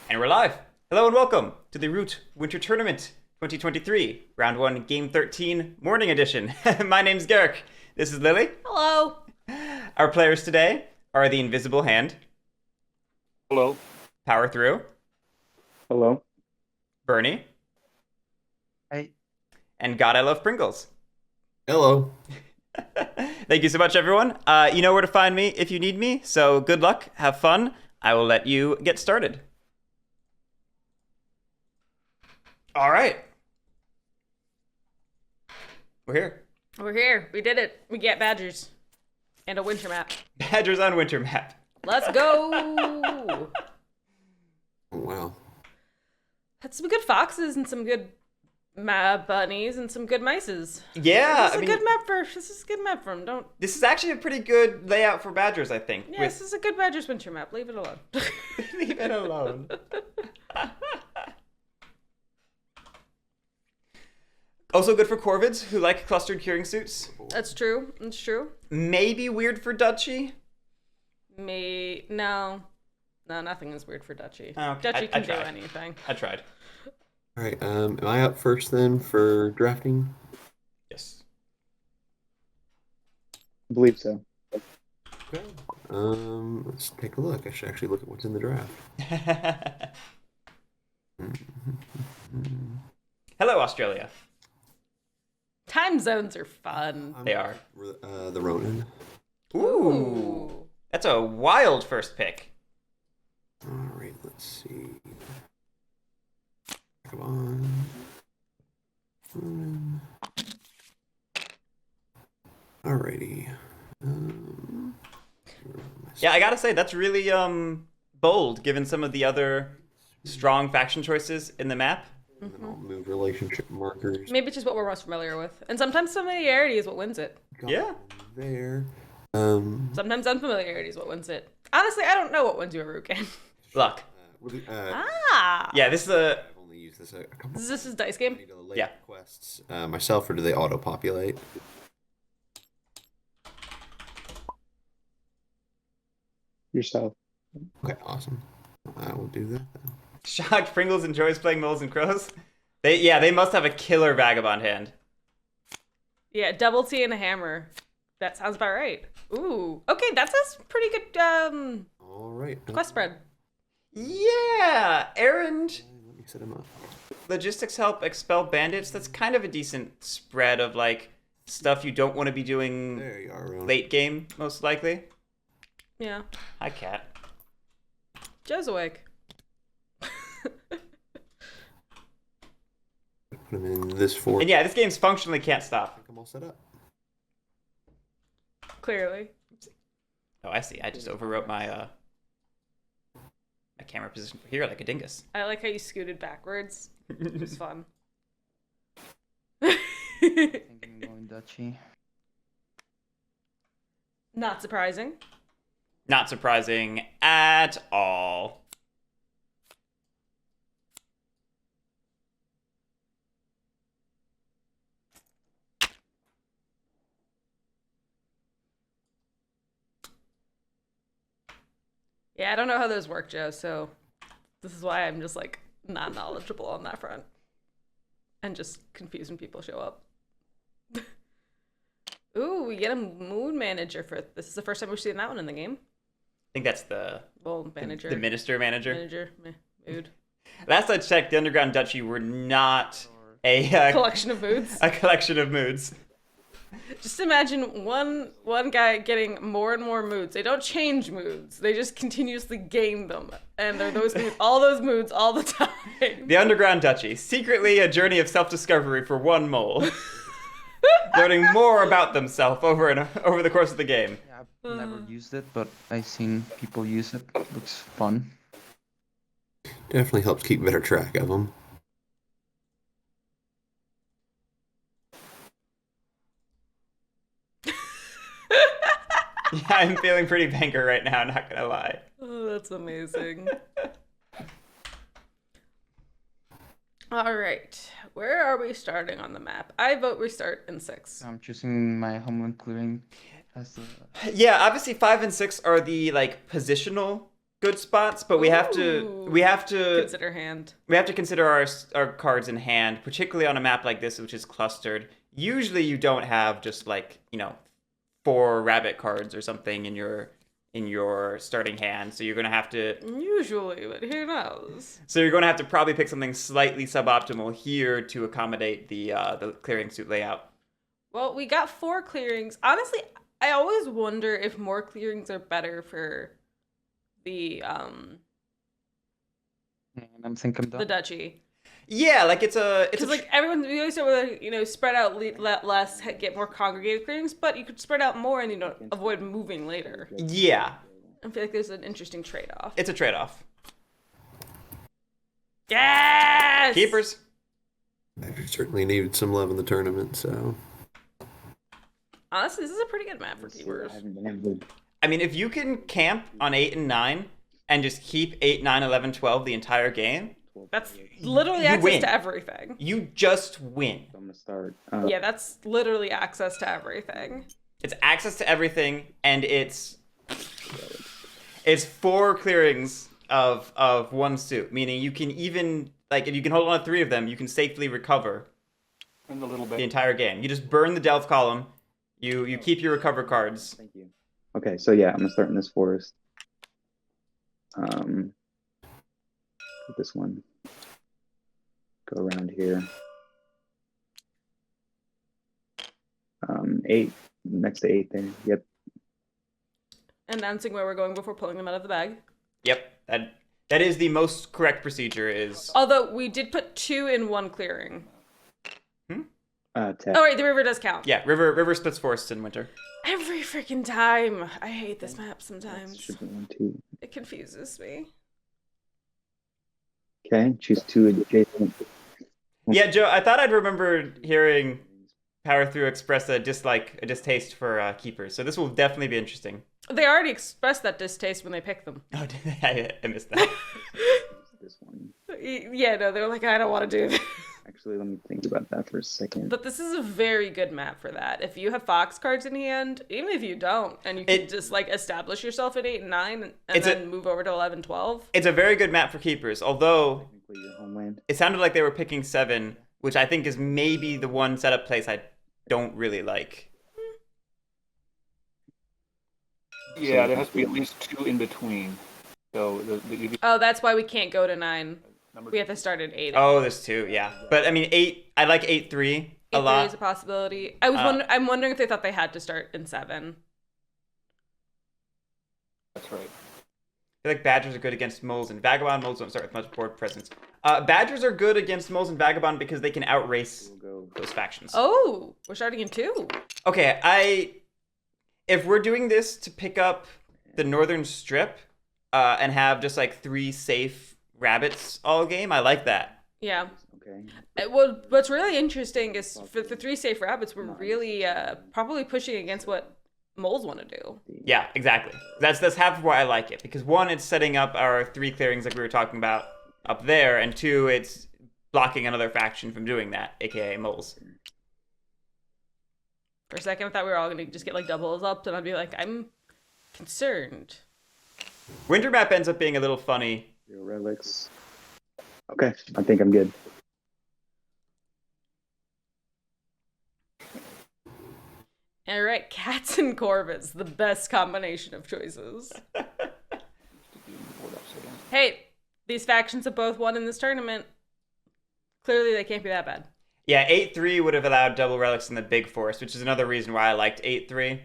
And we're live. Hello and welcome to the Root Winter Tournament 2023, Round 1, Game 13, Morning Edition. My name's Guerric. This is Lily. Hello. Our players today are the Invisible Hand. Hello. PwrThru. Hello. Burnie. Hey. And God I Love Pringles. Hello. Thank you so much, everyone. You know where to find me if you need me, so good luck, have fun. I will let you get started. All right. We're here. We're here. We did it. We get badgers. And a winter map. Badgers on winter map. Let's go. Oh, wow. Had some good foxes and some good bunnies and some good mices. Yeah, This is a good map for them. Don't. This is actually a pretty good layout for badgers, I think. Yeah, this is a good badgers winter map. Leave it alone. Leave it alone. Also good for corvids who like clustered curing suits. That's true. It's true. Maybe weird for duchy. No, nothing is weird for duchy. Oh, okay. Duchy can do tried. anything. I tried. All right. Am I up first then for drafting? Yes. I believe so. Okay. Let's take a look. I should actually look at what's in the draft. Hello, Australia. Time zones are fun. They are. The Ronin. Ooh. That's a wild first pick. All right. Let's see. Vagabond. Ronin. Alrighty. Yeah, I gotta say, that's really bold, given some of the other strong faction choices in the map. And then I'll move relationship markers. Maybe it's just what we're most familiar with. And sometimes familiarity is what wins it. Got Yeah. one there. Sometimes unfamiliarity is what wins it. Honestly, I don't know what wins you a root game. Luck. Yeah, this is a... I've only used this a couple. This is dice I game. need to lay Yeah. quests myself, or do they auto-populate? Yourself. Okay, awesome. I will do that then. Shocked Pringles enjoys playing Moles and Crows. They must have a killer Vagabond hand. Yeah, double T and a hammer. That sounds about right. Ooh. Okay, that's a pretty good All right. quest spread. Yeah! Errand Let me set him up. logistics help expel bandits. That's kind of a decent spread of, like, stuff you don't want to be doing There you are, Ronan. late game, most likely. Yeah. Hi, cat. Joe's awake. Put him in this fort. And yeah, this game's functionally can't I stop. think I'm all set up. Clearly. Oh, I see. I just overwrote my my camera position for here like a dingus. I like how you scooted backwards. It was fun. I think I'm going Dutchy. Not surprising. Not surprising at all. Yeah, I don't know how those work, Joe, so this is why I'm just like not knowledgeable on that front. And just confused when people show up. Ooh, we get a mood manager for this. Is the first time we've seen that one in the game. I think that's the Well, manager. the minister manager. Manager. Mood. Last I checked, the Underground Duchy were not a Collection of moods. a collection of moods. Just imagine one guy getting more and more moods. They don't change moods. They just continuously gain them. And they're those moods, all those moods all the time. The Underground Duchy, secretly a journey of self-discovery for one mole, learning more about themselves over the course of the game. Yeah, I've never used it, but I've seen people use it. Looks fun. Definitely helps keep better track of them. Yeah, I'm feeling pretty banker right now, not gonna lie. Oh, that's amazing. All right. Where are we starting on the map? I vote we start in 6. I'm choosing my homeland clearing as the. Yeah, obviously 5 and 6 are the like positional good spots, but we have to Consider hand. consider our cards in hand, particularly on a map like this, which is clustered. Usually, you don't have just like 4 rabbit cards or something in your starting hand, so you're gonna have to. Usually, but who knows? So you're gonna have to probably pick something slightly suboptimal here to accommodate the clearing suit layout. Well, we got 4 clearings. Honestly, I always wonder if more clearings are better for the And I'm thinking the duchy. Yeah, like it's Because like everyone, we always say whether spread out, let less, get more congregated clearings, but you could spread out more and avoid moving later. Yeah, I feel like there's an interesting trade-off. it's a trade-off. Yes! Keepers. I certainly needed some love in the tournament, so Honestly, this is a pretty good map for I keepers. haven't been able to. I mean, if you can camp on 8 and 9 and just keep 8, 9, 11, 12 the entire game, That's literally You access win. to everything. you just win. I'm gonna start. Yeah, that's literally access to everything. It's access to everything, and it's 4 clearings of 1 suit, meaning you can even, like, if you can hold on to 3 of them, you can safely recover In a little bit. the entire game. You just burn the delve column, you keep your recover cards. Thank you. Okay, so yeah, I'm gonna start in this forest. This one. Go around here. 8 next to 8 there. Yep. Announcing where we're going before pulling them out of the bag. Yep, that is the most correct procedure. Is Although we did put 2 in 1 clearing. 10. Oh wait, the river does count. yeah, river splits forests in winter. Every freaking time. I hate this map sometimes. Should be 1, 2. It confuses me. Okay, choose 2 adjacent. Yeah, Joe, I thought I'd remember hearing PwrThru express a distaste for keepers, so this will definitely be interesting. They already expressed that distaste when they picked them. Oh, I missed that. This one. Yeah, no, they were like, I don't want to do this. Actually, let me think about that for a second. But this is a very good map for that. If you have Fox cards in hand, even if you don't, and you can just like establish yourself at 8 and 9 and then move over to 11, 12. It's a very good map for keepers, although Technically your homeland. it sounded like they were picking 7, which I think is maybe the one setup place I don't really like. Yeah, there has to be at least 2 in between. So Oh, that's why we can't go to 9. number We have to start at 8. Oh, there's 2, yeah. But I mean, 8, I like 8-3 a 8 lot. is a possibility. I'm wondering if they thought they had to start in 7. that's right. I feel like Badgers are good against Moles and Vagabond. Moles don't start with much board presence. Badgers are good against Moles and Vagabond because they can outrace We'll go. those factions. Oh, we're starting in 2. Okay, if we're doing this to pick up the northern strip and have just like 3 safe rabbits all game, I like that. Yeah. Okay. Well, what's really interesting is for the 3 safe rabbits, we're really probably pushing against what moles want to do. Yeah, exactly. That's half of why I like it, because 1, it's setting up our 3 clearings like we were talking about up there, and 2, it's blocking another faction from doing that, aka moles. For a second, I thought we were all going to just get like doubles up, and I'd be like, I'm concerned. Winter map ends up being a little funny. 0 relics. Okay, I think I'm good. All right, cats and corvids, the best combination of choices. Hey, these factions have both won in this tournament. Clearly, they can't be that bad. Yeah, 8-3 would have allowed double relics in the big forest, which is another reason why I liked 8-3.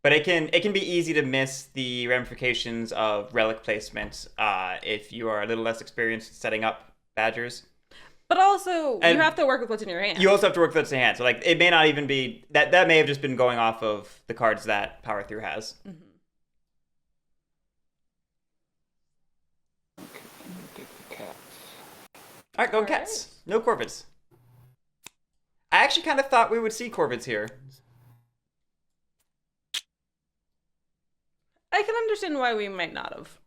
But it can be easy to miss the ramifications of relic placement if you are a little less experienced setting up Badgers. But also, And you have to work with what's in your hand. You also have to work with what's in hand. So like it may not even be that may have just been going off of the cards that PwrThru has. Mhm. Okay, I'm gonna take the cats. All right, go cats. No corvids. I actually kind of thought we would see corvids here. I can understand why we might not have.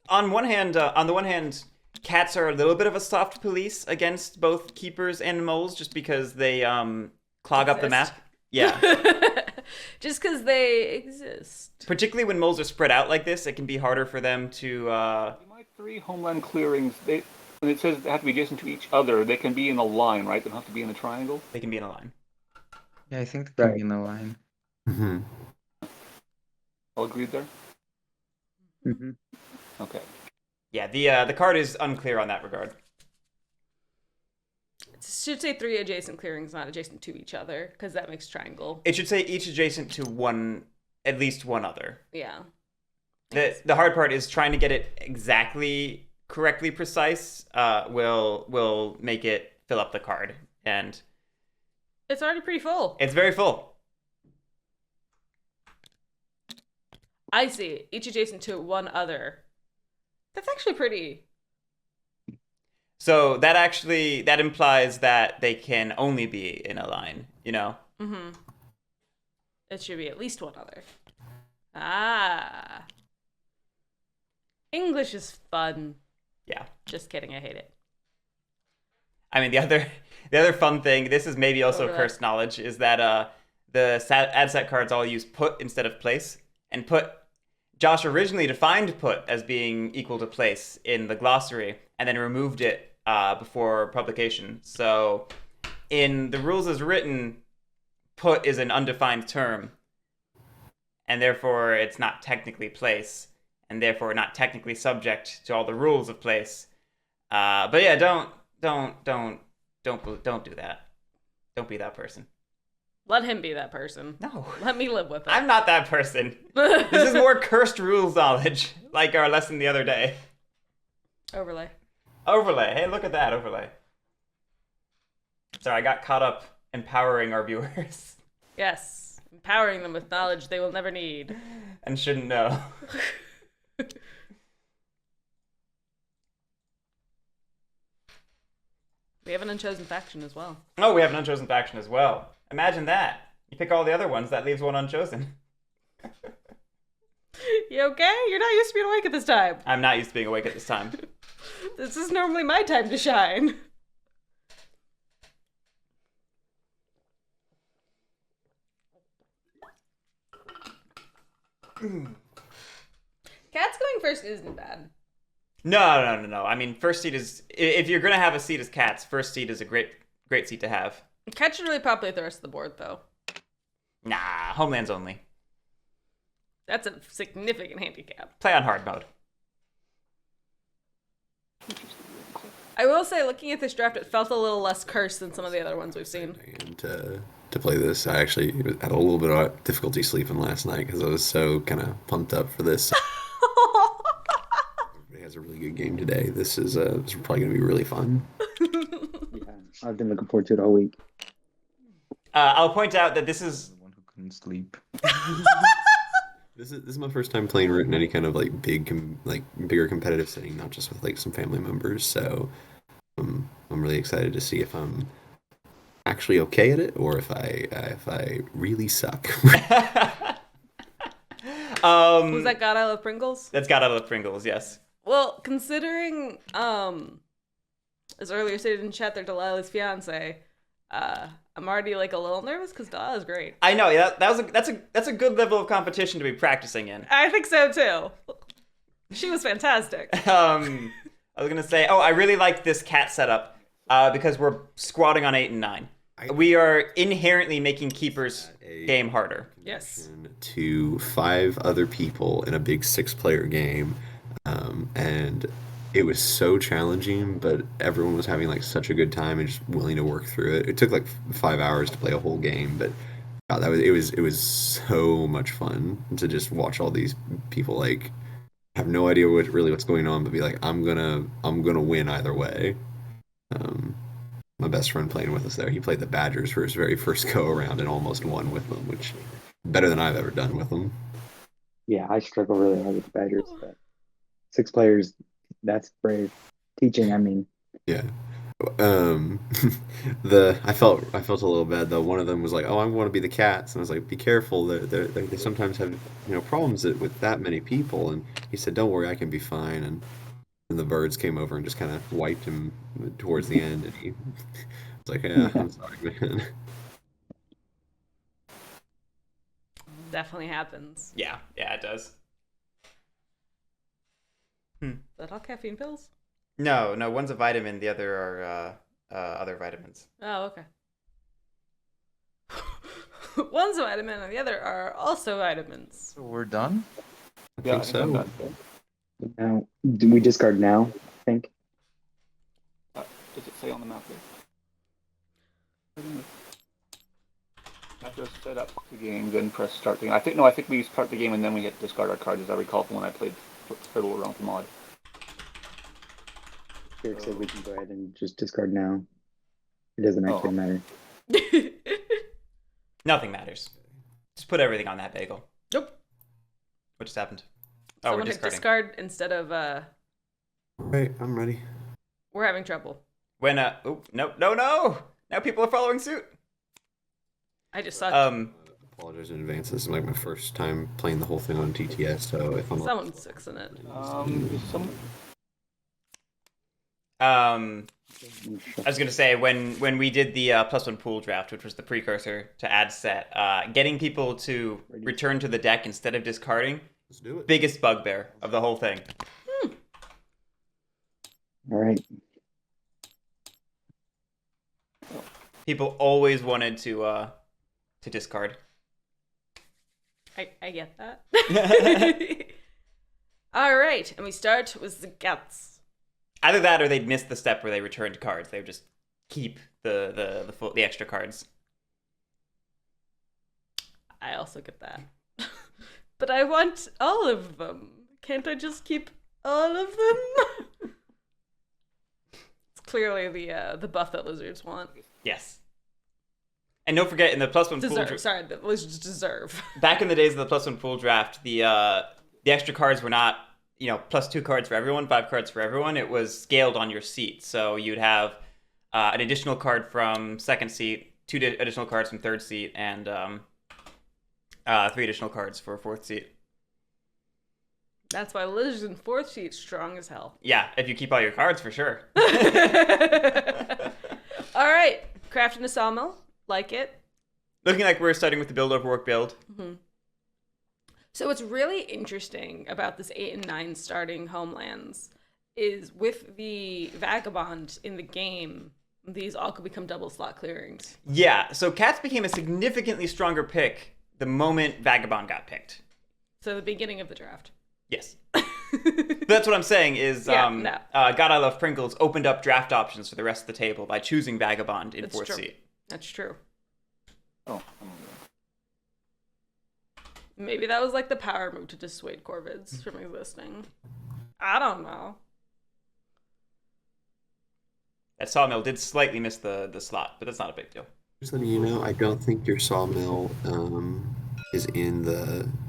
On the one hand, cats are a little bit of a soft police against both keepers and moles, just because they clog up the map. Exist. Yeah. Just because they exist. Particularly when moles are spread out like this, it can be harder for them to. My 3 homeland clearings, when it says they have to be adjacent to each other, they can be in a line, right? They don't have to be in a triangle. They can be in a line. Yeah, I think they can be in a line. Mm-hmm. All agreed there? Mm-hmm. Okay. Yeah, the card is unclear on that regard. It should say 3 adjacent clearings, not adjacent to each other, because that makes triangle. It should say each adjacent to at least one other. Yeah. The hard part is trying to get it exactly correctly precise. Will make it fill up the card, and It's already pretty full. it's very full. I see. Each adjacent to one other. That's actually pretty. So that implies that they can only be in a line, you know? Mm-hmm. It should be at least one other. Ah. English is fun. Yeah. Just kidding, I hate it. I mean, the other fun thing, this is maybe also Overlap. cursed knowledge, is that the ad set cards all use put instead of place. And Josh originally defined put as being equal to place in the glossary, and then removed it before publication. So in the rules as written, put is an undefined term, and therefore it's not technically place, and therefore not technically subject to all the rules of place. But yeah, don't do that. Don't be that person. Let him be that person. No. Let me live with it. I'm not that person. This is more cursed rules knowledge, like our lesson the other day. Overlay. Overlay. Hey, look at that overlay. Sorry, I got caught up empowering our viewers Yes. Empowering them with knowledge they will never need. and shouldn't know. We have an unchosen faction as well. Oh, we have an unchosen faction as well. Imagine that. You pick all the other ones, that leaves one unchosen. You okay? You're not used to being awake at this time. I'm not used to being awake at this time. This is normally my time to shine. Cat's going first isn't bad. No. I mean, first seat is... If you're going to have a seat as cats, first seat is a great seat to have. Cat should really populate the rest of the board, though. Nah, homelands only. That's a significant handicap. Play on hard mode. I will say, looking at this draft, it felt a little less cursed than some of the other ones we've seen. And to play this, I actually had a little bit of difficulty sleeping last night because I was so kind of pumped up for this. Everybody has a really good game today. This is probably going to be really fun. Yeah, I've been looking forward to it all week. I'll point out that this is... The one who couldn't sleep. This is my first time playing Root in any kind of like bigger competitive setting, not just with like some family members. So I'm really excited to see if I'm actually okay at it or if I really suck. Was that God I Love Pringles? That's God I Love Pringles, yes. Well, considering, as earlier stated in chat, they're Delilah's fiance, I'm already like a little nervous because Delilah's great. I know, yeah, that's a good level of competition to be practicing in. I think so too. She was fantastic. I was gonna say, I really like this cat setup because we're squatting on 8 and 9. We are inherently making keepers game harder. Yes. To 5 other people in a big 6-player game, and it was so challenging, but everyone was having like such a good time and just willing to work through it. It took like 5 hours to play a whole game, but God, it was so much fun to just watch all these people like have no idea what's going on, but be like, I'm gonna win either way. My best friend playing with us there, he played the Badgers for his very first go around and almost won with them, which better than I've ever done with them. Yeah, I struggle really hard with the Badgers, but 6 players, that's brave. Teaching, I mean. Yeah. I felt a little bad though. One of them was like, "Oh, I want to be the cats," and I was like, "Be careful. They sometimes have problems with that many people." And he said, "Don't worry, I can be fine." And And the birds came over and just kind of wiped him towards the end, and he was like, "Yeah, I'm sorry, man." Definitely happens. Yeah, it does. Is that all caffeine pills? No, one's a vitamin. The other are other vitamins. Oh, okay. One's a vitamin and the other are also vitamins. So we're done? I think so. I'm done. Now, do we discard now? I think. Does it say on the map there? I have to set up the game, then press start the game. I think we start the game and then we hit discard our cards, as I recall from when I played PwrThru around the mod. Guerric said we can go ahead and just discard now. It doesn't actually matter. Nothing matters. Just put everything on that bagel. Nope. What just happened? Oh, Someone we're hit discarding. discard instead of Right, I'm ready. we're having trouble. When oh no. Now people are following suit. I just saw Apologize in advance. This is like my first time playing the whole thing on TTS, so if I'm someone's fixing it. Is some I was gonna say when we did the +1 pool draft, which was the precursor to ad set, getting people to return to the deck instead of discarding, let's do it. biggest bugbear of the whole thing. All right. People always wanted to discard. I get that. All right, and we start with the guts. Either that, or they'd miss the step where they returned cards. They would just keep the extra cards. I also get that. But I want all of them. Can't I just keep all of them? It's clearly the buff that lizards want. Yes. And don't forget, in the +1 pool Deserve. Sorry, the lizards deserve. back in the days of the +1 pool draft, the extra cards were not, +2 cards for everyone, 5 cards for everyone. It was scaled on your seat. So you'd have an additional card from second seat, 2 additional cards from third seat, and 3 additional cards for fourth seat. That's why lizards in fourth seat strong as hell. Yeah, if you keep all your cards, for sure. All right, crafting a sawmill, like it. Looking like we're starting with the build over work build. Mm-hmm. So what's really interesting about this 8 and 9 starting homelands is with the Vagabond in the game, these all could become double slot clearings. Yeah, so Cats became a significantly stronger pick the moment Vagabond got picked. So the beginning of the draft. Yes. That's what I'm saying is God I Love Pringles opened up draft options for the rest of the table by choosing Vagabond in fourth seat. That's true. oh, Maybe that was like the power move to dissuade Corvids from existing. I don't know. That sawmill did slightly miss the slot, but that's not a big deal. Just letting you know, I don't think your sawmill is in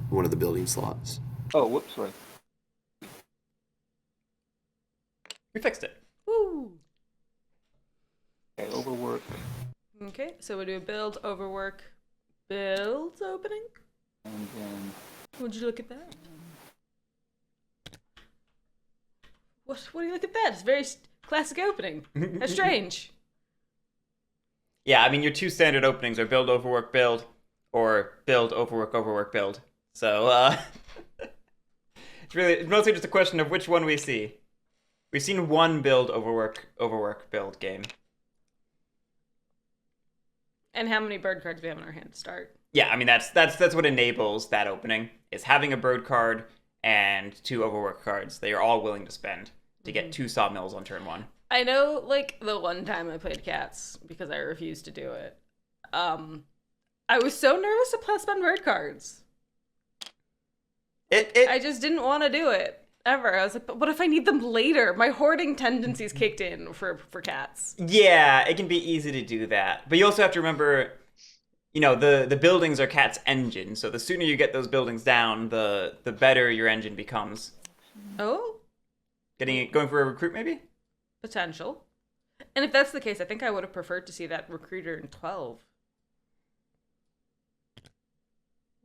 one of the building slots. oh, whoops, sorry. We fixed it. Woo! Okay, overwork. Okay, so we do a build, overwork, build opening. And then Would you look at that? What do you look at that? It's a very classic opening. How strange. Yeah, I mean, your 2 standard openings are build, overwork, build, or build, overwork, overwork, build. So, it's mostly just a question of which one we see. We've seen one build, overwork, build game. And how many bird cards do we have in our hand to start? Yeah, I mean, that's what enables that opening, is having a bird card and 2 overwork cards. They are all willing to spend to get 2 sawmills on turn 1. I know, like, the one time I played Cats, because I refused to do it, I was so nervous to spend bird cards. I just didn't want to do it, ever. I was like, but what if I need them later? My hoarding tendencies kicked in for Cats. Yeah, it can be easy to do that. But you also have to remember, the buildings are Cat's engine, so the sooner you get those buildings down, the better your engine becomes. Oh? Going for a recruit, maybe? Potential. And if that's the case, I think I would have preferred to see that recruiter in 12.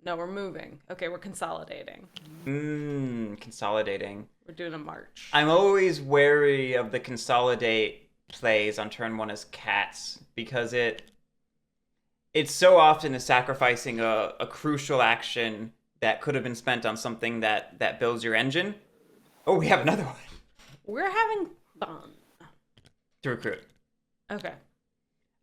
No, we're moving. Okay, we're consolidating. Consolidating. We're doing a march. I'm always wary of the consolidate plays on turn 1 as cats because it so often is sacrificing a crucial action that could have been spent on something that builds your engine. Oh, we have another one. We're having fun. To recruit. Okay.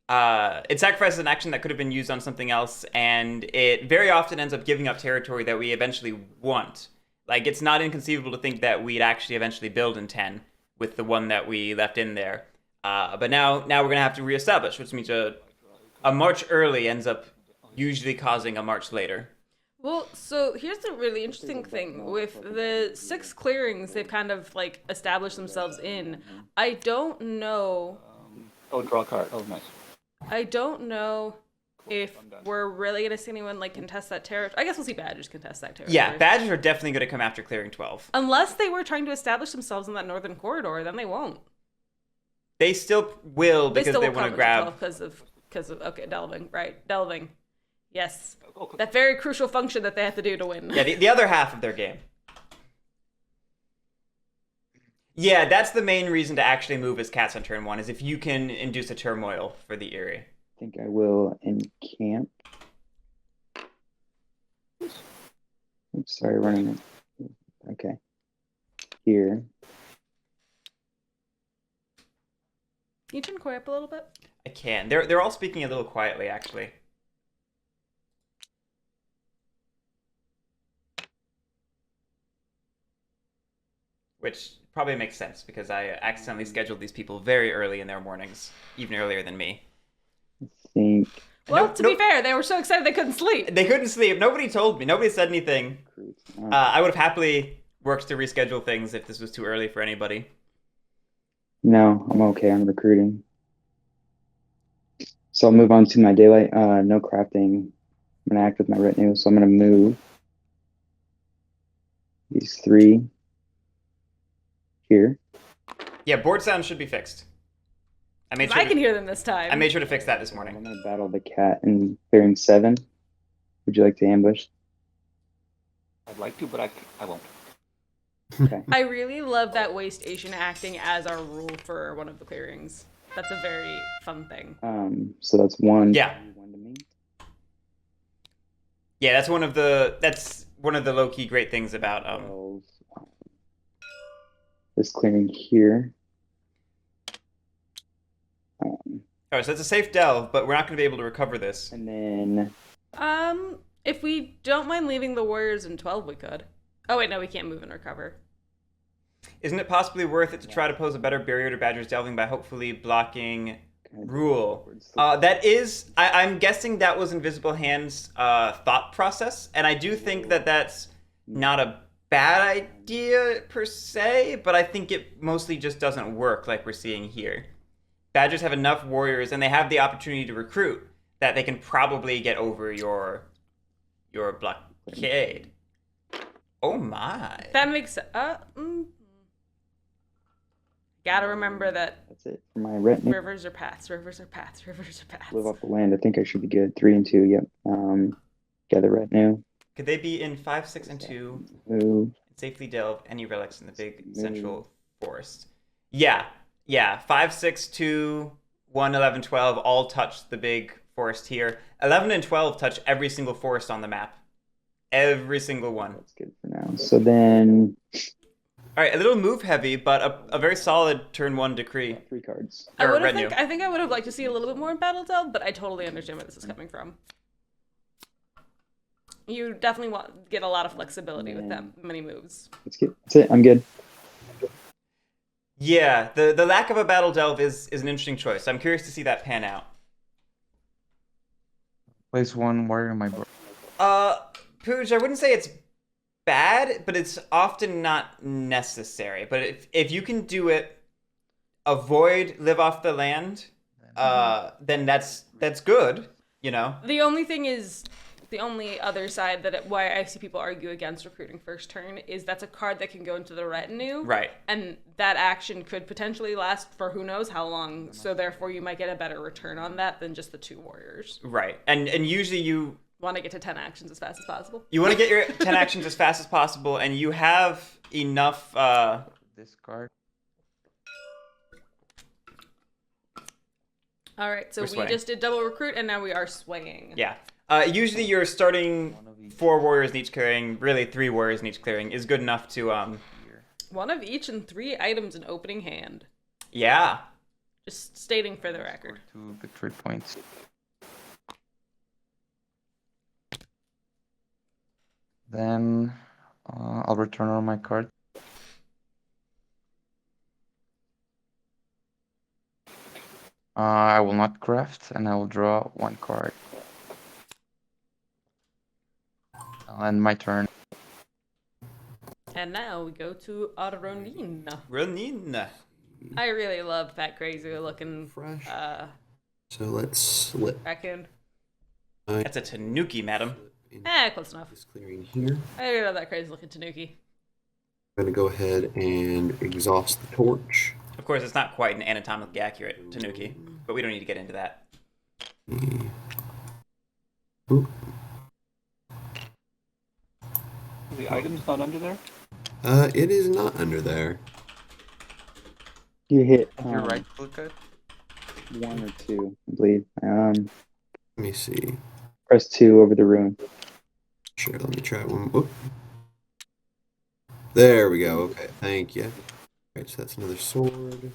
It sacrifices an action that could have been used on something else, and it very often ends up giving up territory that we eventually want. Like, it's not inconceivable to think that we'd actually eventually build in 10 with the one that we left in there. But now we're going to have to reestablish, which means a march early ends up usually causing a march later. Well, so here's the really interesting thing. With the 6 clearings they've kind of, like, established themselves in, I don't know... draw a card. Oh, nice. I don't know if we're really going to see anyone, like, contest that territory. I guess we'll see Badgers contest that territory. Yeah, Badgers are definitely going to come after clearing 12. Unless they were trying to establish themselves in that northern corridor, then they won't. They still will because they want to grab... Because of, okay, delving, right. Delving. Yes. That very crucial function that they have to do to win. Yeah, the other half of their game. Yeah, that's the main reason to actually move as cats on turn 1, is if you can induce a turmoil for the Eerie. I think I will encamp. Oops, sorry, running it. Okay. Here. Can you turn Koi up a little bit? I can. They're all speaking a little quietly, actually. Which probably makes sense, because I accidentally scheduled these people very early in their mornings, even earlier than me. I think. Well, to be fair, they were so excited they couldn't sleep. They couldn't sleep. Nobody told me. Nobody said anything. I would have happily worked to reschedule things if this was too early for anybody. No, I'm okay. I'm recruiting. So I'll move on to my daylight. No crafting. I'm going to act with my retinue. So I'm going to move these 3 here. Yeah, board sound should be fixed. I can hear them this time. I made sure to fix that this morning. I'm going to battle the cat in clearing 7. Would you like to ambush? I'd like to, but I won't. Okay. I really love that waste Asian acting as our rule for one of the clearings. That's a very fun thing. So that's 1. Yeah. 1 to me. Yeah, that's one of the low key great things about This clearing here. Oh, so it's a safe delve, but we're not going to be able to recover this. And then If we don't mind leaving the warriors in 12, we could. Oh wait, no, we can't move and recover. Isn't it possibly worth it to try to pose a better barrier to Badger's delving by hopefully blocking rule? That is, I'm guessing that was Invisible Hand's thought process, and I do think that that's not a bad idea per se, but I think it mostly just doesn't work like we're seeing here. Badgers have enough warriors, and they have the opportunity to recruit, that they can probably get over your blockade. Oh my. That makes Gotta remember that that's it for my retinue. Rivers are paths, rivers are paths, rivers are paths. Live off the land. I think I should be good. 3 and 2. Yep. Gather retinue. Could they be in 5, 6, and 2? Move. Safely delve any relics in the big central forest. Yeah. 5, 6, 2, 1, 11, 12 all touch the big forest here. 11 and 12 touch every single forest on the map. Every single one. That's good for now. So then. All right, a little move heavy, but a very solid turn 1 decree. 3 cards. I think I would have liked to see a little bit more in Battle Delve, but I totally understand where this is coming from. You definitely get a lot of flexibility with that many moves. That's it. I'm good. Yeah, the lack of a Battle Delve is an interesting choice. I'm curious to see that pan out. Place 1 warrior in my board. Pooj, I wouldn't say it's bad, but it's often not necessary. But if you can do it, avoid live off the land, then that's good, you know? The only thing is, the only other side why I see people argue against recruiting first turn is that's a card that can go into the retinue. Right. And that action could potentially last for who knows how long, so therefore you might get a better return on that than just the 2 warriors. Right. And usually Want to get to 10 actions as fast as possible. You want to get your 10 actions as fast as possible, and you have enough. Discard. All right, so We're we swaying. just did double recruit, and now we are swaying. Yeah. Usually, you're starting 4 warriors in each clearing. Really, 3 warriors in each clearing is good enough to. One of each and 3 items in opening hand. Yeah. Just stating for the record. To the 3 points. Then I'll return all my cards. I will not craft, and I will draw 1 card. I'll end my turn. And now we go to Ronin. Ronin. I really love that crazy looking Fresh. So let's slip. raccoon. That's a Tanuki, madam. Close enough. This clearing here. I really love that crazy looking Tanuki. I'm gonna go ahead and exhaust the torch. Of course, it's not quite an anatomically accurate Tanuki, but we don't need to get into that. Ooh. The item's not under there? It is not under there. You hit If you right click it, 1 or 2, I believe. Let me see. Press 2 over the rune. Sure, let me try one. Whoop. There we go. Okay, thank you. Alright, so that's another sword.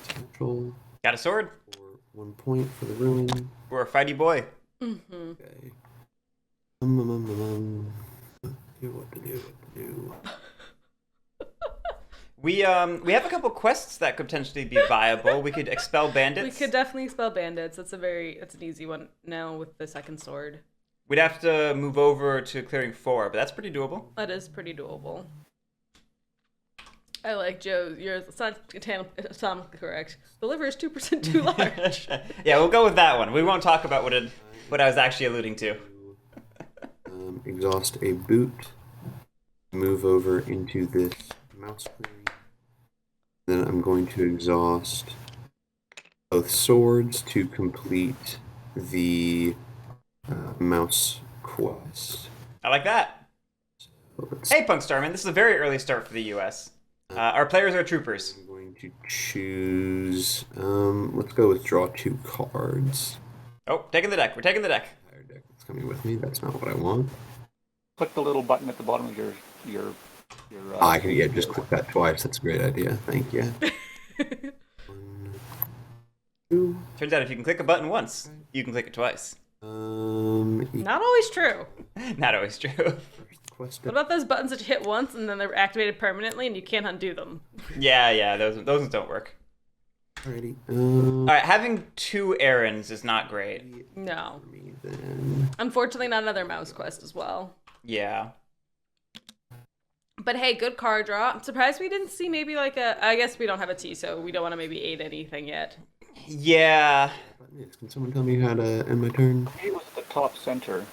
Potential Got a sword? for 1 point for the ruin. We're a fighty boy. Mm-hmm. Okay. Do what to do. We have a couple quests that could potentially be viable. We could expel bandits. We could definitely expel bandits. That's an easy one now with the second sword. We'd have to move over to clearing 4, but that's pretty doable. That is pretty doable. I like Joe. It's not anatomically correct. The liver is 2% too large. Yeah, we'll go with that one. We won't talk about what I was actually alluding to. Exhaust a boot. Move over into this mouse clearing. Then I'm going to exhaust both swords to complete the mouse quest. I like that. Hey, Punk Starman, this is a very early start for the U.S. Our players are troopers. I'm going to choose. Let's go with draw 2 cards. Oh, taking the deck. We're taking the deck. Entire deck that's coming with me. That's not what I want. Click the little button at the bottom of your I can just click that twice. That's a great idea. Thank you. 1, 2. Turns out if you can click a button once, you can click it twice. Not always true. Not always true. Quest. What about those buttons that you hit once and then they're activated permanently and you can't undo them? Yeah, those ones don't work. Alrighty. All right, having 2 errands is not great. No. For me then. Unfortunately, not another mouse quest as well. Yeah. But hey, good card draw. I'm surprised we didn't see maybe like I guess we don't have a T, so we don't want to maybe aid anything yet. Yeah. Can someone tell me how to end my turn? It was the top center.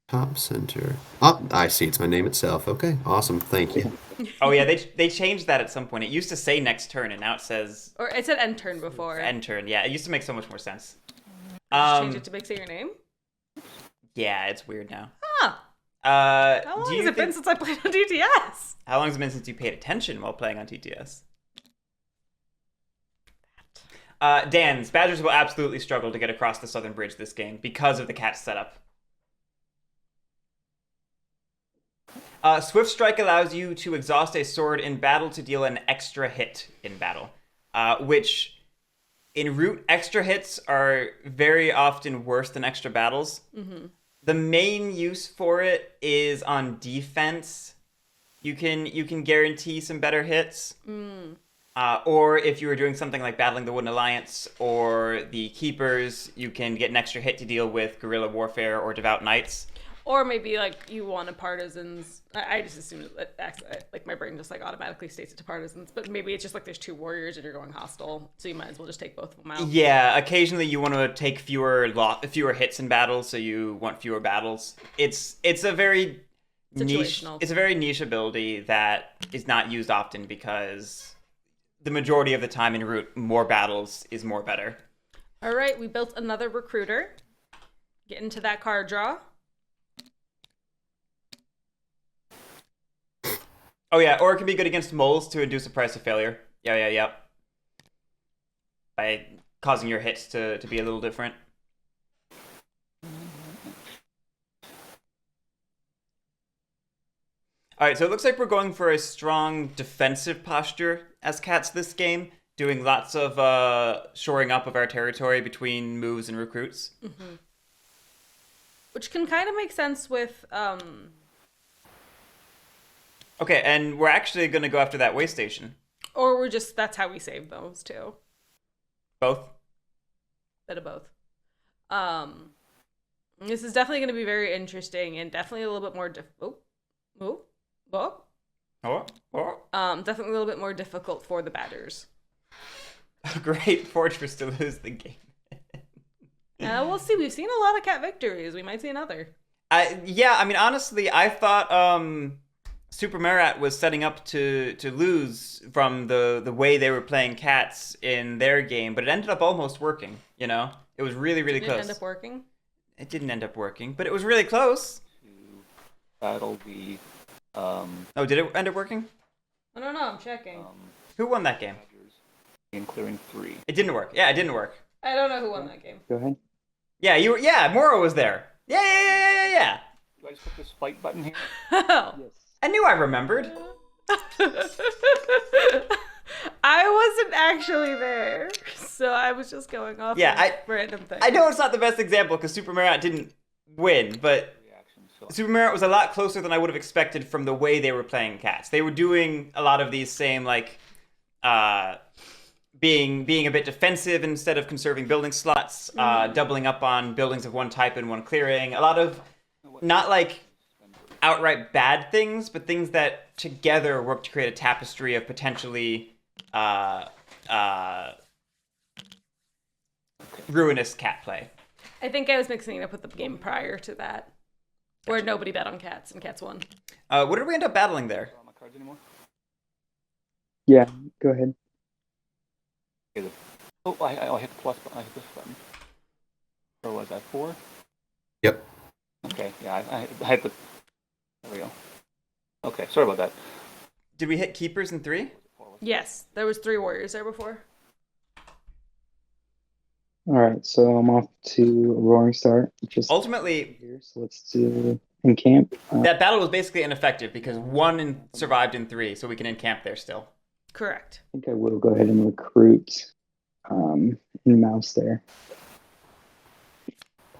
Top center. Oh, I see. It's my name itself. Okay, awesome. Thank you. Oh yeah, they changed that at some point. It used to say next turn, and now it says Or it said end turn before. end turn. Yeah, it used to make so much more sense. Just change it to make say your name? Yeah, it's weird now. Huh. How How long has it been since I played on DTS? How long has it been since you paid attention while playing on TTS? Dan's Badgers will absolutely struggle to get across the southern bridge this game because of the cat setup. Swift Strike allows you to exhaust a sword in battle to deal an extra hit in battle, which in Root, extra hits are very often worse than extra battles. Mm-hmm. The main use for it is on defense. You can guarantee some better hits. Mm. Or if you were doing something like battling the Wooden Alliance or the Keepers, you can get an extra hit to deal with guerrilla warfare or devout knights. Or maybe like you wanted partisans. I just assumed like my brain just like automatically states it to partisans, but maybe it's just like there's 2 warriors and you're going hostile, so you might as well just take both of them out. Yeah, occasionally you want to take fewer hits in battles, so you want fewer battles. It's a very niche. Situational. It's a very niche ability that is not used often because the majority of the time in Root, more battles is more better. All right, we built another recruiter. Get into that card draw. Oh yeah, or it can be good against moles to induce a price of failure. Yeah. By causing your hits to be a little different. Alright, so it looks like we're going for a strong defensive posture as cats this game, doing lots of shoring up of our territory between moves and recruits. Mm-hmm. Which can kind of make sense with... Okay, and we're actually going to go after that way station. Or we're just... That's how we save those, too. Both? Bit of both. This is definitely going to be very interesting and definitely a little bit more... Definitely a little bit more difficult for the batters. A great fortress to lose the game. We'll see. We've seen a lot of cat victories. We might see another. Yeah, I mean, honestly, I thought Super Marat was setting up to lose from the way they were playing cats in their game, but it ended up almost working, you know? It was really, really close. Did it end up working? It didn't end up working, but it was really close. To battle the... Oh, did it end up working? I don't know. I'm checking. Who won that game? In clearing 3. It didn't work. Yeah, it didn't work. I don't know who won that game. Go ahead. Yeah, you were. Yeah, Moro was there. Yeah. Do I just put this fight button here? Oh. Yes. I knew I remembered. I wasn't actually there, so I was just going off random things. I know it's not the best example because Super Marat didn't win, but Super Marat was a lot closer than I would have expected from the way they were playing cats. They were doing a lot of these same, like, being a bit defensive instead of conserving building slots, doubling up on buildings of one type and one clearing. A lot of, not like outright bad things, but things that together work to create a tapestry of potentially ruinous cat play. I think I was mixing it up with the game prior to that, where nobody bet on cats and cats won. What did we end up battling there? Draw my cards anymore? Yeah, go ahead. Oh, I hit the plus button. I hit this button. Or was that 4? Yep. Okay, yeah, I hit the... There we go. Okay, sorry about that. Did we hit keepers in 3? Yes, there was 3 warriors there before. All right, so I'm off to a roaring start. Just Ultimately, here, so let's do encamp. that battle was basically ineffective because 1 survived in 3, so we can encamp there still. Correct. I think I will go ahead and recruit in mouse there.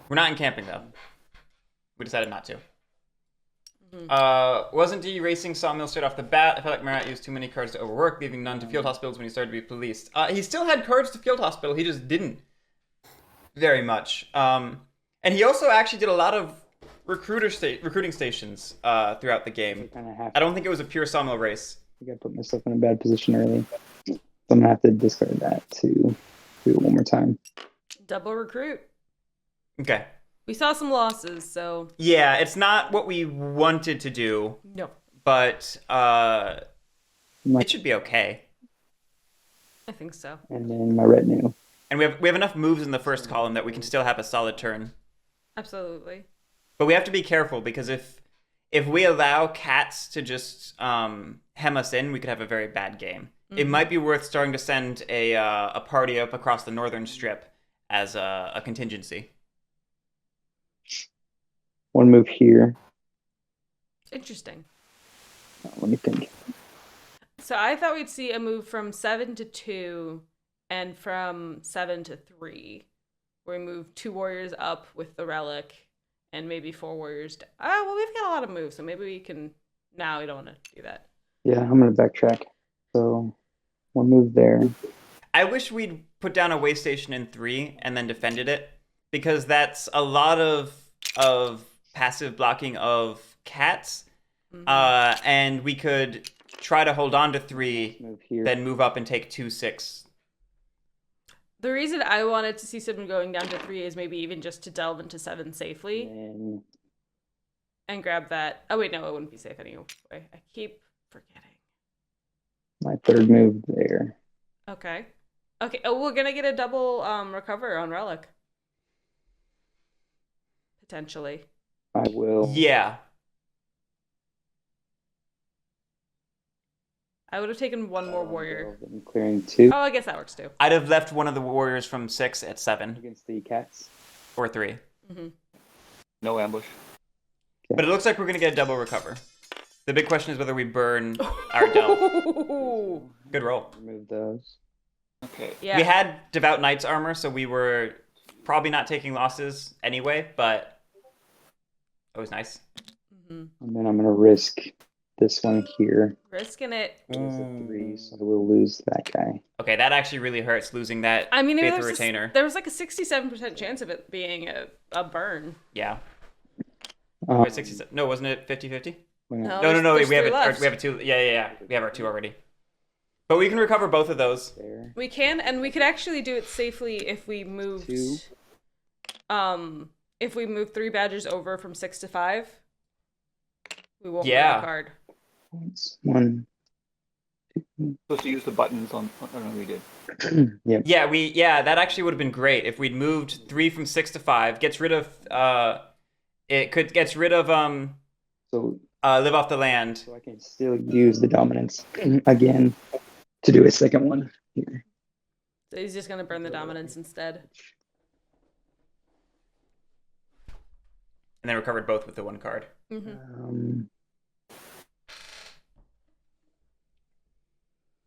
We're not encamping though. We decided not to. Mm-hmm. Wasn't de-racing Sawmill straight off the bat? I felt like Marat used too many cards to overwork, leaving none to field hospitals when he started to be policed. He still had cards to field hospital, he just didn't very much. And he also actually did a lot of recruiting stations throughout the game. I don't think it was a pure Sawmill race. I think I put myself in a bad position early. So I'm going to have to discard that to do it one more time. Double recruit. Okay. We saw some losses, so... Yeah, it's not what we wanted to do. No. But it should be okay. I think so. And then my retinue. And we have enough moves in the first column that we can still have a solid turn. Absolutely. But we have to be careful because if we allow cats to just hem us in, we could have a very bad game. Mm-hmm. It might be worth starting to send a party up across the northern strip as a contingency. One move here. Interesting. Let me think. So I thought we'd see a move from 7 to 2 and from 7 to 3, where we move 2 warriors up with the relic and maybe 4 warriors down. Well, we've got a lot of moves, so maybe we can... Now we don't want to do that. Yeah, I'm going to backtrack. So one move there. I wish we'd put down a way station in 3 and then defended it, because that's a lot of passive blocking of cats. Mm-hmm. And we could try to hold on to 3, then move up and take 2/6. The reason I wanted to see someone going down to 3 is maybe even just to delve into 7 safely and grab that. Oh wait, no, it wouldn't be safe anyway. I keep forgetting. My third move there. Okay. Okay. Oh, we're gonna get a double recover on Relic. Potentially. I will. Yeah. I would have taken one more warrior. I'm clearing 2 Oh, I guess that works too. I'd have left one of the warriors from 6 at 7 against the cats. or 3. Mm-hmm. No ambush. But it looks like we're going to get a double recover. The big question is whether we burn our delve. Good roll. Remove those. Okay. Yeah. We had Devout Knight's armor, so we were probably not taking losses anyway, but it was nice. Mm-hmm. And then I'm gonna risk this one here. Risking it. It's a 3, so I will lose that guy. Okay, that actually really hurts, losing that I mean, Faithful Retainer. there was like a 67% chance of it being a burn. Yeah. Um, Wait, 67. No, wasn't it 50-50? No, No. there's We have three left. we have a 2. Yeah. We have our 2 already. But we can recover both of those. There. We can, and we could actually do it safely if we moved. 2. If we move 3 badgers over from 6 to 5, we won't Yeah. lose a card. Points. 1. 2. Supposed to use the buttons on. I don't know. We did. Yep. Yeah, that actually would have been great if we'd moved 3 from 6 to 5. Gets rid of gets rid of So live off the land. So I can still use the dominance again to do a second one here. So he's just gonna burn the dominance instead. And then recovered both with the 1 card. Mm-hmm.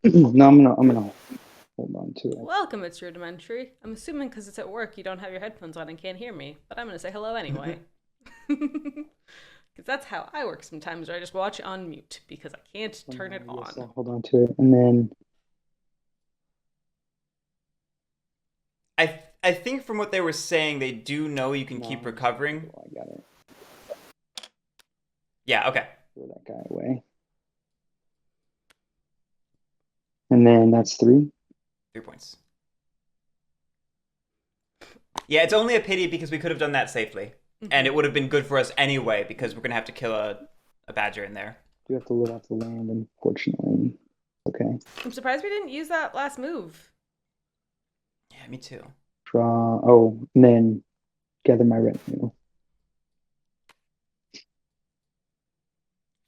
No, I'm gonna hold on to it. Welcome, it's rudimentary. I'm assuming because it's at work, you don't have your headphones on and can't hear me, but I'm gonna say hello anyway. Because that's how I work sometimes, where I just watch on mute because I can't turn it Yes, on. I'll hold on to it, and then I think from what they were saying, they do know you can keep recovering. oh, I got it. Yeah, okay. Throw that guy away. And then that's 3. 3 points. Yeah, it's only a pity because we could have done that safely. And it would have been good for us anyway because we're going to have to kill a badger in there. You have to live off the land, unfortunately. Okay. I'm surprised we didn't use that last move. Yeah, me too. Draw. Oh, and then gather my retinue.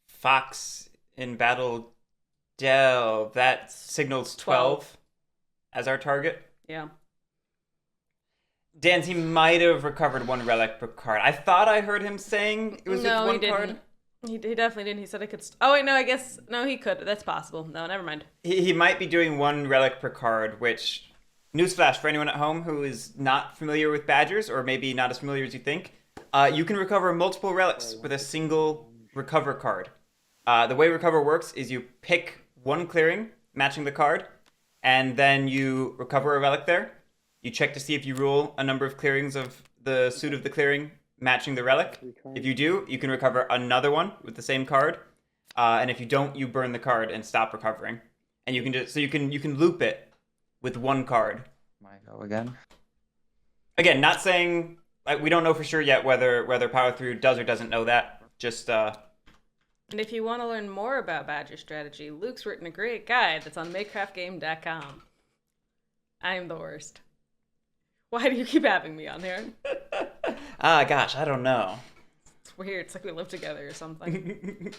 Fox in battle delve. That signals 12 as our target. Yeah. Dan's, he might have recovered 1 relic per card. I thought I heard him saying it was No, with 1 he didn't. card. He definitely didn't. He said I could. Oh wait, no. I guess no. He could. That's possible. No, never mind. He might be doing 1 relic per card, which, newsflash for anyone at home who is not familiar with badgers, or maybe not as familiar as you think, you can recover multiple relics with a single recover card. The way recover works is you pick 1 clearing, matching the card, and then you recover a relic there. You check to see if you roll a number of clearings of the suit of the clearing matching the relic. If you do, you can recover another one with the same card. And if you don't, you burn the card and stop recovering. And you can just, so you can loop it with 1 card. Might go again. Again, not saying we don't know for sure yet whether PwrThru does or doesn't know that. Just And if you want to learn more about badger strategy, Luke's written a great guide that's on makecraftgame.com. I am the worst. Why do you keep having me on here? gosh, I don't know. It's weird. It's like we live together or something.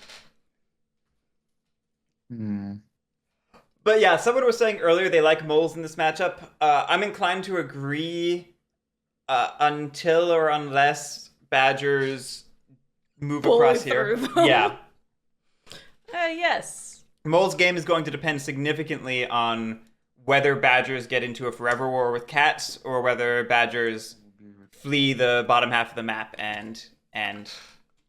But yeah, someone was saying earlier they like moles in this matchup. I'm inclined to agree until or unless badgers move Bully across here. through them. Yeah. Yes. Mole's game is going to depend significantly on whether badgers get into a forever war with cats or whether badgers flee the bottom half of the map and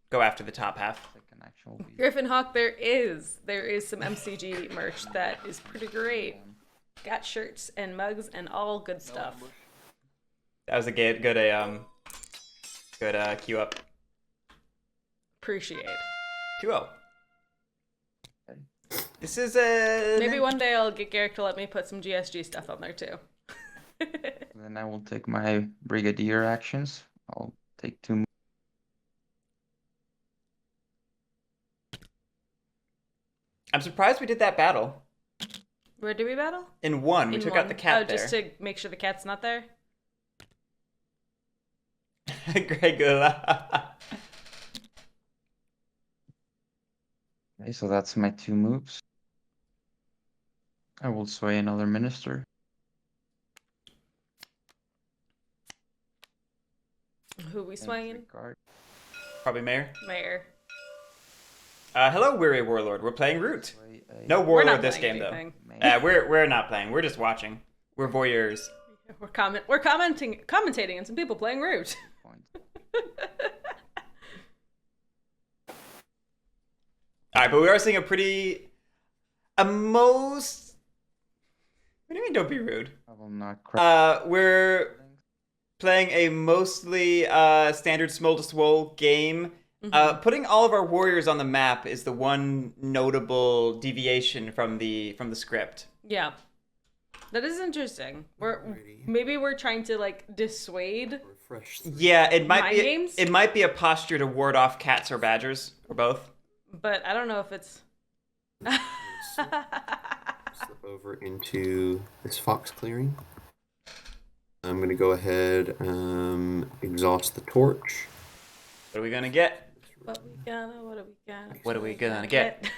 go after the top half. Like an actual beat. Griffin Hawk, there is some MCG merch that is pretty great. Got shirts and mugs and all good stuff. That was a good queue up. Appreciate. 2-0. This is a Maybe one day I'll get Guerric to let me put some GSG stuff on there too. Then I will take my brigadier actions. I'll take 2 I'm surprised we did that battle. Where do we battle? In one, we In took one. out the cat just there. to make sure the cat's not there? Gregula. Okay, so that's my 2 moves. I will sway another minister. Who we and swaying? Card. Probably Mayor. Mayor. Hello, Weary Warlord. We're playing Root. Sway a No We're not Warlord this playing game, anything. though. We're not playing. We're just watching. We're voyeurs. We're commentating on some people playing Root. point. All right, but we are seeing a most. What do you mean? Don't be rude. I will not crack. We're playing a mostly standard small to swole game. Putting all of our warriors on the map is the one notable deviation from the script. Yeah. That is interesting. Maybe we're trying to like dissuade. Refresh. Yeah, it might Mind be. games? It might be a posture to ward off cats or badgers or both. But I don't know if it's. Slip over into this fox clearing. I'm gonna go ahead, exhaust the torch. What are we gonna get? What are we gonna What are we gonna get?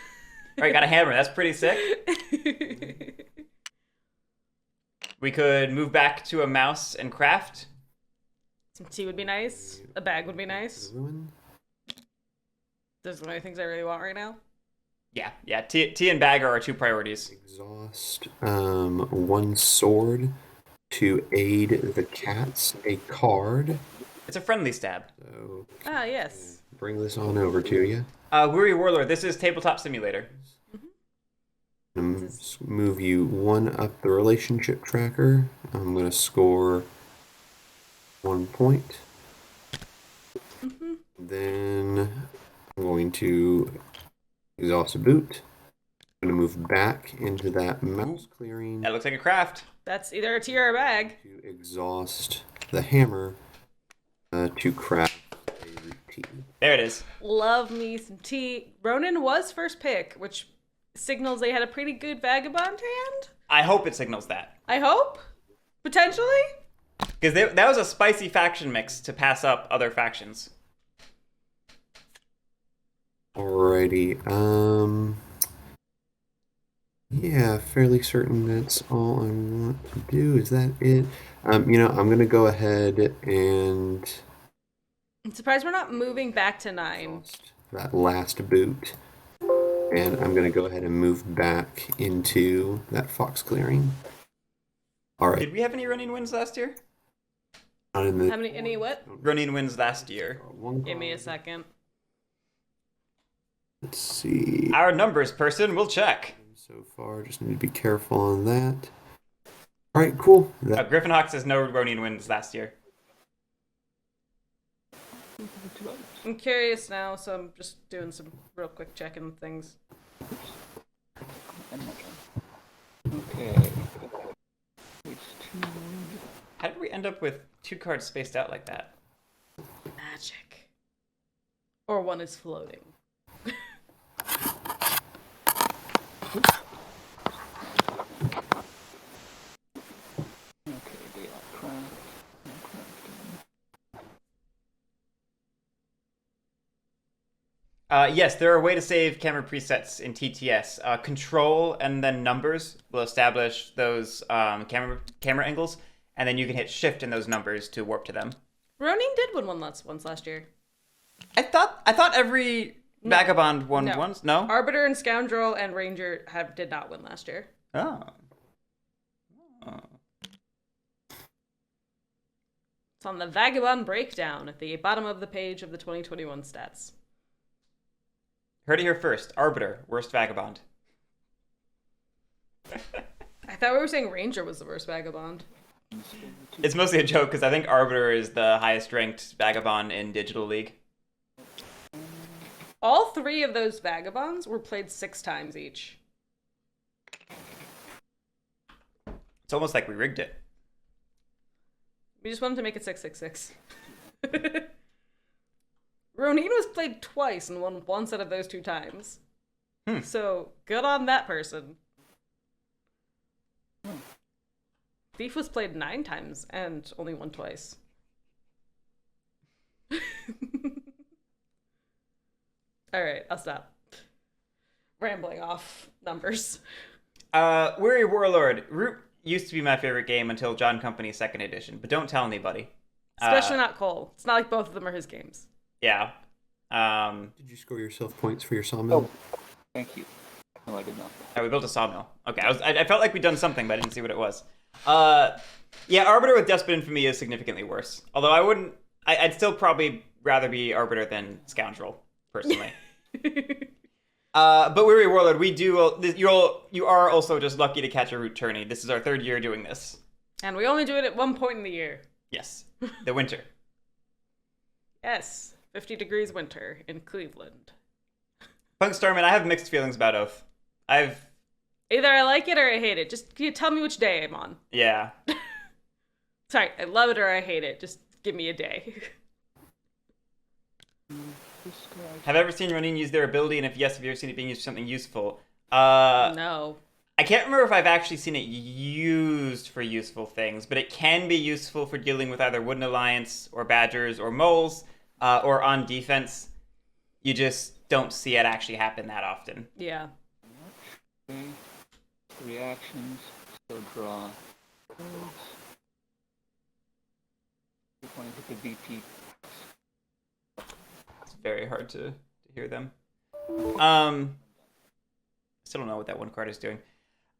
All right, got a hammer. That's pretty sick. We could move back to a mouse and craft. Some tea would be nice. A bag would be nice. Ruin. Those are the only things I really want right now. Yeah. Tea and bag are our 2 priorities. Exhaust 1 sword to aid the cats. A card. It's a friendly stab. So Ah, yes. bring this on over to you. Weary Warlord, this is Tabletop Simulator. Move you 1 up the relationship tracker. I'm gonna score 1 point. Then I'm going to exhaust a boot. I'm gonna move back into that mouse clearing That looks like a craft. That's either a tea or a bag. to exhaust the hammer to craft a root tea. There it is. Love me some tea. Ronan was first pick, which signals they had a pretty good Vagabond hand. I hope it signals that. I hope. Potentially. Because that was a spicy faction mix to pass up other factions. Alrighty. Yeah, fairly certain that's all I want to do. Is that it? I'm gonna go ahead and I'm surprised we're not moving back to 9. exhaust that last boot. And I'm gonna go ahead and move back into that fox clearing. Alright. Did we have any running wins last year? Not in the How many? Any what? Running wins last year. one Give me a card. second. Let's see. Our numbers person will check. So far, just need to be careful on that. Alright, cool. Griffin Hawk says no running wins last year. I'm curious now, so I'm just doing some real quick checking things. Okay. Page 2. How did we end up with 2 cards spaced out like that? Magic. Or one is floating. Okay, daylight craft. No crafting. Yes, there are a way to save camera presets in TTS. Control and then numbers will establish those camera angles, and then you can hit shift in those numbers to warp to them. Ronin did win once last year. I thought every Vagabond won No. once. No. Arbiter and Scoundrel and Ranger did not win last year. Oh. It's on the Vagabond breakdown at the bottom of the page of the 2021 stats. Heard it here first. Arbiter, worst Vagabond. I thought we were saying Ranger was the worst Vagabond. It's mostly a joke because I think Arbiter is the highest ranked Vagabond in Digital League. All 3 of those Vagabonds were played 6 times each. It's almost like we rigged it. We just wanted to make it 666. Ronin was played twice and won once out of those 2 times. So, good on that person. Thief was played 9 times and only won twice. All right, I'll stop rambling off numbers. Weary Warlord. Root used to be my favorite game until John Company's 2nd edition, but don't tell anybody. Especially not Cole. It's not like both of them are his games. Yeah. Did you score yourself points for your sawmill? Thank you. No, I did not. Oh, we built a sawmill. Okay, I felt like we'd done something, but I didn't see what it was. Yeah, Arbiter with Despot Infamy is significantly worse. Although I'd still probably rather be Arbiter than Scoundrel, personally. But Weary Warlord, you are also just lucky to catch a Root tourney. This is our 3rd year doing this. And we only do it at one point in the year. Yes, the winter. Yes, 50 degrees winter in Cleveland. Punk Starman, I have mixed feelings about Oath. Either I like it or I hate it. Just you tell me which day I'm on. Yeah. Sorry, I love it or I hate it. Just give me a day. Have I ever seen Ronin use their ability? And if yes, have you ever seen it being used for something useful? No. I can't remember if I've actually seen it used for useful things, but it can be useful for dealing with either Wooden Alliance or Badgers or Moles, or on defense. You just don't see it actually happen that often. Yeah. Okay. Reactions. So draw. Cards. You're going to the VP. It's very hard to hear them. Still don't know what that one card is doing.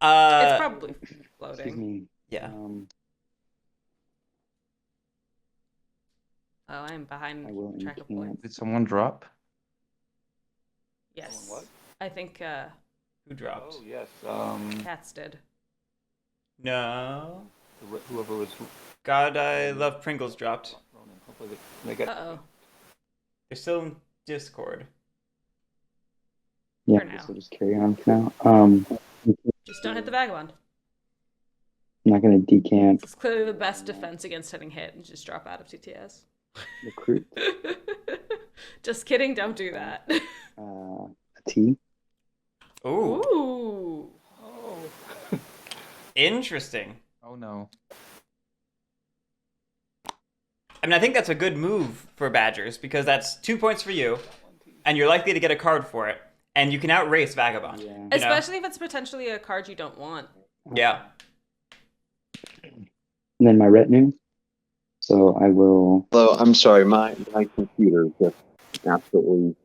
It's probably Excuse floating. me. Yeah. Oh, I'm behind I will track of incant. points. Did someone drop? Yes. Someone what? I think Who dropped? Oh yes. Cats did. No. Whoever was. God I Love Pringles dropped. Hopefully they get. Uh-oh. They're still in Discord. Yeah, For I guess now. we'll just carry on for now. I'm Just don't hit the Vagabond. not going to decant It's clearly the best defense against hitting hit and just drop out of TTS. recruit Just kidding, don't do that. a T. Ooh. Ooh. Oh. Interesting. Oh no. I mean, I think that's a good move for Badgers because that's 2 points for you, and you're likely to get a card for it, and you can outrace Vagabond. Yeah. Especially if it's potentially a card you don't want. Yeah. And then my retinue. So I will. Hello, I'm sorry, my computer just absolutely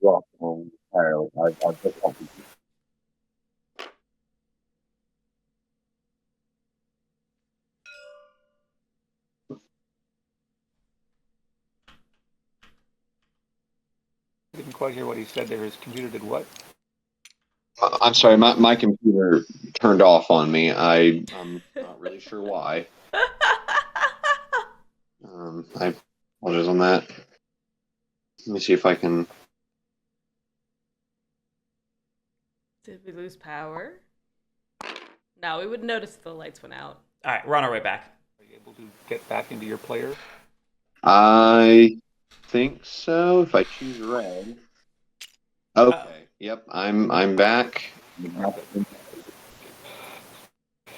dropped home entirely. I've just I didn't quite hear what he said there. His computer did what? I'm sorry, my computer turned off on me. I'm not really sure why. I apologize on that. Let me see if I can. Did we lose power? No, we would notice if the lights went out. All right, we're on our way back. Are you able to get back into your player? I think so. If I choose red. Okay. Yep. I'm back.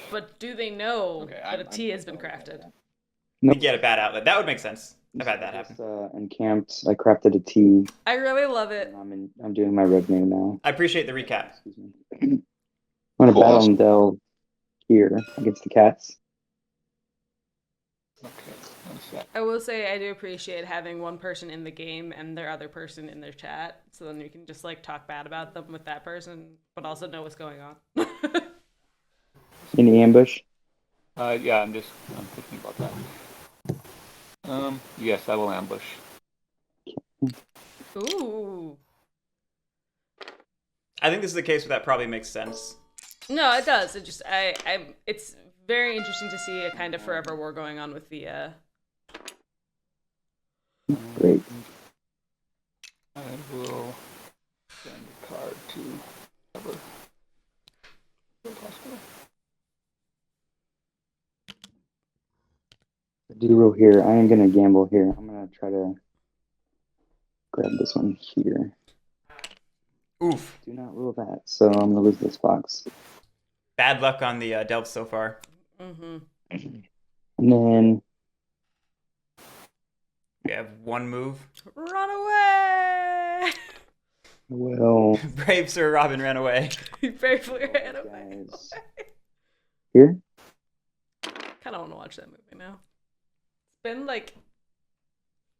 But do they know Okay, that a T has been crafted? Nope. You get a bad outlet. That would make sense. I've had that happen. Just, encamped. I crafted a T. I really love it. And I'm doing my retinue now. I appreciate the recap. Excuse me. I'm gonna Cool. battle and delve here against the cats. Okay. One sec. I will say I do appreciate having one person in the game and their other person in their chat, so then you can just like talk bad about them with that person, but also know what's going on. In the ambush. Yeah, I'm thinking about that. Yes, I will ambush. Ooh. I think this is the case where that probably makes sense. No, it does. It just it's very interesting to see a kind of forever war going on with the Great. I will send a card to cover. Do roll here. I am gonna gamble here. I'm gonna try to grab this one here. Oof. Do not rule that. So I'm gonna lose this box. Bad luck on the delves so far. Mm-hmm. And then We have one move. Run away! we'll Brave Sir Robin ran away. He bravely ran away. guys here. Kind of want to watch that movie now. It's been like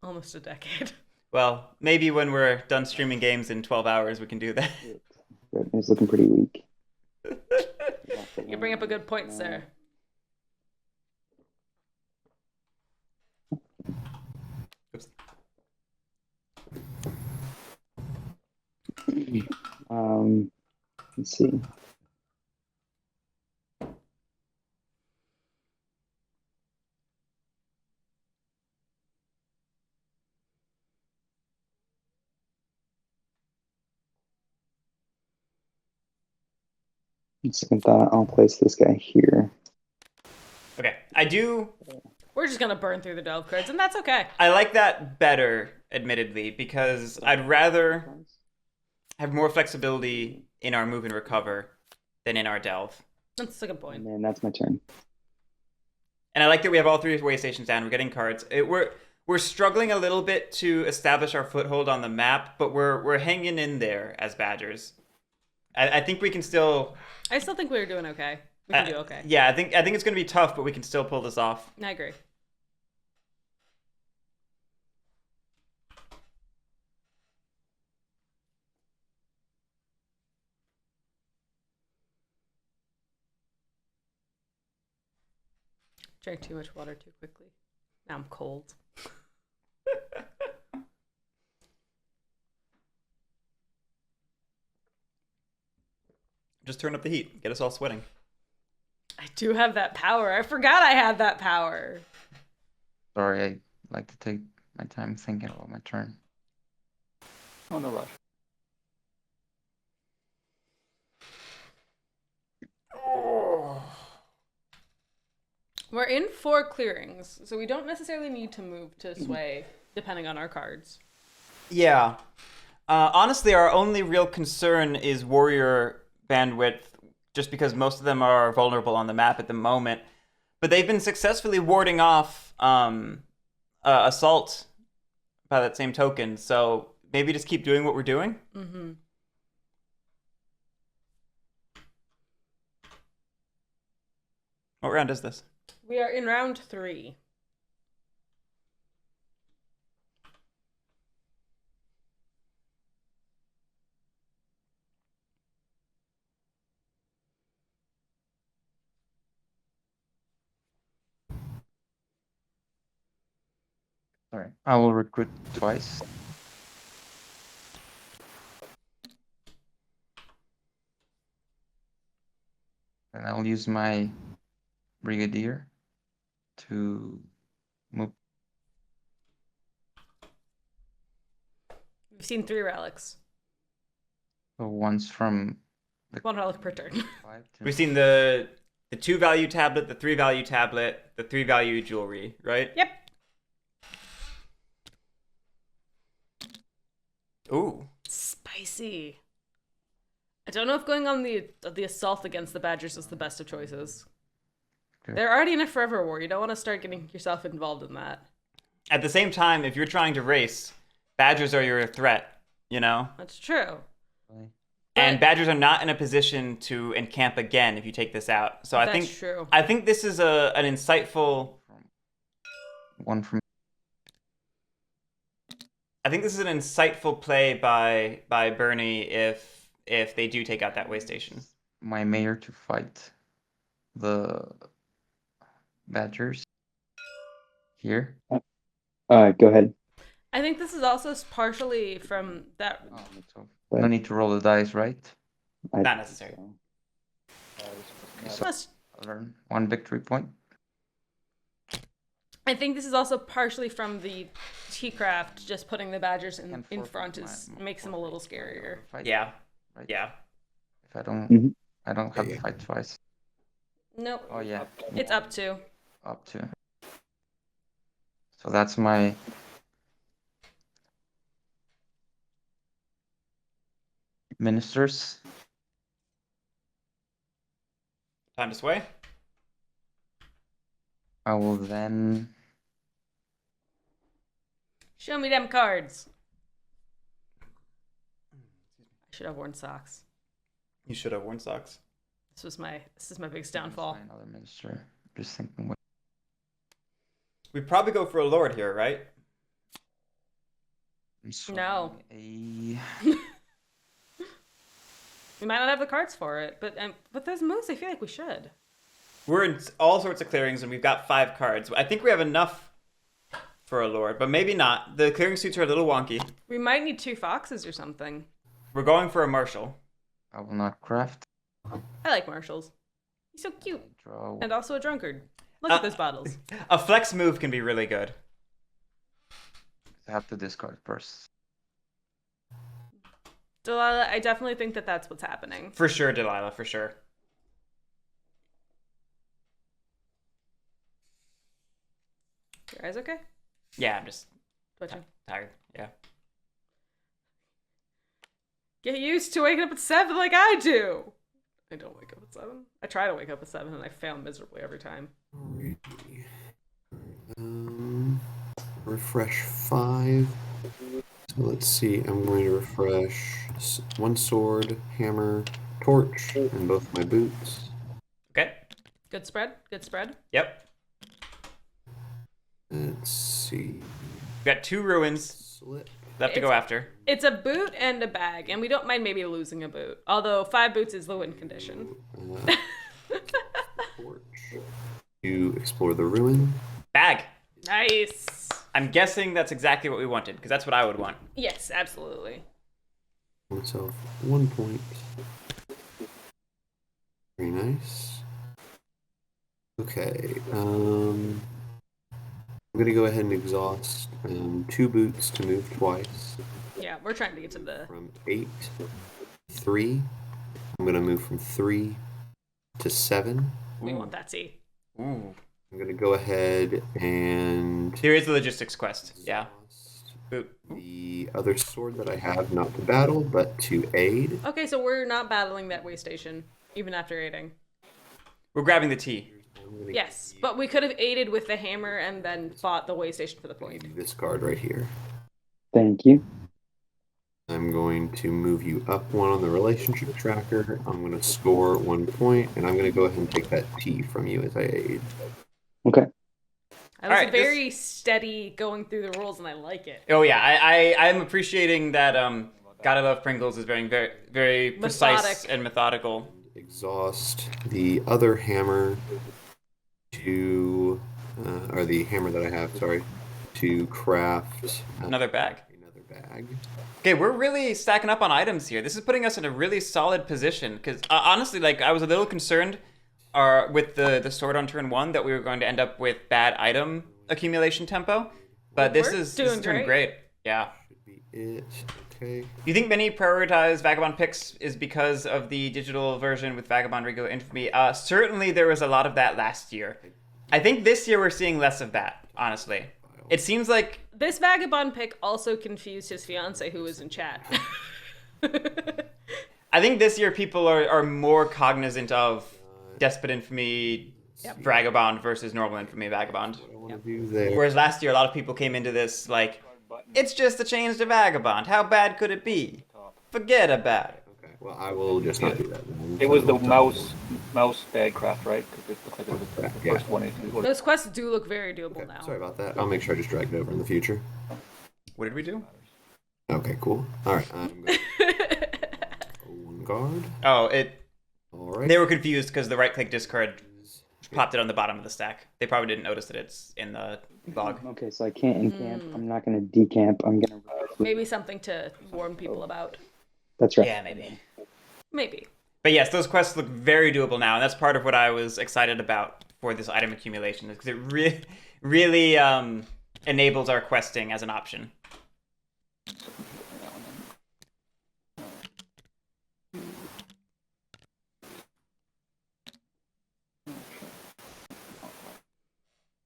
almost a decade. Well, maybe when we're done streaming games in 12 hours, we can do that. It's looking pretty weak. You bring up a good point, sir. Oops. Let's see. Second thought, I'll place this guy here. Okay, We're just gonna burn through the delve cards, and that's okay. I like that better, admittedly, because I'd rather have more flexibility in our move and recover than in our delve. That's a good point. And then that's my turn. And I like that we have all three way stations down. We're getting cards. We're struggling a little bit to establish our foothold on the map, but we're hanging in there as Badgers. I think we can still. I still think we're doing okay. We can do okay. Yeah, I think it's going to be tough, but we can still pull this off. I agree. Drank too much water too quickly. Now I'm cold. Just turn up the heat. Get us all sweating. I do have that power. I forgot I had that power. Sorry, I like to take my time thinking about my turn. Oh, no rush. We're in 4 clearings, so we don't necessarily need to move to sway, depending on our cards. Yeah. Honestly, our only real concern is warrior bandwidth, just because most of them are vulnerable on the map at the moment. But they've been successfully warding off assault by that same token, so maybe just keep doing what we're doing? Mm-hmm. What round is this? We are in round 3. Sorry, I will recruit twice. And I'll use my brigadier to move. We've seen 3 relics. So once from 1 relic per turn. 5 to We've seen the 2 value tablet, the 3 value tablet, the 3 value jewelry, right? Yep. Ooh. Spicy. I don't know if going on the assault against the Badgers is the best of choices. Okay. They're already in a forever war. You don't want to start getting yourself involved in that. At the same time, if you're trying to race, Badgers are your threat, you know? That's true. And But- Badgers are not in a position to encamp again if you take this out. So That's true. I think this is an insightful. one from I think this is an insightful play by Burnie if they do take out that way station. my mayor to fight the Badgers here. Go ahead. I think this is also partially from that. Oh, no need to roll the dice, right? Not necessary. Plus, I'll earn 1 victory point. I think this is also partially from the T-Craft. Just putting the Badgers in forfeit front my- makes them a little scarier. Fight, Yeah. right? Yeah. If I don't, Mhm. I don't have Yeah. to fight twice. Nope. Oh yeah, It's up to. up to. So that's my ministers. Time to sway. I will then. Show me them cards. I should have worn socks. You should have worn socks. This is my biggest downfall. Find another minister. Just thinking. What... We'd probably go for a lord here, right? No. A... We might not have the cards for it, but those moves, I feel like we should. We're in all sorts of clearings, and we've got 5 cards. I think we have enough for a lord, but maybe not. The clearing suits are a little wonky. We might need 2 foxes or something. We're going for a marshal. I will not craft. I like marshals. He's so cute. Draw. And also a drunkard. Look at those bottles. A flex move can be really good. I have to discard first. Delilah, I definitely think that that's what's happening. For sure, Delilah, for sure. Your eyes okay? Yeah, I'm just Twitching. tired. Yeah. Get used to waking up at 7 like I do. I don't wake up at 7. I try to wake up at 7 and I fail miserably every time. Alrighty. Refresh 5. So let's see. I'm going to refresh 1 sword, hammer, torch, and both my boots. Okay. Good spread. Good spread. Yep. Let's see. We've got 2 ruins Slip. left to go after. It's a boot and a bag, and we don't mind maybe losing a boot. Although 5 boots is the win condition. Torch. To explore the ruin. Bag. Nice. I'm guessing that's exactly what we wanted, because that's what I would want. Yes, absolutely. Myself 1 point. Very nice. Okay. I'm gonna go ahead and exhaust 2 boots to move twice. Yeah, we're trying to get to the... From 8, 3. I'm gonna move from 3 to 7. We want that T. Ooh. I'm gonna go ahead and Here is the logistics quest. Yeah. exhaust Boot. the other sword that I have, not to battle, but to aid. Okay, so we're not battling that way station, even after aiding. We're grabbing the T. I'm gonna Yes, but we could have aided with the hammer and then fought the way station for the point. give you this card right here. Thank you. I'm going to move you up 1 on the relationship tracker. I'm going to score 1 point, and I'm going to go ahead and take that T from you as I aid. Okay. I was Alright, very steady going through the rules, and I like it. Oh yeah, I'm appreciating that God I Love Pringles is very, very, very precise Methodic. and methodical. Exhaust the other hammer to, or the hammer that I have, sorry, to craft Another bag. another bag. Okay, we're really stacking up on items here. This is putting us in a really solid position, because honestly, like, I was a little concerned with the sword on turn 1 that we were going to end up with bad item accumulation tempo, but this We're is doing turning great. Yeah. Should be it. Okay. You think many prioritize Vagabond picks is because of the digital version with Vagabond regular infamy? Certainly there was a lot of that last year. I think this year we're seeing less of that, honestly. It seems like... This Vagabond pick also confused his fiance who was in chat. I think this year people are more cognizant of Despot Infamy Vagabond versus normal Infamy Vagabond. What I want to do there. Whereas last year a lot of people came into this like, it's just a change to Vagabond. How bad could it be? Forget about it. Okay. Well, I will just not do that then. It was the mouse bag craft, right? 'Cause it looks like it was the Yeah. first one. Those quests do look very doable Okay, now. sorry about that. I'll make sure I just drag it over in the future. What did we do? Okay, cool. All right. I'm going to 1 guard. Oh, All right. they were confused because the right-click discard popped it on the bottom of the stack. They probably didn't notice that it's in the log. Okay, so I can't encamp. I'm not going to decamp. I'm going to... Maybe something to warn people about. That's right. Yeah, maybe. Maybe. But yes, those quests look very doable now, and that's part of what I was excited about for this item accumulation, because it really enables our questing as an option.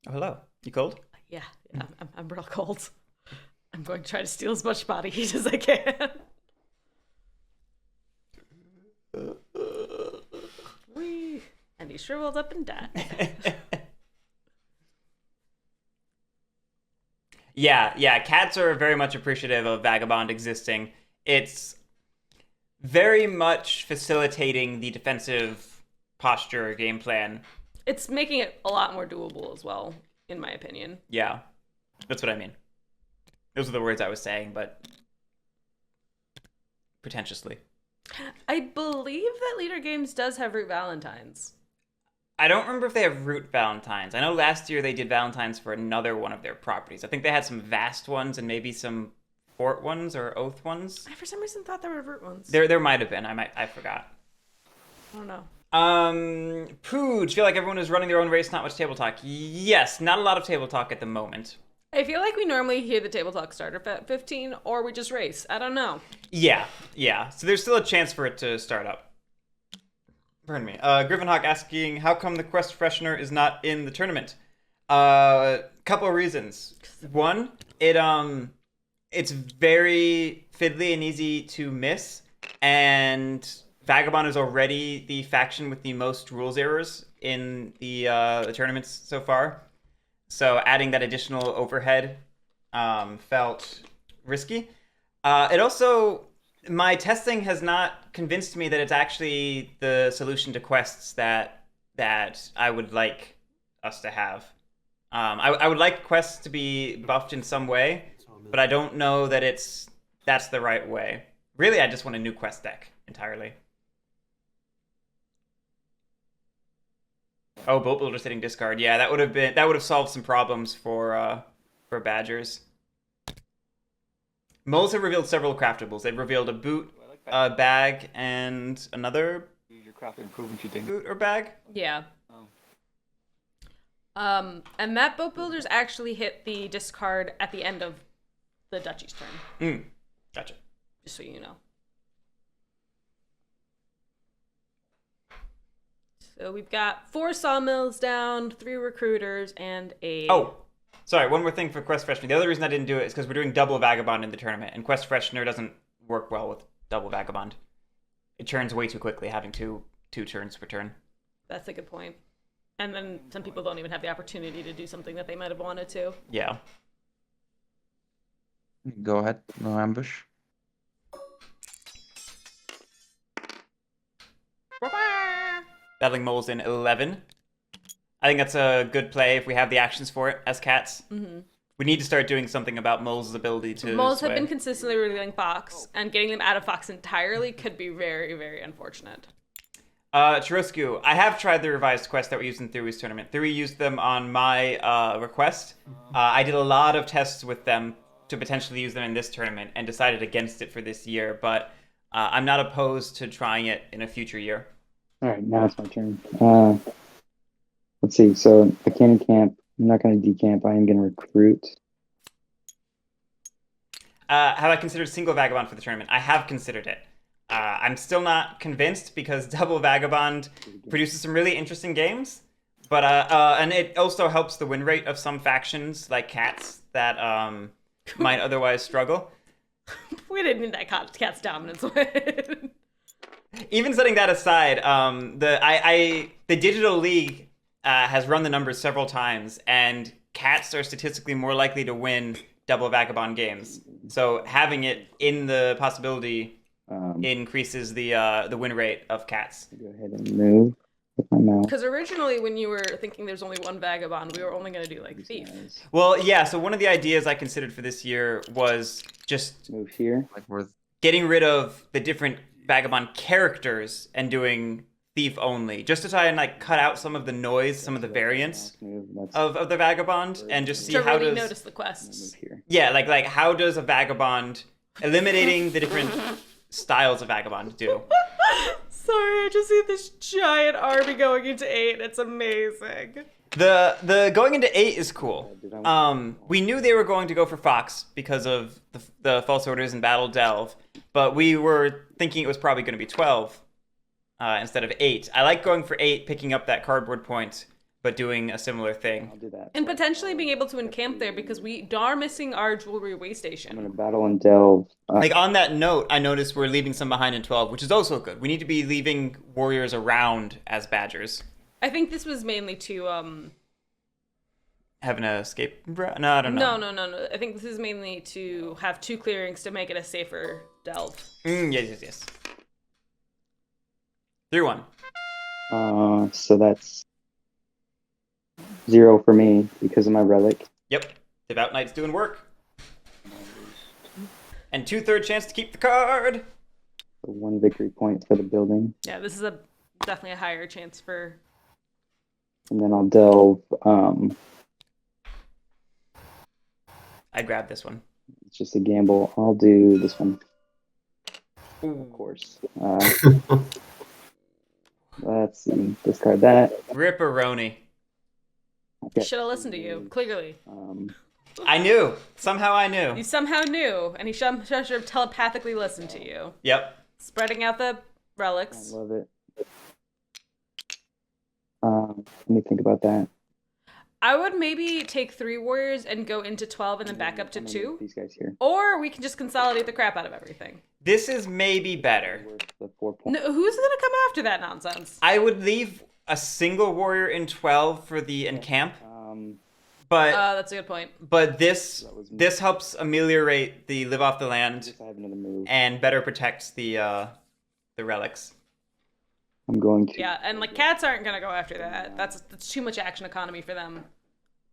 Oh, hello. You cold? Yeah, I'm real cold. I'm going to try to steal as much body heat as I can. Whee! And he shriveled up and died. Yeah. Cats are very much appreciative of Vagabond existing. It's very much facilitating the defensive posture game plan. It's making it a lot more doable as well, in my opinion. Yeah, that's what I mean. Those are the words I was saying, but pretentiously. I believe that Leader Games does have Root Valentines. I don't remember if they have Root Valentines. I know last year they did Valentines for another one of their properties. I think they had some Vast ones and maybe some Fort ones or Oath ones. I for some reason thought there were Root ones. There might have been. I forgot. I don't know. Pooj, feel like everyone is running their own race, not much table talk. Yes, not a lot of table talk at the moment. I feel like we normally hear the table talk start at 15, or we just race. I don't know. Yeah. So there's still a chance for it to start up. Pardon me. Griffinhawk asking, how come the Quest Freshener is not in the tournament? Couple of reasons. One, it's very fiddly and easy to miss, and Vagabond is already the faction with the most rules errors in the tournaments so far. So adding that additional overhead felt risky. It also, my testing has not convinced me that it's actually the solution to quests that I would like us to have. I would like quests to be buffed in some way, but I don't know that that's the right way. Really, I just want a new quest deck entirely. Oh, Boat Builder's hitting discard. Yeah, that would have solved some problems for Badgers. Moles have revealed several craftables. They've revealed a boot, a bag, and another Your craft improvement you think. boot or bag. Yeah. Oh. And that Boat Builder's actually hit the discard at the end of the Duchy's turn. Gotcha. Just so you know. So we've got 4 sawmills down, 3 recruiters, and a... Oh, sorry, one more thing for Quest Freshener. The other reason I didn't do it is because we're doing double Vagabond in the tournament, and Quest Freshener doesn't work well with double Vagabond. It turns way too quickly, having two turns per turn. That's a good point. And then some people don't even have the opportunity to do something that they might have wanted to. Yeah. Go ahead. No ambush. Battling moles in 11. I think that's a good play if we have the actions for it as cats. Mm-hmm. We need to start doing something about moles' ability to Moles have sway. been consistently revealing Fox, and getting them out of Fox entirely could be very, very unfortunate. Chiroscu, I have tried the revised quests that were used in PwrThru's tournament. PwrThru used them on my request. I did a lot of tests with them to potentially use them in this tournament and decided against it for this year, but I'm not opposed to trying it in a future year. All right, now it's my turn. Let's see. So the cannon camp, I'm not going to decamp. I am going to recruit. Have I considered single Vagabond for the tournament? I have considered it. I'm still not convinced because double Vagabond produces some really interesting games, but and it also helps the win rate of some factions like cats that might otherwise struggle. We didn't need that cat's dominance win. Even setting that aside, the Digital League has run the numbers several times, and cats are statistically more likely to win double Vagabond games. So having it in the possibility increases the win rate of cats. Go ahead and move with my mouse. Because originally, when you were thinking there's only one Vagabond, we were only going to do like Thief. Well, yeah. So one of the ideas I considered for this year was just Move here. Like we're getting rid of the different Vagabond characters and doing Thief only, just to try and like cut out some of the noise, some of the variance of the Vagabond, and just see To how really does notice the quests. Move here. yeah like how does a Vagabond eliminating the different styles of Vagabond do? Sorry, I just see this giant army going into 8. It's amazing. The going into 8 is cool. We knew they were going to go for Fox because of the False Orders and Battle Delve, but we were thinking it was probably going to be 12 instead of 8. I like going for 8, picking up that cardboard point, but doing a similar thing. I'll do that. And potentially being able to encamp there because we are missing our jewelry way I'm station. going to battle and delve. Like on that note, I noticed we're leaving some behind in 12, which is also good. We need to be leaving warriors around as badgers. I think this was mainly to have an escape? No, I don't know. No. I think this is mainly to have 2 clearings to make it a safer delve. Yes. 3-1. So that's 0 for me because of my relic. Yep. Devout Knight's doing work. And 2/3 chance to keep the card. So 1 victory point for the building. Yeah, this is definitely a higher chance for. And then I'll delve. I grabbed this one. It's just a gamble. I'll do this one, of course. Let's see. Discard that. Ripperoni. Okay. Should have listened to you, clearly. I knew. Somehow I knew. You somehow knew, and he should have telepathically listened to you. Yep. Spreading out the I relics. love it. Let me think about that. I would maybe take 3 warriors and go into 12 and then back up to I'm gonna 2. move these guys here. Or we can just consolidate the crap out of everything. This is maybe better. Worth the 4 points. No, who's gonna come after that nonsense? I would leave a single warrior in 12 for the encamp, but That's a good point. this helps ameliorate the live off the land I have another move. and better protects the relics. I'm going to. Yeah, and like cats aren't gonna go after that. That's too much action economy for them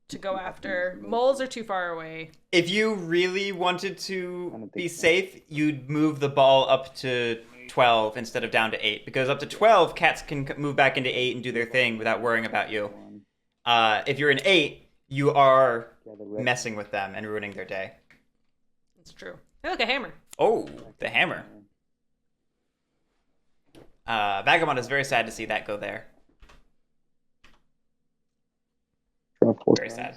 to go after. Moles are too far away. If you really wanted I to don't be think so. safe, you'd move the ball up to 12 instead of down to 8, because up to 12, cats can move back into 8 and do their thing without worrying about you. If you're in 8, you are messing with them and ruining their day. It's true. Hey, look, a hammer. Oh, the hammer. Vagabond is very sad to see that go there. Draw 4 Very cards. sad.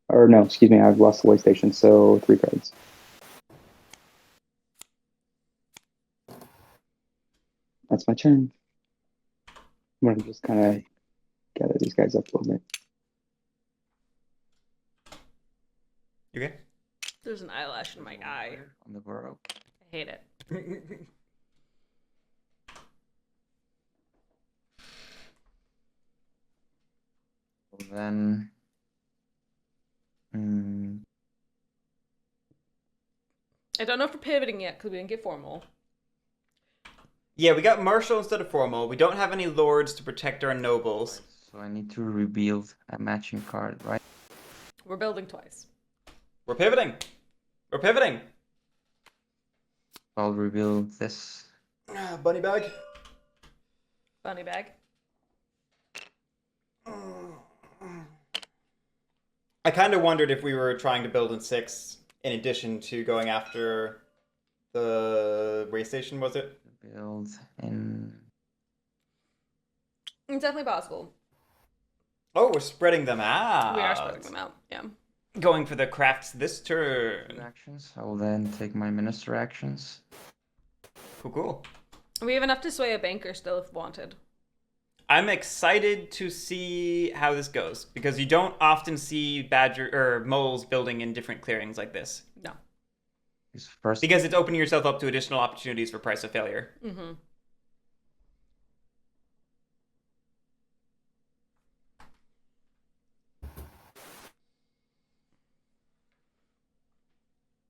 Or no, excuse me, I've lost the way station, so 3 cards. That's my turn. I'm gonna just kind of gather these guys up a little bit. You okay? There's an eyelash in my eye. On the burrow. I hate it. Then, I don't know if we're pivoting yet because we didn't get formal. Yeah, we got martial instead of formal. We don't have any lords to protect our nobles. so I need to reveal a matching card, right? We're building twice. We're pivoting. We're pivoting. I'll reveal this. Bunny bag. Bunny bag. I kind of wondered if we were trying to build in 6 in addition to going after the way station, was it? Build in. It's definitely possible. Oh, we're spreading them out. We are spreading them out. Yeah. Going for the crafts this turn. Actions. I will then take my minister actions. Cool. We have enough to sway a banker still if wanted. I'm excited to see how this goes because you don't often see badger or moles building in different clearings like this. No. His first. Because it's opening yourself up to additional opportunities for price of failure. Mm-hmm.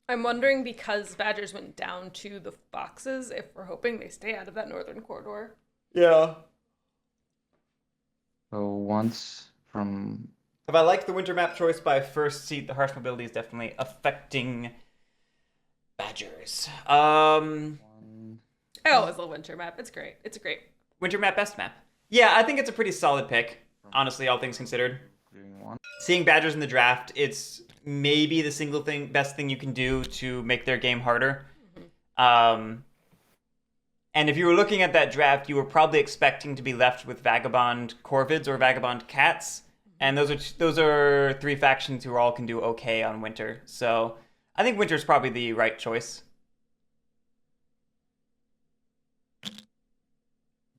I'm wondering because badgers went down to the foxes if we're hoping they stay out of that northern corridor. Yeah. So once from. If I like the winter map choice by first seat, the harsh mobility is definitely affecting badgers. One, I always love winter map. It's great. It's a great. Winter map, best map. Yeah, I think it's a pretty solid pick, honestly, all things considered. clearing 1. Seeing badgers in the draft, it's maybe the best thing you can do to make their game harder. And if you were looking at that draft, you were probably expecting to be left with Vagabond Corvids or Vagabond Cats, and those are 3 factions who all can do okay on Winter. So I think Winter's probably the right choice.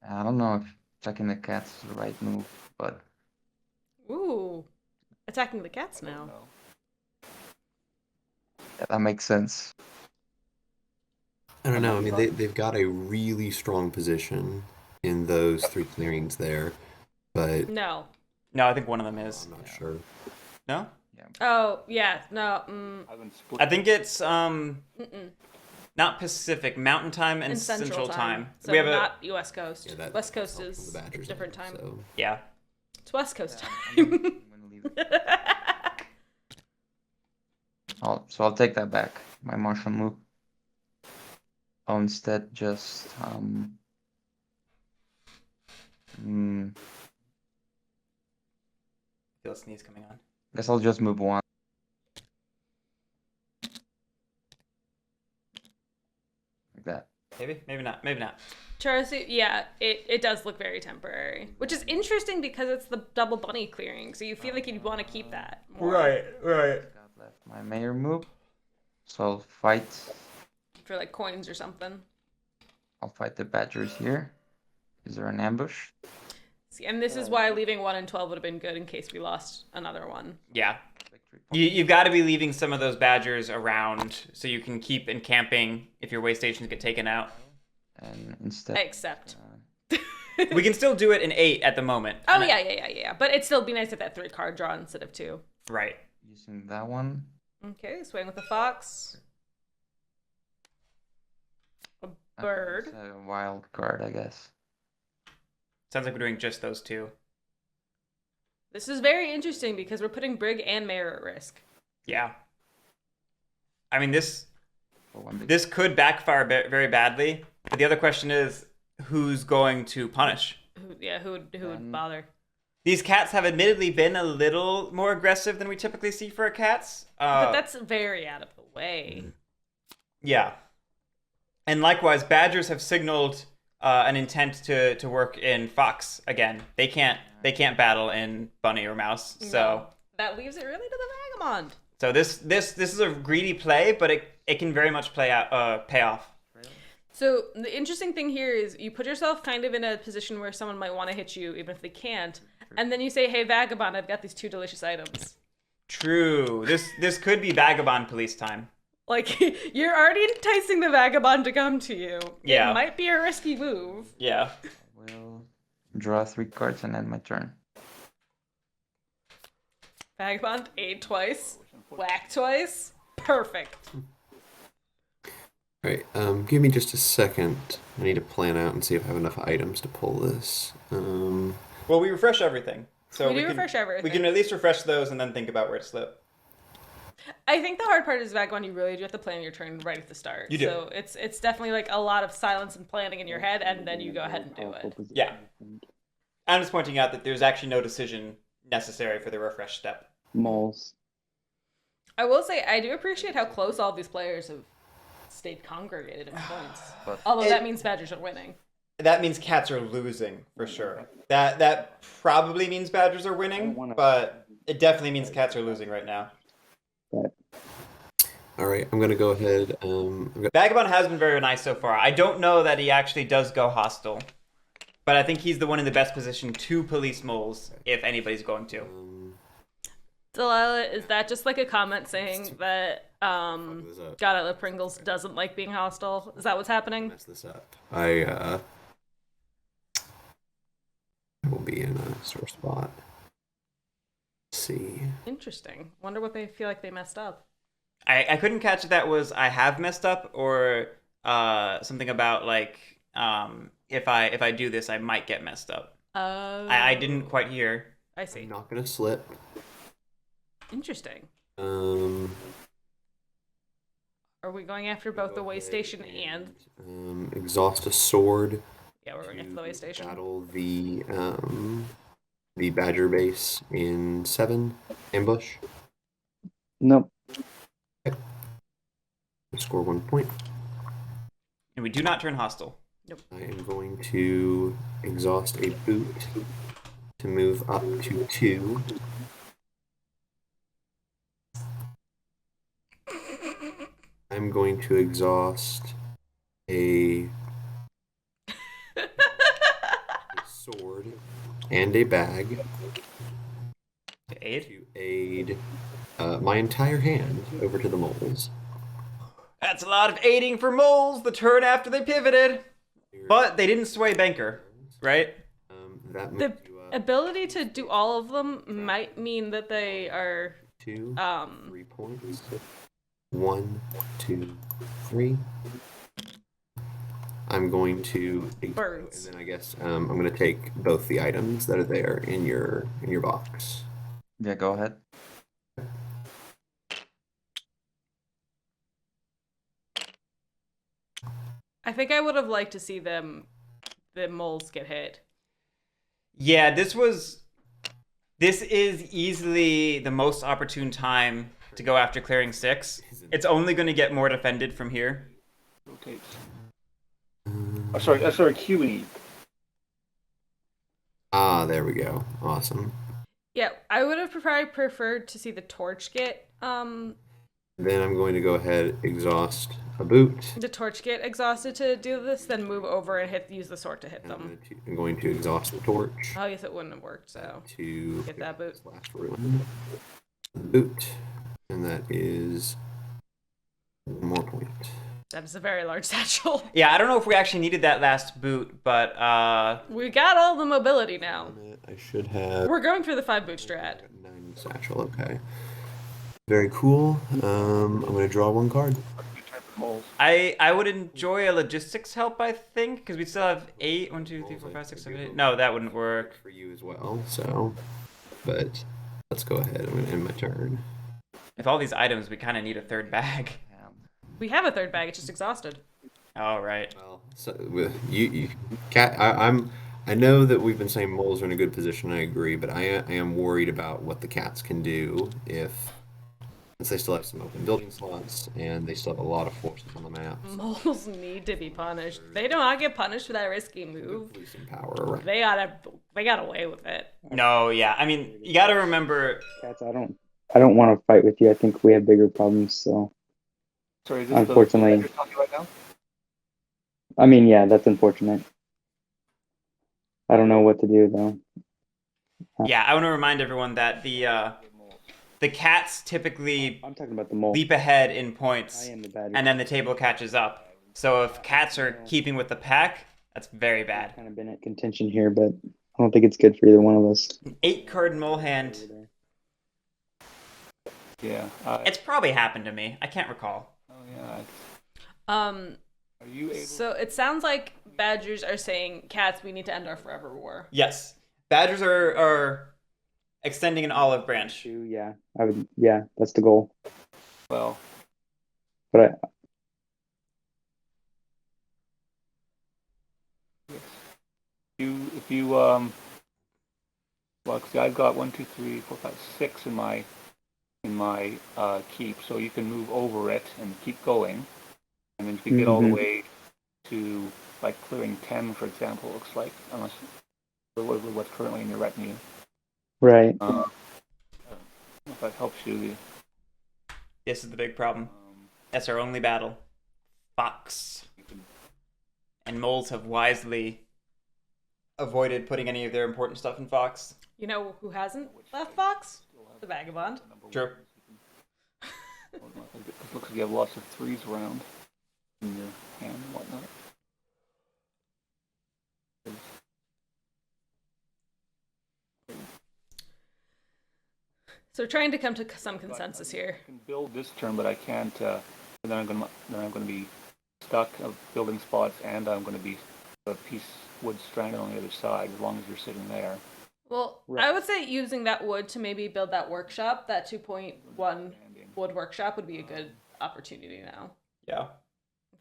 I don't know if checking the cats is the right move, but Ooh. Attacking the cats now. yeah, that makes sense. I don't know. I mean, they've got a really strong position in those 3 clearings there, but No. No, I think one of them is. I'm not sure. No? Yeah. Oh, yeah. No. I've been split. I think it's Mm-mm. not Pacific, Mountain Time and In Central Time. So We have not US Coast. Yeah, that- West Coast that's is from the Badgers different end, time. So. yeah. It's West Coast I'm time. gonna leave it. So I'll take that back. My martial move. I'll instead just Feel a sneeze coming on. guess I'll just move one. Like that. Maybe not. Maybe not. Charasu, yeah, it does look very temporary, which is interesting because it's the double bunny clearing, so you feel like you'd want to keep that more Right. Got left my mayor move. So I'll fight for like coins or something. the badgers here. Is there an ambush? See, and this is why leaving 1 and 12 would have been good in case we lost another one. Yeah. Victory point. You've got to be leaving some of those badgers around so you can keep encamping if your way stations get taken out. And instead Except. We can still do it in 8 at the moment. Oh, And yeah. But it'd still be nice if that 3 card draw instead of 2. Right. using that one. Okay, swing with the fox. A bird. It's a wild card, I guess. Sounds like we're doing just those 2. This is very interesting because we're putting Brig and Mayor at risk. Yeah. I mean, this For one big this could backfire very badly. But the other question is, who's going to punish? Who would bother? These cats have admittedly been a little more aggressive than we typically see for cats. But that's very out of the way. Yeah. And likewise, badgers have signaled an intent to work in fox again. They can't battle in bunny or mouse. So No. That leaves it really to the vagabond. so this is a greedy play, but it can very much pay off. So the interesting thing here is you put yourself kind of in a position where someone might want to hit you even if they can't, and then you say, "Hey, vagabond, I've got these 2 delicious items." True. This could be vagabond police time. Like you're already enticing the vagabond to come to you. Yeah. It might be a risky move. Yeah. will draw 3 cards and end my turn. Vagabond, aid twice, whack twice. Perfect. All right, give me just a second. I need to plan out and see if I have enough items to pull this. Well, we refresh everything. So We do can, refresh everything. We can at least refresh those and then think about where to slip. I think the hard part is vagabond. You really do have to plan your turn right at the start. You do. So it's definitely like a lot of silence and planning in your head, and then you go ahead and do it. Yeah. I'm just pointing out that there's actually no decision necessary for the refresh step. Moles. I will say I do appreciate how close all these players have stayed congregated in points. But Although It- that means Badgers are winning. That means cats are losing for sure. That probably means badgers are winning, but it definitely means cats are losing right now. All right, I'm gonna go ahead. Vagabond has been very nice so far. I don't know that he actually does go hostile, but I think he's the one in the best position to police moles if anybody's going to. Delilah, is that just like a comment saying that this up. God I Love Pringles doesn't like being hostile? Is that what's happening? Mess this up. I will be in a sore spot. Let's see. Interesting. Wonder what they feel like they messed up. I couldn't catch if that was I have messed up or something about like if I do this I might get messed up. I didn't quite hear. I see. I'm not gonna slip. Interesting. Go Are we going after both the way ahead station and exhaust a sword. yeah, we're going after the way station. Battle the badger base in 7 ambush. Nope. Score 1 point. And we do not turn hostile. I am going to exhaust a boot to move up to 2. I'm going to exhaust a sword and a bag To aid? to aid my entire hand over to the moles. That's a lot of aiding for moles the turn after they pivoted. But they didn't sway banker, right? That The moves you up. ability to do all of them might mean that they are 2, Um, 3 points. 1, 2, 3. I'm going to Birds. and then I guess I'm going to take both the items that are there in your box. Yeah, go ahead. I think I would have liked to see the moles get hit. Yeah, this is easily the most opportune time to go after clearing 6. It's only going to get more defended from here. Rotate. Sorry, QE. Ah, there we go. Awesome. Yeah, I would have preferred to see the torch get Then I'm going to go ahead, exhaust a boot. the torch get exhausted to do this, then move over and use the sword to hit And them. I'm going to exhaust the torch I guess it wouldn't have worked, so to get that boot. this last ruin. Boot. And that is 1 more point. That is a very large satchel. Yeah, I don't know if we actually needed that last boot, but We got all the mobility now. I should have We're going for the 5 boot strat. 9 satchel. Okay. Very cool. I'm going to draw 1 card. Moles. I would enjoy a logistics help, I think, because we still have 8. 1, 2, 3, 4, 5, 6, 7, 8. No, that wouldn't work. For you as well. So, but let's go ahead. I'm going to end my turn. With all these items, we kind of need a third bag. We have a 3rd bag, it's just exhausted. All right. Well, so with you cat, I know that we've been saying moles are in a good position. I agree, but I am worried about what the cats can do since they still have some open building slots and they still have a lot of forces on the map. Moles need to be punished. They do not get punished for that risky move. Policing power around. They got away with it. No, yeah. I mean, you got to remember. Cats, I don't want to fight with you. I think we have bigger problems. So, Sorry, is this unfortunately, the you're talking right now? I mean, yeah, that's unfortunate. I don't know what to do though. Yeah, I want to remind everyone that the cats typically I'm talking about the mole. leap ahead in points, I am the bad. and then the table catches up. So if cats are keeping with the pack, that's very bad. Kind of been at contention here, but I don't think it's good for either one of us. An 8-card mole hand. Yeah. It's probably happened to me. I can't recall. Oh yeah. Are you able? So it sounds like badgers are saying, cats, we need to end our forever war. Yes, badgers are extending an olive branch. Yeah, I would. Yeah, that's the goal. Well, But if you well, see, I've got 1, 2, 3, 4, 5, 6 in my keep, so you can move over it and keep going, and then you can get all the way to like clearing 10, for example. It looks like, unless what's currently in your retinue. right. If that helps you. This is the big problem. That's our only battle. Fox. And moles have wisely avoided putting any of their important stuff in Fox. You know who hasn't left Fox? The Vagabond. True. It looks like you have lots of 3s around in your hand and whatnot. So we're trying to come to some consensus here. I can build this turn, but I can't. Then I'm going to be stuck of building spots, and I'm going to be a piece wood stranded on the other side. As long as you're sitting there. Well, Right. I would say using that wood to maybe build that workshop, that 2.1 wood workshop would be a good opportunity now. Yeah.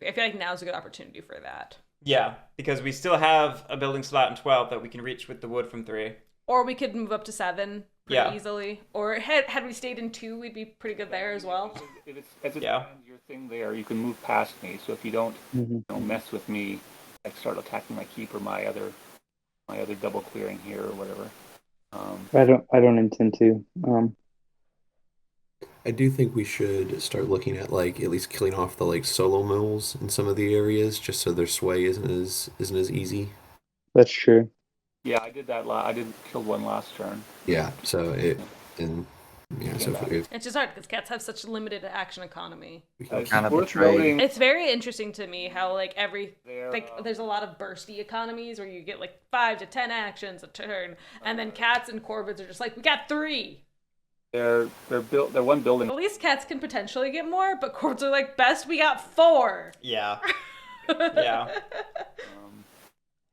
I feel like now's a good opportunity for that. Yeah, because we still have a building slot in 12 that we can reach with the wood from 3. Or we could move up to 7 pretty Yeah. easily. Or had we stayed in 2, we'd be pretty good there as well. If it's as it Yeah. stands, your thing there, you can move past me. So if you don't Mhm. mess with me, like start attacking my keep or my other double clearing here or whatever. I don't intend to. I do think we should start looking at like at least killing off the like solo mills in some of the areas, just so their sway isn't as easy. That's true. Yeah, I did that. I did kill one last turn. Yeah. So so if It's just hard because cats have such limited action economy. we can It's Kind of a worth trade. noting It's very interesting to me how there, there's a lot of bursty economies where you get like 5 to 10 actions a turn, and then cats and corvids are just like, we got 3. They're built. They're one building. At least cats can potentially get more, but cords are like, best we got 4. Yeah. Yeah. Um,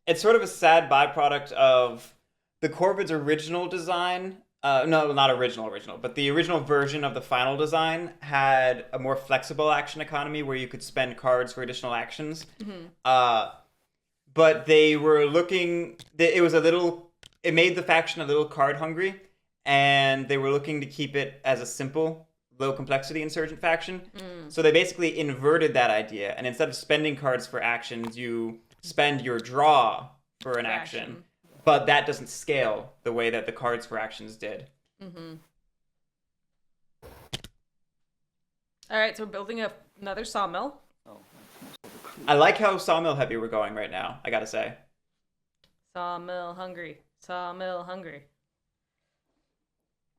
It's sort of a sad byproduct of the Corvid's original design. No, not original, but the original version of the final design had a more flexible action economy where you could spend cards for additional actions. But they were looking. It made the faction a little card hungry, and they were looking to keep it as a simple, low complexity insurgent faction. So they basically inverted that idea, and instead of spending cards for actions, you spend your draw for an action. But that doesn't scale the way that the cards for actions did. All right, so we're building another sawmill. oh, that's most of the crew. I like how sawmill heavy we're going right now, I gotta say. Sawmill hungry. Sawmill hungry.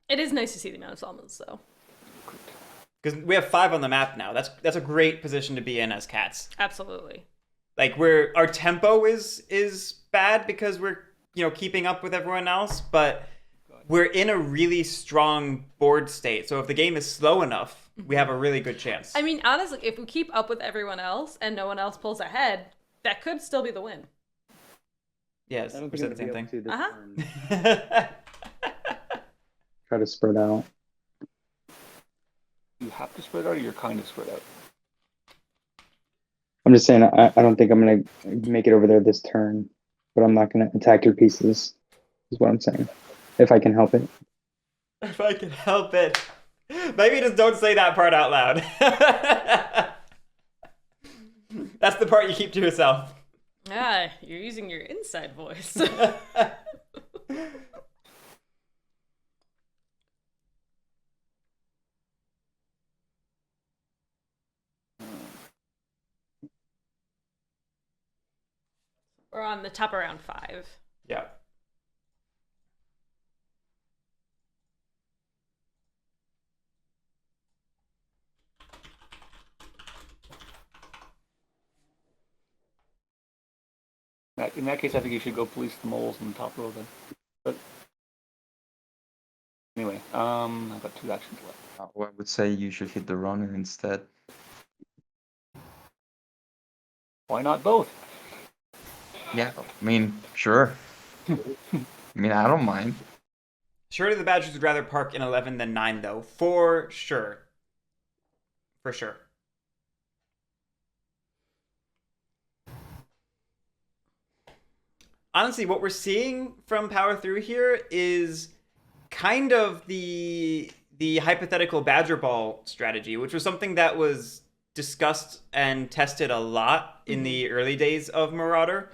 It is nice to see the amount of sawmills, though. Because we have 5 on the map now. That's a great position to be in as cats. Absolutely. Like our tempo is bad because we're keeping up with everyone else, but we're in a really strong board state. So if the game is slow enough, we have a really good chance. I mean, honestly, if we keep up with everyone else and no one else pulls ahead, that could still be the win. Yes, I don't we think said the I'm same gonna thing. be able to this turn. Try to spread out. You have to spread out, or you're kind of spread out. I'm just saying, I don't think I'm gonna make it over there this turn, but I'm not gonna attack your pieces, is what I'm saying. If I can help it. If I can help it. Maybe just don't say that part out loud. That's the part you keep to yourself. Ah, you're using your inside voice. We're on the top around 5. Yeah. In that case, I think you should go police the moles in the top row then. But anyway, I've got 2 actions left. I would say you should hit the runner instead. Why not both? Yeah, I mean, sure. I mean, I don't mind. Surely the Badgers would rather park in 11 than 9, though. For sure. For sure. Honestly, what we're seeing from PwrThru here is kind of the hypothetical Badger Ball strategy, which was something that was discussed and tested a lot in the early days of Marauder.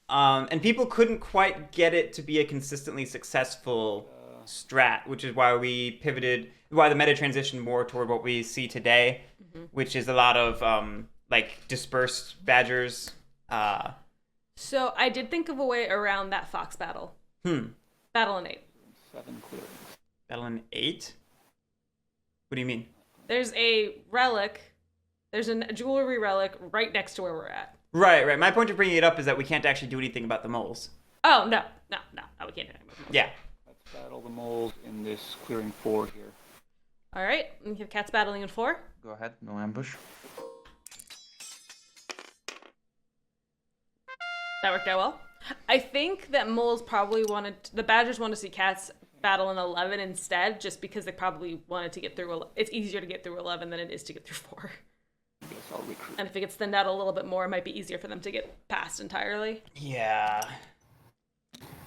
And people couldn't quite get it to be a consistently successful strat, which is why we pivoted, why the meta transitioned more toward what we see today, which is a lot of like dispersed Badgers. So I did think of a way around that fox battle. Battle in 8. 7 clearings. Battle in 8? What do you mean? There's a relic. There's a jewelry relic right next to where we're at. Right. My point of bringing it up is that we can't actually do anything about the moles. Oh, no, we can't do anything about it. Yeah. Let's battle the moles in this clearing 4 here. All right, we have cats battling in 4. Go ahead, no ambush. That worked out well. I think that moles probably the Badgers want to see cats battle in 11 instead, just because they probably wanted to get through. It's easier to get through 11 than it is to get through 4. I guess I'll recruit. And if it gets thinned out a little bit more, it might be easier for them to get past entirely. Yeah.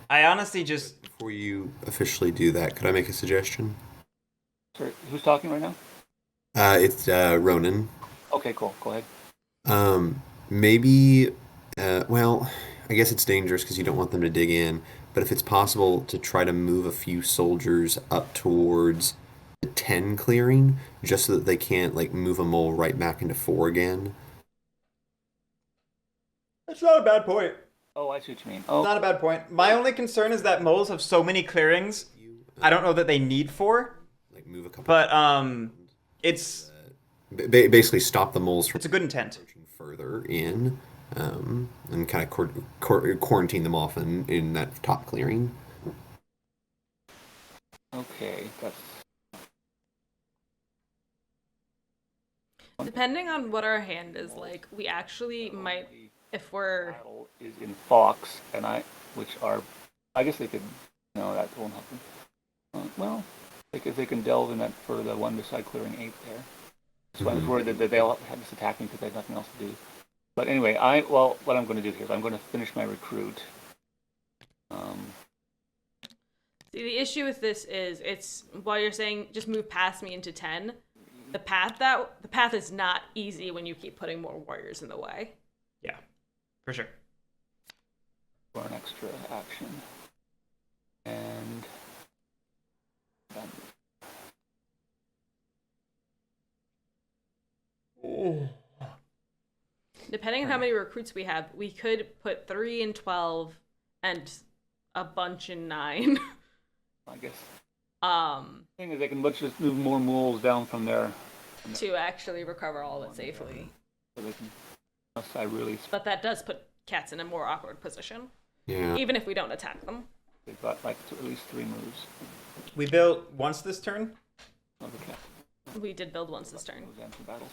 I honestly just... Before you officially do that, could I make a suggestion? Sorry, who's talking right now? It's Ronan. Okay, cool. Go ahead. Maybe, well, I guess it's dangerous because you don't want them to dig in, but if it's possible to try to move a few soldiers up towards the 10 clearing, just so that they can't, like, move a mole right back into 4 again. That's not a bad point. Oh, I see what you mean. Not a bad point. My only concern is that moles have so many clearings. I don't know that they need 4. Like, move a couple. But, it's... Basically stop the moles from It's a good intent. approaching further in, and kind of quarantine them off in that top clearing. Okay, that's Depending on what our hand is like, we actually might, if we're... Battle is in Fox, and I guess they could, no, that won't help them. Well, because they can delve in that for the one beside clearing 8 there. So I was worried that they'll have this attacking because they have nothing else to do. But anyway, what I'm going to do here is I'm going to finish my recruit. See, the issue with this is it's while you're saying just move past me into 10, the path is not easy when you keep putting more warriors in the way. Yeah, for sure. For an extra action. And Depending on how many recruits we have, we could put 3 in 12 and a bunch in 9. I guess. The thing is, they can just move more mules down from there. To actually recover all of it safely. So they can, unless I really... But that does put cats in a more awkward position. Yeah. Even if we don't attack them. They've got like at least 3 moves. We built once this turn. Of the cat. We did build once this turn. Those empty battles.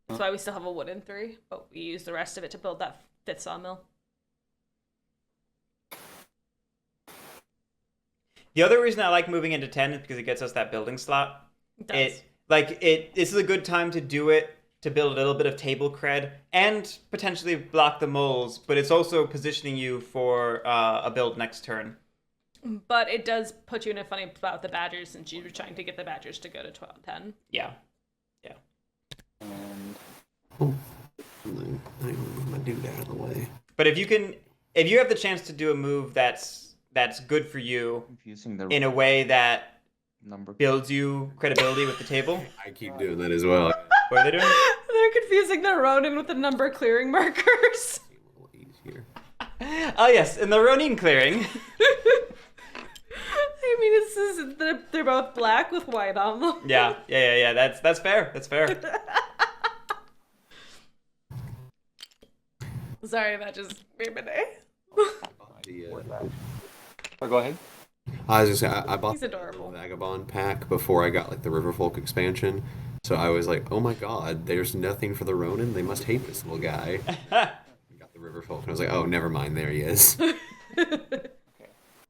That's why we still have a wood in 3, but we use the rest of it to build that 5th sawmill. The other reason I like moving into 10 is because it gets us that building slot. It does. This is a good time to do it, to build a little bit of table cred, and potentially block the moles, but it's also positioning you for a build next turn. But it does put you in a funny spot with the badgers, since you were trying to get the badgers to go to 10. Yeah. And I'm gonna do that out of the way. But if you have the chance to do a move that's good for you Confusing the in a way that number. builds you credibility with the table. I keep doing that as well. What are they doing? They're confusing the Ronin with the number clearing markers. A little easier. Oh yes, in the Ronin clearing. I mean, they're both black with white on them. Yeah. That's fair. That's fair. Sorry, that just made my day. go ahead. I was gonna say I bought He's adorable. the Vagabond pack before I got like the Riverfolk expansion, so I was like, oh my god, there's nothing for the Ronin. They must hate this little guy. I got the Riverfolk, and I was like, oh, never mind. There he is.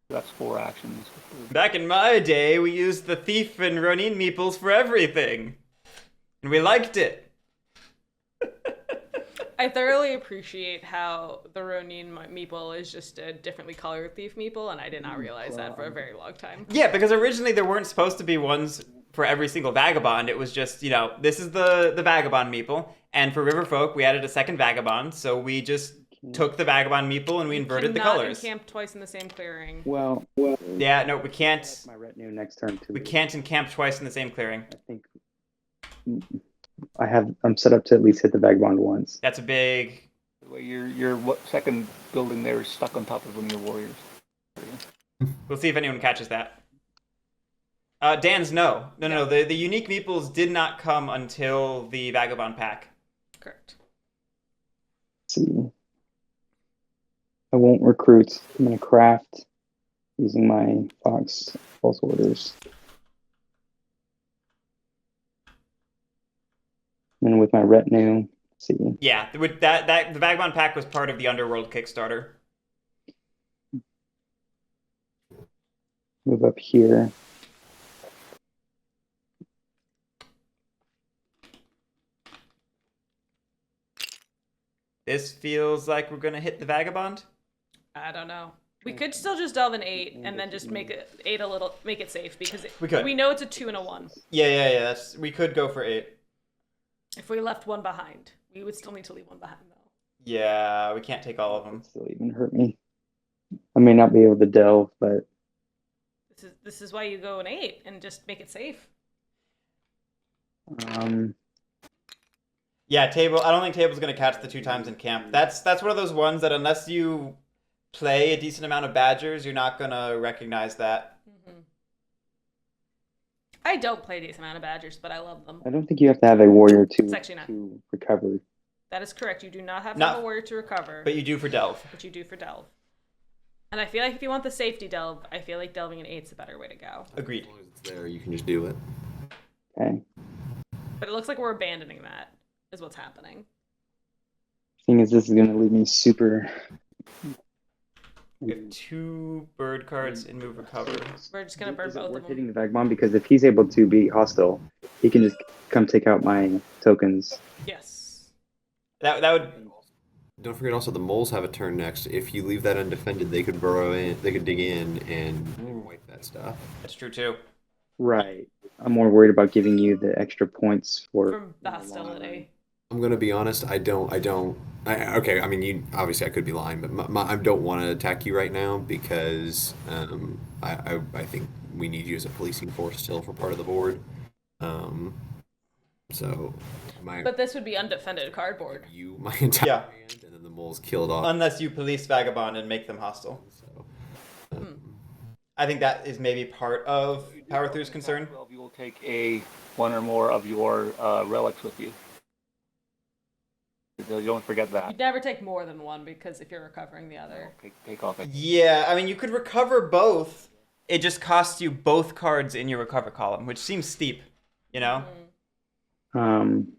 That's 4 actions. Back in my day, we used the Thief and Ronin meeples for everything. And we liked it. I thoroughly appreciate how the Ronin meeple is just a differently colored thief meeple, and I did not realize that for a very long time. Yeah, because originally there weren't supposed to be ones for every single Vagabond. It was just, this is the Vagabond meeple. And for Riverfolk, we added a second Vagabond, so we just took the Vagabond meeple and we inverted the colors. Encamp twice in the same clearing. Well, Yeah, no, we can't. my retinue next turn too. We can't encamp twice in the same clearing. I think I'm set up to at least hit the Vagabond once. That's a big. Your second building there is stuck on top of one of your warriors. We'll see if anyone catches that. Dan's no. No. The unique meeples did not come until the Vagabond pack. Correct. Let's see. I won't recruit. I'm gonna craft using my Fox false orders. And with my retinue, let's see. Yeah, with that the Vagabond pack was part of the Underworld Kickstarter. Move up here. This feels like we're gonna hit the Vagabond. I don't know. We could still just delve an 8 and then just make it 8 make it safe because We could. we know it's a 2 and a 1. Yeah. We could go for 8. If we left one behind, we would still need to leave one behind though. Yeah, we can't take all of them. Still even hurt me. I may not be able to delve, but This is why you go an 8 and just make it safe. Yeah, table. I don't think table's gonna catch the 2 times in camp. That's one of those ones that unless you play a decent amount of badgers, you're not gonna recognize that. Mm-hmm. I don't play a decent amount of badgers, but I love them. I don't think you have to have a warrior It's actually not. to recover. That is correct. You do not have to Not- have a warrior to recover, But you do for delve. but you do for delve. And I feel like if you want the safety delve, I feel like delving an 8's the better way to go. Agreed. As long as it's there, you can just do it. Okay. But it looks like we're abandoning that, is what's happening. Thing is, this is going to leave me super. We have 2 bird cards in move recover. We're just gonna burn Is it both of worth them. hitting the Vagabond? Because if he's able to be hostile, he can just come take out my tokens. Yes. That would. Don't forget also the moles have a turn next. If you leave that undefended, they could burrow in, they could dig in and wipe that stuff. That's true too. Right. I'm more worried about giving you the extra points for From the hostility. I'm gonna be honest. Okay, I mean, you obviously I could be lying, but I don't want to attack you right now because I think we need you as a policing force still for part of the board. So But this would be undefended cardboard. you my entire Yeah. hand, and then the moles killed off. Unless you police Vagabond and make them hostile. So, I think that is maybe part of PwrThru's concern. 12, you will take one or more of your relics with you. So don't forget that. You'd never take more than one because if you're recovering the other. Take off. Yeah, I mean, you could recover both. It just costs you both cards in your recover column, which seems steep, you know? Problem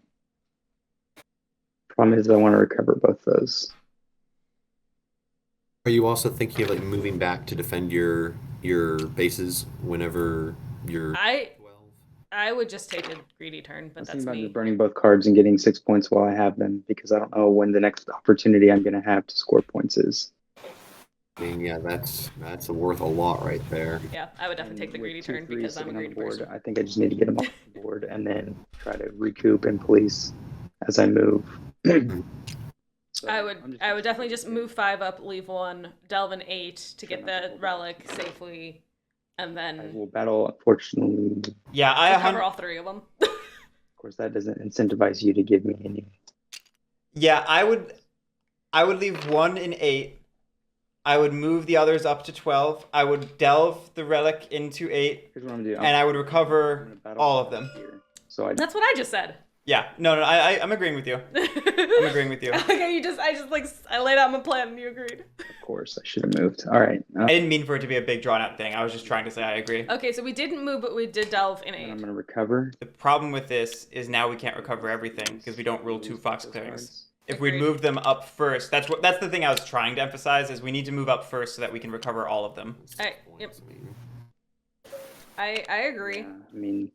is, I want to recover both those. are you also thinking of like moving back to defend your bases whenever you're 12? I would just take a greedy turn, I but was that's thinking about me. just burning both cards and getting 6 points while I have them because I don't know when the next opportunity I'm going to have to score points is. I mean, yeah, that's worth a lot right there. Yeah, I would definitely take the greedy turn because I'm a greedy person. I think I just need to get them off the board and then try to recoup and police as I move. So I would definitely just move 5 up, leave 1, delve an 8 to get the relic safely, and I then will battle, unfortunately. Yeah, recover all 3 of them. Of course, that doesn't incentivize you to give me any. Yeah, I would leave 1 in 8. I would move the others up to 12. I would delve the relic into 8. Here's what I'm going to do. And I would recover all of them. So That's what I just said. Yeah, no, I'm agreeing with you. I'm agreeing with you. Okay, I laid out my plan and you agreed. Of course, I should have moved. All right. I didn't mean for it to be a big drawn out thing. I was just trying to say I agree. Okay, so we didn't move, but we did delve in I'm 8. going to recover. The problem with this is now we can't recover everything because we don't rule 2 fox clearings. If we'd Agreed. moved them up first, that's the thing I was trying to emphasize is we need to move up first so that we can recover all of them. Alright, yep. I agree. Yeah, I mean,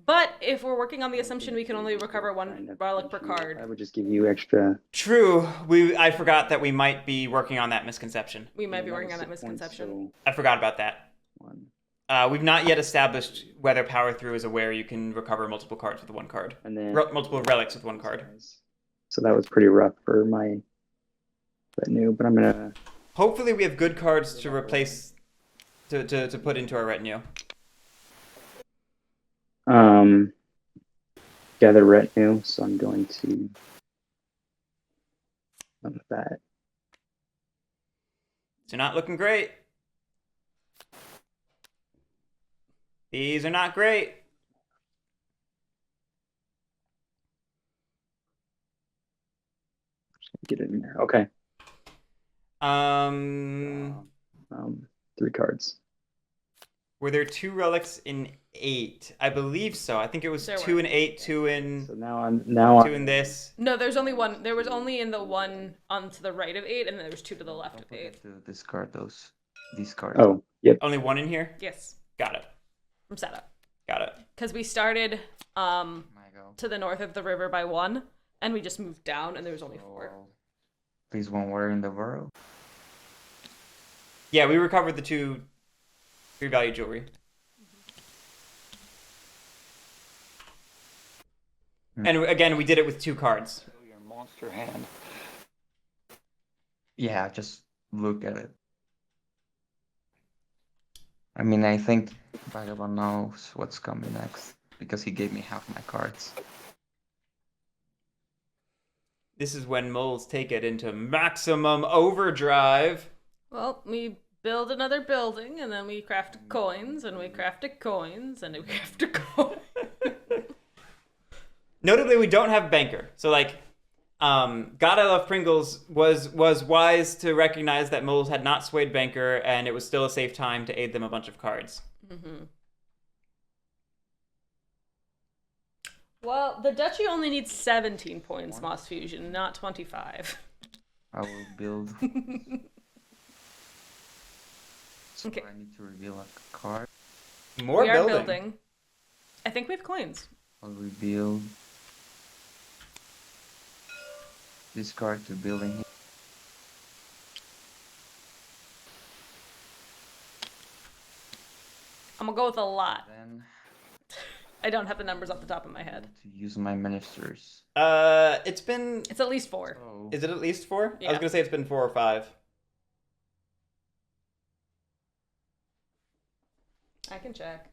But if we're working on the assumption we can only recover 1 relic per card, I would just give you extra. True. I forgot that we might be working on that misconception. we might be Yeah, working on that 6 points, misconception. I forgot about that. so 1. We've not yet established whether PwrThru is aware you can recover multiple cards with 1 card. And then Multiple relics with 1 card. So that was pretty rough for my retinue, but I'm gonna. Hopefully we have good cards to replace, to put into our retinue. Gather retinue, so I'm going to with that. So not looking great. These are not great. Get it in there. Okay. 3 cards. Were there 2 relics in 8? I believe so. I think it was There 2 were. in 8, 2 in So now 2 in this. No, there's only 1. There was only in the 1 on to the right of 8, and then there was 2 to the left of 8. To discard these cards. Oh, yep. Only 1 in here. Yes, Got it. from setup. Got it. Because we started My go. to the north of the river by 1, and we just moved down, and there was only 4. Oh, please one where in the burrow. Yeah, we recovered the 2 3-value jewelry. And again, we did it with 2 cards. Show your monster hand. Yeah, just look at it. I mean, I think Vagabond knows what's coming next because he gave me half my cards. This is when moles take it into maximum overdrive. Well, we build another building, and then we craft coins, and we crafted coins, and we crafted coins. Notably, we don't have banker. So like, God I Love Pringles was wise to recognize that moles had not swayed banker, and it was still a safe time to aid them a bunch of cards. Mm-hmm. Well, the duchy only needs 17 points, Moss Fusion, not 25. I will build. So Okay. I need to reveal a card. More We are building. building. I think we have coins. I'll reveal this card to building here. I'm gonna go with a lot. Then I don't have the numbers off the top of my head. to use my ministers. It's been. It's at least 4. So Is it at least 4? I was Yeah. gonna say it's been 4 or 5. I can check.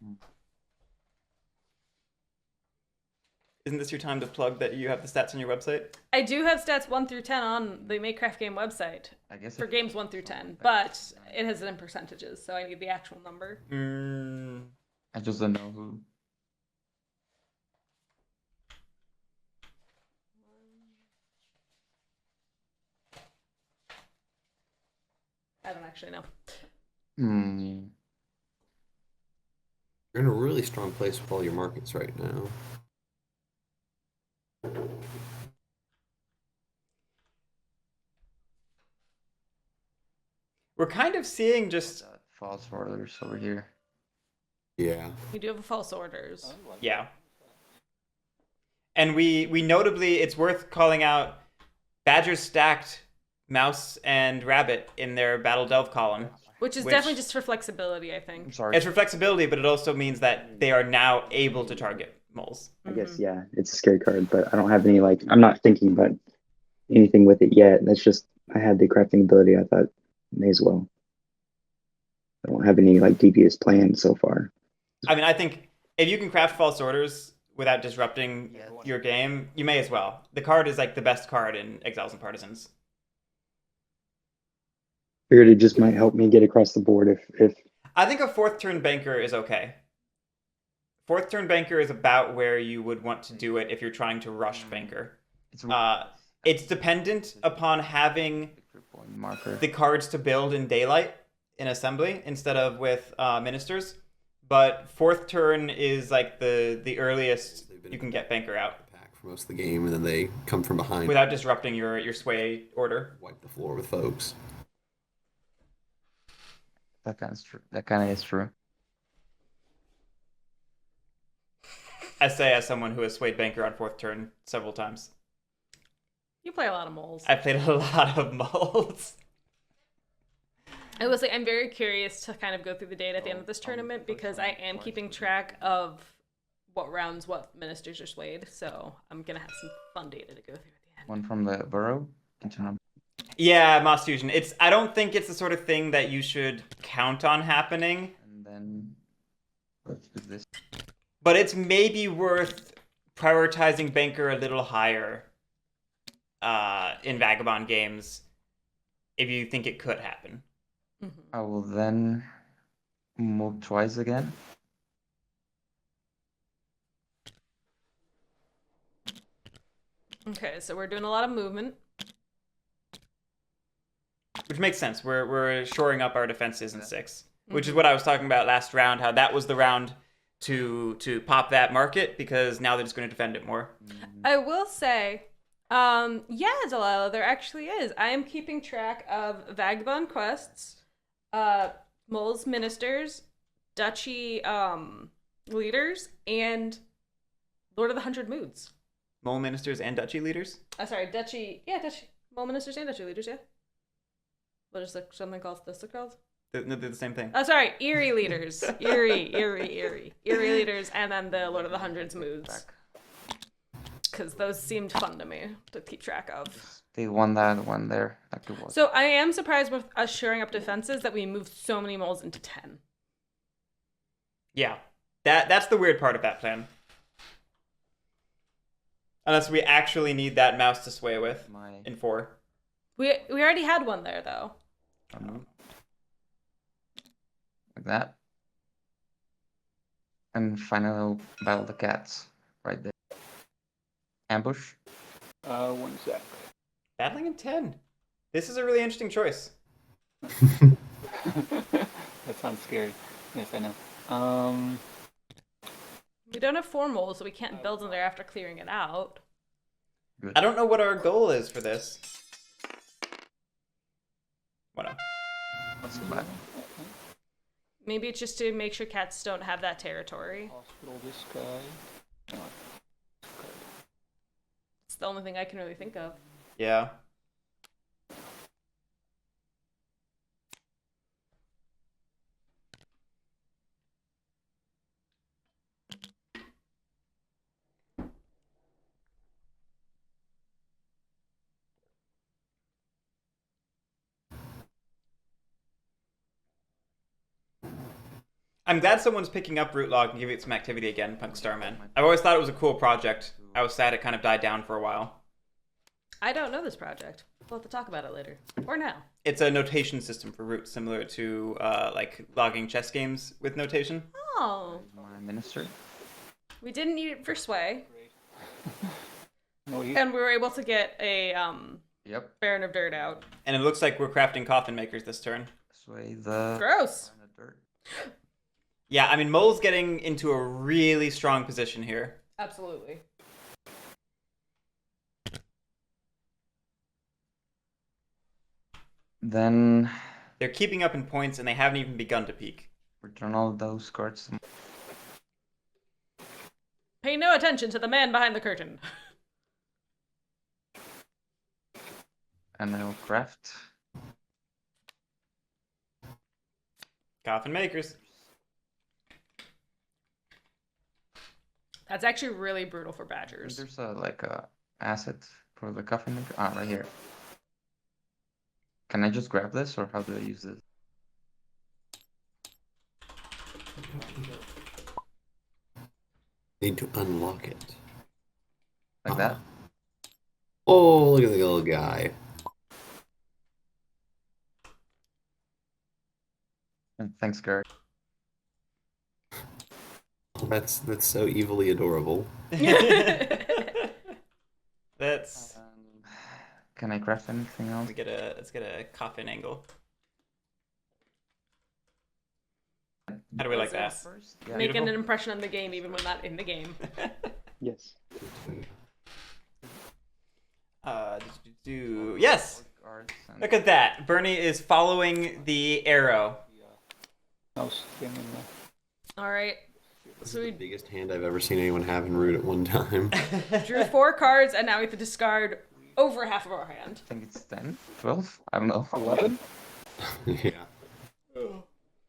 Isn't this your time to plug that you have the stats on your website? I do have stats 1 through 10 on the Makecraft game website I guess for if- games 1 through 10, but it has it in percentages, so I need the actual number. I just don't know who. I don't actually know. Hmm. You're in a really strong place with all your markets right now. We're kind of seeing just False orders over here. Yeah. You do have false orders. yeah. And we notably, it's worth calling out Badger's stacked Mouse and Rabbit in their Battle Delve column. Which is Which- definitely just for flexibility, I I'm think. sorry. It's for flexibility, but it also means that they are now able to target moles. I guess, yeah, it's a scary card, but I don't have any, like, I'm not thinking about anything with it yet. That's just, I had the crafting ability. I thought, may as well. I don't have any, like, devious plans so far. I mean, I think if you can craft false orders without disrupting your game, you may as well. The card is like the best card in Exiles and Partisans. Figured it just might help me get across the board if I think a 4th turn banker is okay. 4th turn banker is about where you would want to do it if you're trying to rush banker. It's It's dependent upon having victory point marker. the cards to build in daylight in assembly instead of with ministers. But 4th turn is like the earliest you can get banker out Pack for most of the game, and then they come from behind, without disrupting your sway order. wipe the floor with folks. That kind of true. That kind of is true. I say as someone who has swayed banker on 4th turn several times. You play a lot of moles. I played a lot of molds. I will say I'm very curious to kind of go through the data at the end of this tournament because I am keeping track of what rounds what ministers are swayed, so I'm gonna have some fun data to go through at the end. One from the burrow into number. Yeah, Moss Fusion. I don't think it's the sort of thing that you should count on happening, And then let's do this. but it's maybe worth prioritizing banker a little higher in Vagabond games if you think it could happen. I will then move twice again. Okay, so we're doing a lot of movement. Which makes sense. We're shoring up our defenses in 6, which is what I was talking about last round. How that was the round to pop that market because now they're just going to defend it more. I will say, yeah, Delilah, there actually is. I am keeping track of Vagabond quests, moles ministers, duchy leaders, and Lord of the Hundred Moods. Mole ministers and duchy leaders. Duchy mole ministers and duchy leaders. Yeah. What is something called this called? They're the same thing. Oh, sorry, eerie leaders, eerie leaders, and then the Lord of the Hundreds moods. Because those seemed fun to me to keep track of. They won that one there. Like it was. So I am surprised with us shoring up defenses that we moved so many moles into 10. Yeah, that's the weird part of that plan. Unless we actually need that mouse to sway with in 4. We already had one there though. Like that. And finally I'll battle the cats right there. Ambush. 1 sec. Battling in 10. This is a really interesting choice. That sounds scary. Yes, I know. We don't have 4 moles, so we can't build in there after clearing it out. Good. I don't know what our goal is for this. Whatever. What's the bad? Maybe it's just to make sure cats don't have that territory. Hospital, this guy. No, It's the only thing I can really think of. Yeah. I'm glad someone's picking up Root Log and giving it some activity again, Punk Starman. I've always thought it was a cool project. I was sad it kind of died down for a while. I don't know this project. We'll have to talk about it later. Or now. It's a notation system for Root, similar to like logging chess games with notation. Oh. My minister. We didn't need it for Sway. no, he, And we were able to get a Yep. Baron of Dirt out. And it looks like we're crafting coffin makers this turn. Sway the. Gross. in the dirt. Yeah, I mean, Mole's getting into a really strong position here. Absolutely. Then They're keeping up in points, and they haven't even begun to peak. return all those cards. Pay no attention to the man behind the curtain. And I will craft. Coffin makers. That's actually really brutal for badgers. There's a asset for the coffin maker. Ah, right here. Can I just grab this, or how do I use this? Need to unlock it. Like that? Oh, look at the little guy. And thanks, Guerric. That's so evilly adorable. Let's Can I craft anything else? let's get a coffin angle. How do we like that? First? Yeah. Making Beautiful. an impression on the game even when not in the game. Yes. Yes. Cards and- Look at that. Burnie is following the arrow. mouse thing in the. Alright. This So is we the biggest hand I've ever seen anyone have in Root at one time. drew 4 cards and now we have to discard over half of our hand. I think it's 10, 12? I don't know. 11? Yeah.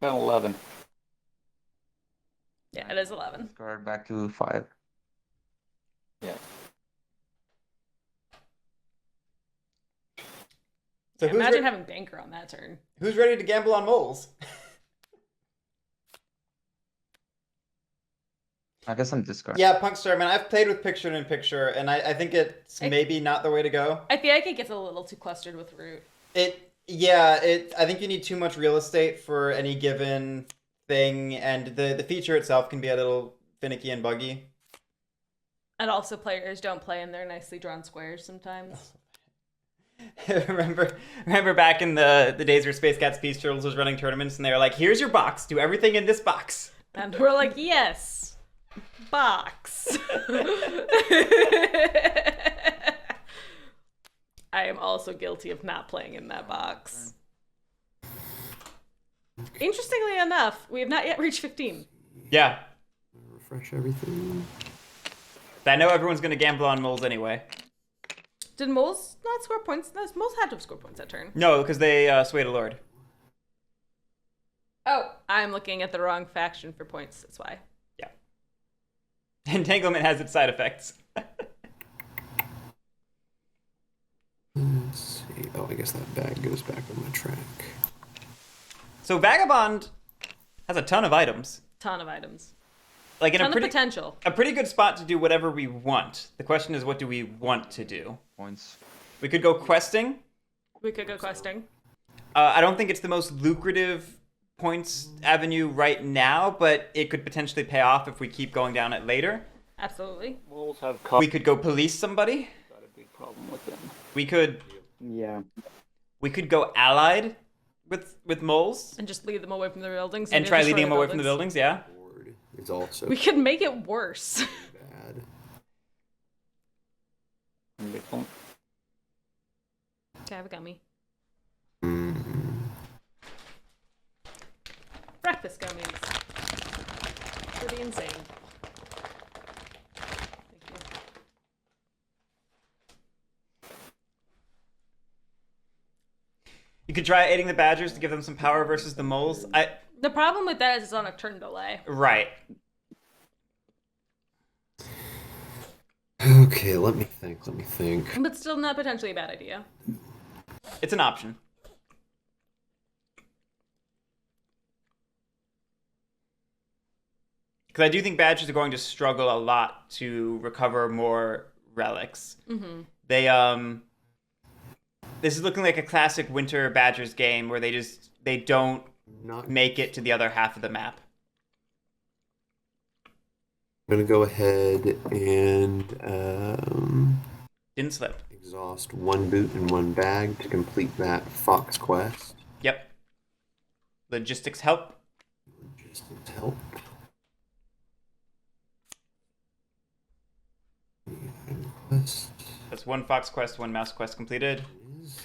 11. Yeah, it is 11. Card back to 5. Yeah. So Imagine having banker on that turn. who's ready to gamble on moles? I guess I'm discarding. Yeah, Punk Starman. I've played with picture-in-picture, and I think it's I- maybe not the way to go. I feel like it gets a little too clustered with root. I think you need too much real estate for any given thing, and the feature itself can be a little finicky and buggy. And also players don't play in their nicely drawn squares sometimes. remember back in the days where Space Cats Peace Turtles was running tournaments, and they were like, "Here's your box. Do everything in this box." And we're like, yes, box. I am also guilty of not playing in that box. Interestingly enough, we have not yet reached 15. Yeah, Refresh everything. I know everyone's gonna gamble on moles anyway. Did moles not score points? No, moles had to have scored points that turn. No, because they swayed a lord. Oh, I'm looking at the wrong faction for points. That's why. Yeah. Entanglement has its side effects. Let's see. Oh, I guess that bag goes back on my track. So Vagabond has a ton of items. Ton of items. Like in Ton a of potential. pretty good spot to do whatever we want. The question is, what do we want to do? Points. We could go questing. We could go questing. I don't think it's the most lucrative points avenue right now, but it could potentially pay off if we keep going down it later. Absolutely. Moles have We could go police somebody. got a big problem with them. We could Yeah. go allied with moles And just lead them away from the buildings. and try destroy leading them the away from the buildings. Yeah. is also We could make it worse. bad. Okay, I have a gummy. Mm. Breakfast gummies. Pretty insane. Thank you. You could try aiding the badgers to give them some power versus the moles. The problem with that is it's on a turn delay. Right. Okay, let me think. But still not potentially a bad idea. It's an option. Because I do think badgers are going to struggle a lot to recover more relics. Mm-hmm. This is looking like a classic winter badgers game where they don't Not make it to the other half of the map. I'm gonna go ahead and Didn't slip. exhaust one boot and one bag to complete that fox quest. Yep. Logistics help. Logistics help. And quest That's one fox quest, one mouse quest completed. is.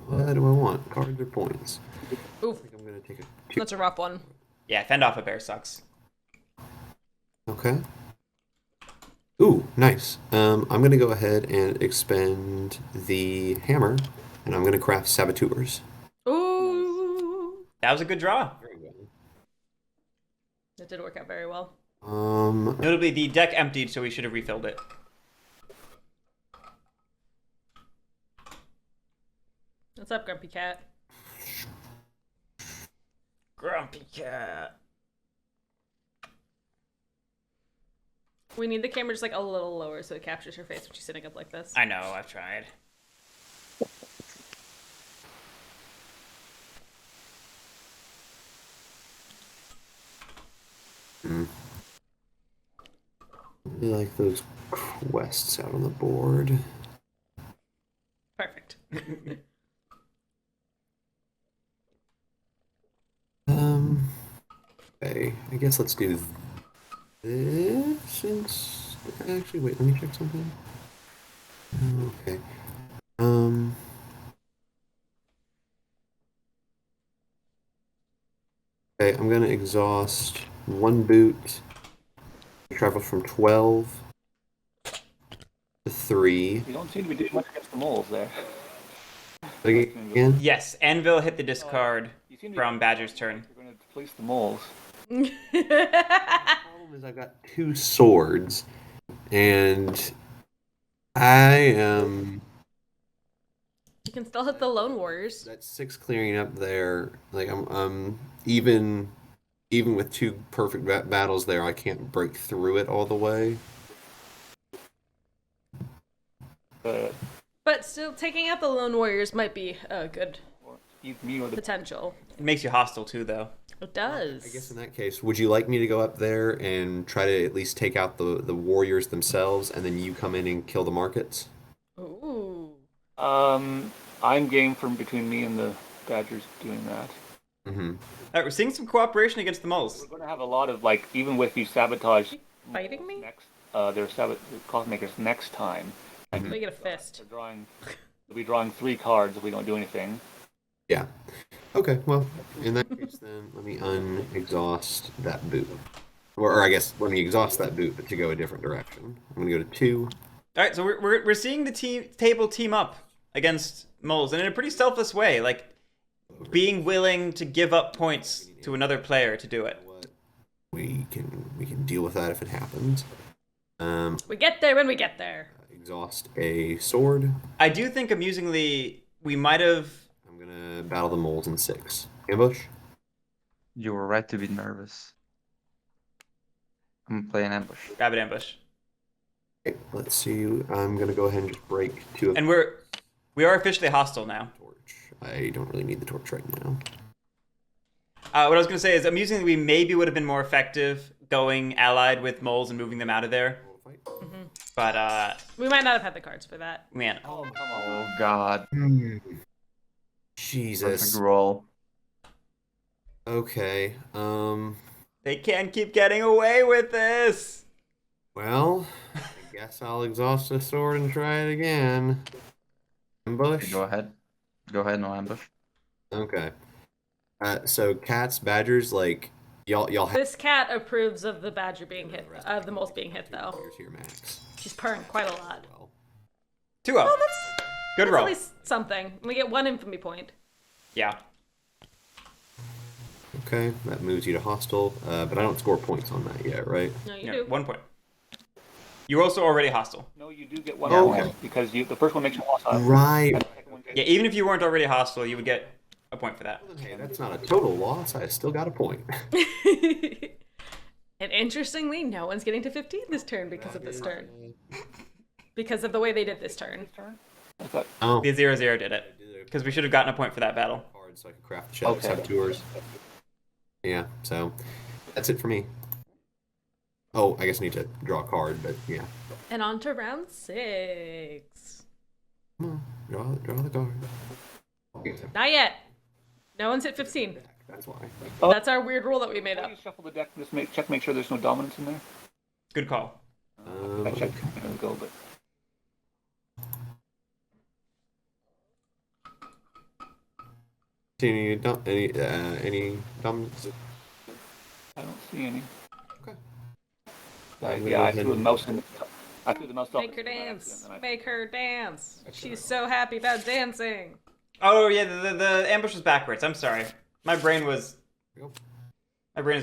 What do I want? Cards or points? I Oof, think I'm gonna take a 2. that's a rough one. Yeah, fend off a bear sucks. Okay. Ooh, nice. I'm gonna go ahead and expend the hammer, and I'm gonna craft saboteurs. Ooh, That was a good draw. Very well. that did work out very well. Notably, the deck emptied, so we should have refilled it. What's up, Grumpy Cat? Grumpy cat. We need the camera just like a little lower so it captures her face when she's sitting up like this. I know, I've tried. I like those quests out on the board. Perfect. Okay, I guess let's do this since actually wait, let me check something. Okay. Okay, I'm gonna exhaust one boot. Travel from 12 to 3. You don't seem to be doing much against the moles there. Again? Yes, Anvil hit the discard You seem to be from Badger's turn. You're going to police the moles. The problem is I've got 2 swords, and I am. You can still hit the Lone Warriors. That's 6 clearing up there. Like I'm even with 2 perfect battles there, I can't break through it all the way. But still, taking out the Lone Warriors might be a good Me or the potential. It makes you hostile too, though. It does. I guess in that case, would you like me to go up there and try to at least take out the warriors themselves, and then you come in and kill the markets? Ooh. I'm game from between me and the Badgers doing that. Mm-hmm. All right, we're seeing some cooperation against the moles. We're going to have a lot of, like, even with these sabotage... Fighting me? Next, they're cost makers next time. Make it a fist. They'll be drawing 3 cards if we don't do anything. Yeah. Okay, well, in that case then, let me unexhaust that boot. Or I guess, let me exhaust that boot, but to go a different direction. I'm going to go to 2. All right, so we're seeing the table team up against moles, and in a pretty selfless way, like being willing to give up points to another player to do it. We can deal with that if it happens. We get there when we get there. Exhaust a sword. I do think, amusingly, we might have... I'm going to battle the moles in 6. Ambush? You were right to be nervous. I'm playing ambush. Rabbit ambush. Okay, let's see. I'm going to go ahead and just break 2 of And we are officially hostile now. torch. I don't really need the torch right now. What I was going to say is, amusingly, we maybe would have been more effective going allied with moles and moving them out of there. But, We might not have had the cards for that. man. Oh, come on. Oh god. Jesus. Perfect roll. Okay. They can't keep getting away with this. Well, I guess I'll exhaust the sword and try it again. Ambush? Go ahead. Go ahead, no ambush. Okay. So cats, badgers, like y'all have This cat approves of the badger being hit, of the most being hit though. to your max. She's purring quite a lot. Well, 2-0. Oh, that's Good at roll. least something. We get 1 infamy point. Yeah. okay, that moves you to hostile, but I don't score points on that yet, right? No, you Yeah, do. 1 point. You're also already hostile. No, you do get 1 Oh, point okay. because the first one makes you hostile. Right. and the second one gets- Yeah, even if you weren't already hostile, you would get a point for that. Hey, that's not a total loss. I still got a point. And interestingly, no one's getting to 15 this turn because of this turn. Because of the way they did this turn. I thought, Oh. The 0-0 did it. Because we should have gotten a point for that battle. Cards so I can craft the chest, Okay. saboteurs. Yeah, so that's it for me. Oh, I guess I need to draw a card, but yeah. And on to round 6. Come on, draw the card. Okay, Not yet. No one's hit 15. that's why. That's our weird rule that we made why up. don't you shuffle the deck and just make sure there's no dominance in there? Good call. I checked a minute ago, but Any dominance? I don't see any. Okay. Yeah, I threw the mouse in. I threw the mouse off. Make her dance. Make her dance. She's so happy about dancing. Oh, yeah, the ambush was backwards. I'm sorry. My brain was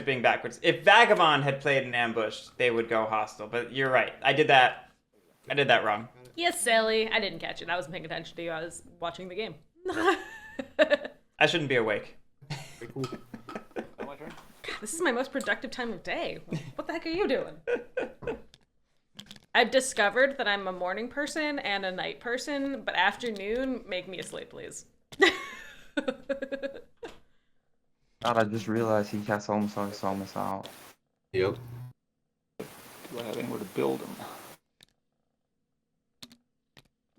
being backwards. If Vagabond had played an ambush, they would go hostile. But you're right. I did that wrong. Yes, Sally. I didn't catch it. I wasn't paying attention to you. I was watching the game. I shouldn't be awake. Oh, my turn. This is my most productive time of day. What the heck are you doing? I've discovered that I'm a morning person and a night person, but afternoon, make me asleep, please. God, I just realized he casts almost out. Yep. Do I have anywhere to build them?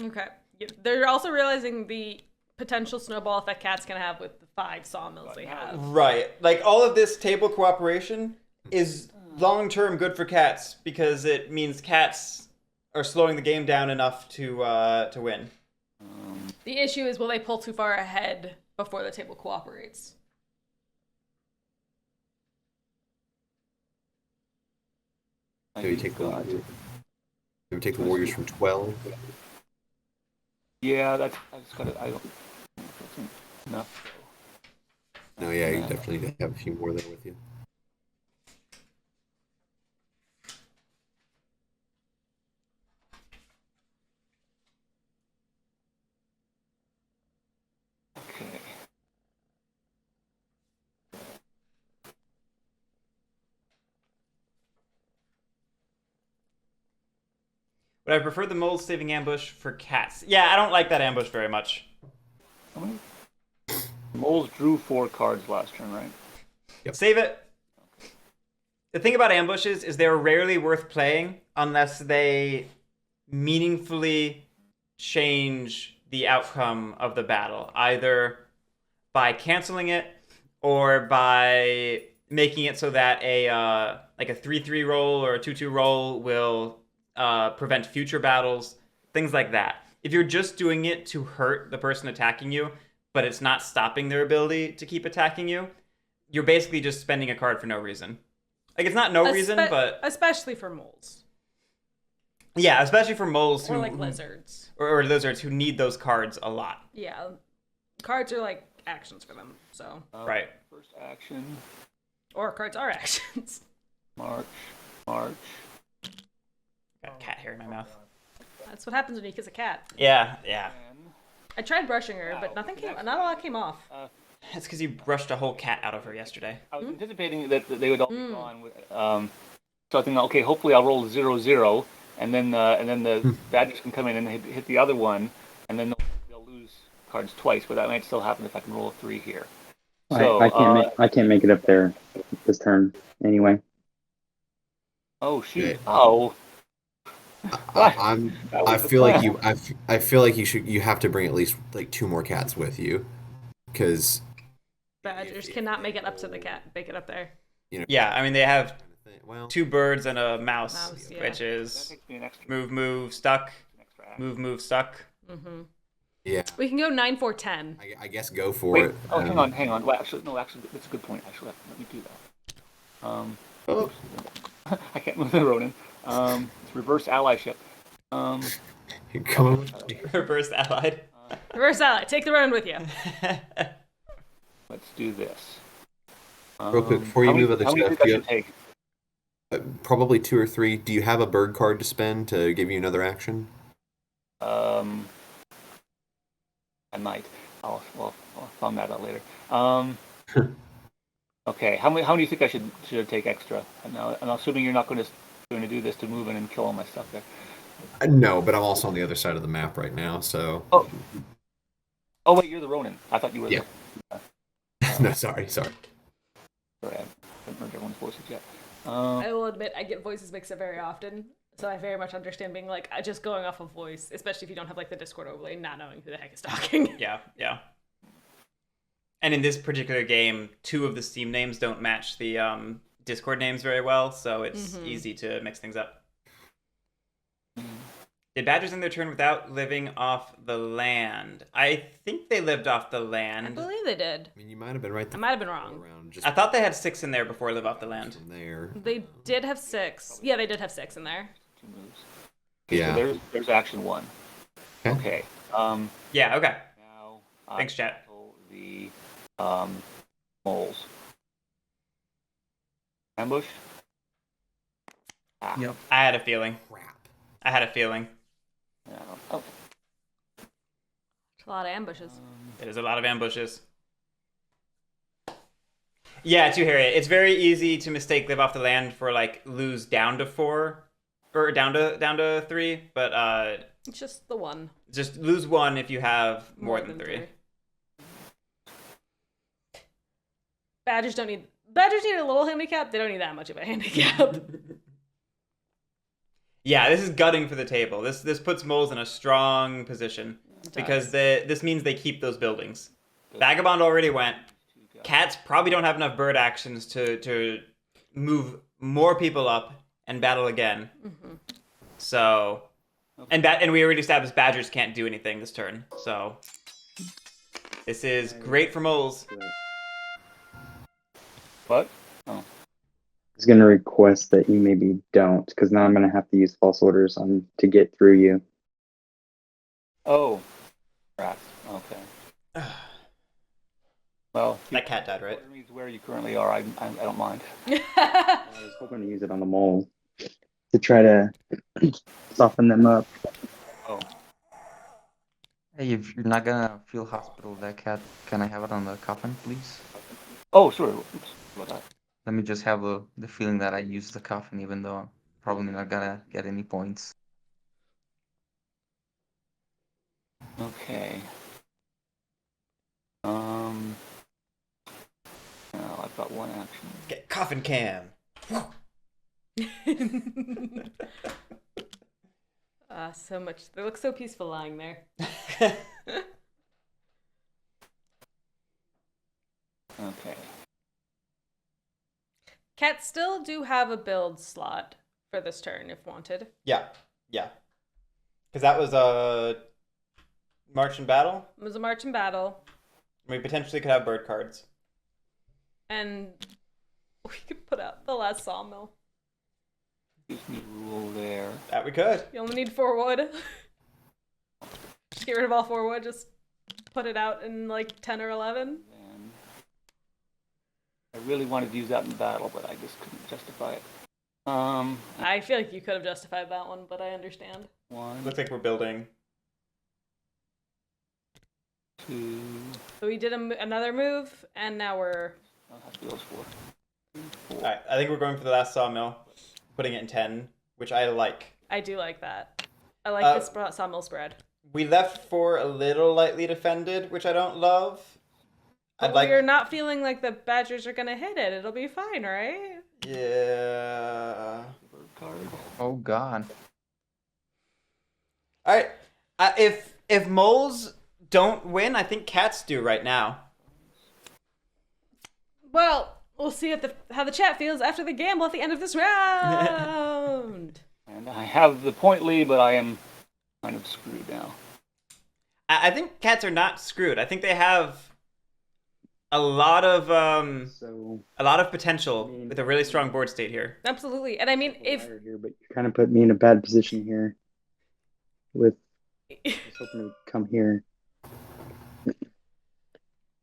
Okay. Yeah, they're also realizing the potential snowball effect cats can have with the 5 sawmills they have. Right. Like, all of this table cooperation is long-term good for cats because it means cats are slowing the game down enough to win. The issue is, will they pull too far ahead before the table cooperates? Maybe take the warriors from 12. Yeah, I just got it. I don't. That's enough. No, yeah, you definitely need to have a few more there with you. Okay. But I prefer the mold saving ambush for cats. Yeah, I don't like that ambush very much. How many? Moles drew 4 cards last turn, right? Yep. Save it. The thing about ambushes is they're rarely worth playing unless they meaningfully change the outcome of the battle, either by canceling it or by making it so that a 3-3 roll or a 2-2 roll will prevent future battles, things like that. If you're just doing it to hurt the person attacking you, but it's not stopping their ability to keep attacking you, you're basically just spending a card for no reason. Like, it's not no reason, but... Especially for moles. Yeah, especially for moles Or who... like lizards. Or lizards who need those cards a lot. Yeah. Cards are like actions for them, so. Right. First action. Or cards are actions. March. Got cat hair in my mouth. That's what happens when you kiss a cat. Yeah. And I tried brushing her, but not a lot came off. That's because you brushed a whole cat out of her yesterday. I was anticipating that they would all be gone. So I think, okay, hopefully I'll roll 0-0, and then the badgers can come in and hit the other one, and then they'll lose cards twice. But that might still happen if I can roll a 3 here. So I can't make it up there this turn anyway. Oh shoot! Okay. Oh. I feel like you have to bring at least like 2 more cats with you, because Badgers cannot make it up to the cat. Make it up there. Yeah, I mean they have Well, 2 birds and a mouse, Mouse, yeah. which That is takes me an extra. move, stuck, an extra action. move, stuck. Mm-hmm. yeah. We can go 9, 4, 10. I guess go for Wait. it. Oh, hang on. Well, actually, that's a good point. Actually, let me do that. Oh. I can't move the Ronin. It's reverse allyship. Come on. Reverse allied. Reverse ally. Take the run with you. Let's do this. Real quick, before you how many- move other how many stuff, think I you should take? probably 2 or 3. Do you have a bird card to spend to give you another action? I might. I'll find that out later. Okay. How many do you think I should take extra? I'm assuming you're not going to do this to move in and kill all my stuff there. No, but I'm also on the other side of the map right now, so. Oh wait, you're the Ronin. I thought you were. Yeah. No, sorry. Sorry, I haven't heard everyone's voices yet. I will admit, I get voices mixed up very often, so I very much understand being like just going off of voice, especially if you don't have like the Discord overlay, not knowing who the heck is talking. Yeah. And in this particular game, 2 of the Steam names don't match the Discord names very well, so it's easy to mix things up. Did badgers end their turn without living off the land? I think they lived off the I land. believe they did. I mean, you might have been right. I might have been wrong. Around just I thought they had 6 in there before live off the land. from there. They did have 6. Yeah, they did have 6 in there. 2 moves. Yeah. So there's action 1. Okay. Yeah, okay. Now. Thanks, chat. The moles. Ambush. Yep. I had a feeling. Crap. Yeah. Oh. It's a lot of ambushes. There's a lot of ambushes. Yeah, to Harriet, it's very easy to mistake live off the land for like lose down to 4 or down to 3, but It's just the one. just lose 1 if you have more than 3. Badgers need a little handicap. They don't need that much of a handicap. Yeah, this is gutting for the table. This puts moles in a strong position because this means they keep those buildings. Vagabond already went. Cats probably don't have enough bird actions to move more people up and battle again. So, and we already established badgers can't do anything this turn. So, this is great for moles. What? I was going to request that you maybe don't, because now I'm going to have to use false orders to get through you. Oh. Crap. Okay. Well, That cat died, right? where you currently are, I don't mind. I was hoping to use it on the mole to try to soften them up. Oh. Hey, if you're not gonna feel hospital that cat, can I have it on the coffin, please? Oh, sure. Oops. What about that? Let me just have the feeling that I used the coffin, even though I'm probably not gonna get any points. Okay. Now I've got 1 action. Get coffin cam. So much. They look so peaceful lying there. Okay. Cats still do have a build slot for this turn if wanted. Yeah. Because that was a march and battle. It was a march and battle, We potentially could have bird cards. and we could put out the last sawmill. Gives me rule there. That we could. You only need 4 wood. Just get rid of all 4 wood. Just put it out in like 10 or 11. Then I really wanted to use that in battle, but I just couldn't justify it. I feel like you could have justified that one, but I understand. 1, Looks like we're building. 2. So we did another move, and now we're... I'll have to do those 4. 4. Alright, I think we're going for the last sawmill. Putting it in 10, which I like. I do like that. I like this sawmill spread. We left 4 a little lightly defended, which I don't love. But we're not feeling like the badgers are gonna hit it. It'll be fine, right? Yeah. Bird card. Oh god. Alright. If moles don't win, I think cats do right now. Well, We'll see how the chat feels after the gamble at the end of this round. And I have the point lead, but I am kind of screwed now. I think cats are not screwed. I think they have a lot of potential with a really strong board state here. Absolutely. And I mean, if here, but you kind of put me in a bad position here. With I was hoping to come here.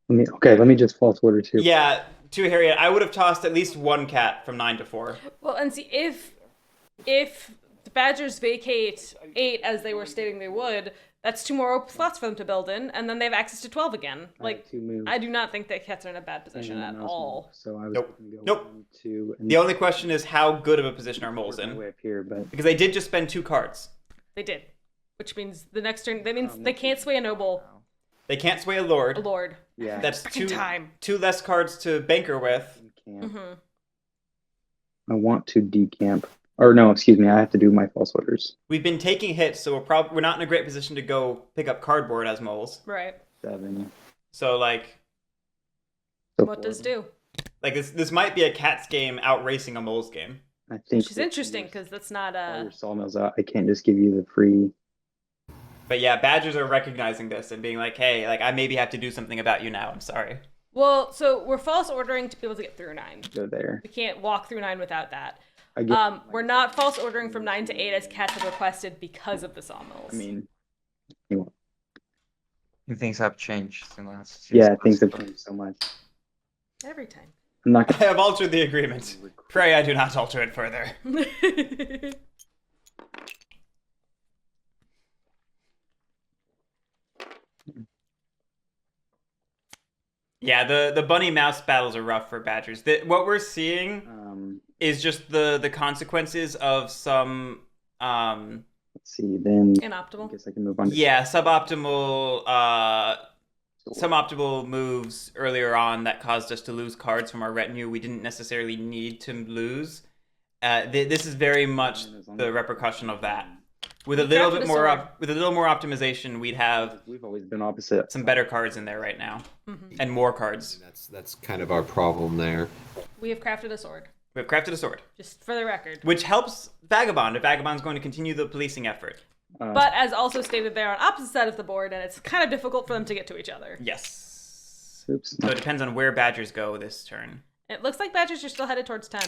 Let me just false order too. Yeah, to Harriet, I would have tossed at least one cat from 9 to 4. Well, and see, if the Badgers vacate 8 as they were stating they would, that's 2 more open slots for them to build in, and then they have access to 12 again. Like, I do not think that cats are in a bad position at all. So I was Nope. hoping to go Nope. 1, 2, and The only question is how good of a position are moles in? way up here, but Because they did just spend 2 cards. They did. Which means the next turn, that means they can't sway a noble, They can't sway a lord. a lord. yeah, That's Frickin' 2 time. 2 less cards to banker with. you can't. Mm-hmm. I want to decamp. Or no, excuse me, I have to do my false orders. We've been taking hits, so we're not in a great position to go pick up cardboard as moles. Right. 7. So like So What does do? this might be a cat's game outracing a mole's game. I think Which is interesting because that's not all your sawmills out. I can't just give you the free. But yeah, Badgers are recognizing this and being like, hey, like I maybe have to do something about you now. I'm sorry. Well, so we're false ordering to be able to get through 9. Go there. We can't walk through 9 without that. I get, We're not false ordering from 9 to 8 as cats have requested because of the sawmills. I mean, Things have changed since last. yeah, things have changed so much. Every time. I'm not I gonna. have altered the agreement. Pray I do not alter it further. Yeah, the bunny mouse battles are rough for Badgers. What we're seeing is just the consequences of some Let's see. Then I Inoptimal. guess I can move on. To suboptimal moves earlier on that caused us to lose cards from our retinue we didn't necessarily need to lose. This is very much the repercussion of that. With a little bit more optimization, we'd have We've always been opposite. some better cards in there right now, and more cards. That's kind of our problem there. We have crafted a sword. We've crafted a sword, Just for the record. which helps Vagabond if Vagabond's going to continue the policing effort. But as also stated, they're on opposite side of the board, and it's kind of difficult for them to get to each other. Yes. Oops. So it depends on where Badgers go this turn. It looks like Badgers are still headed towards 10.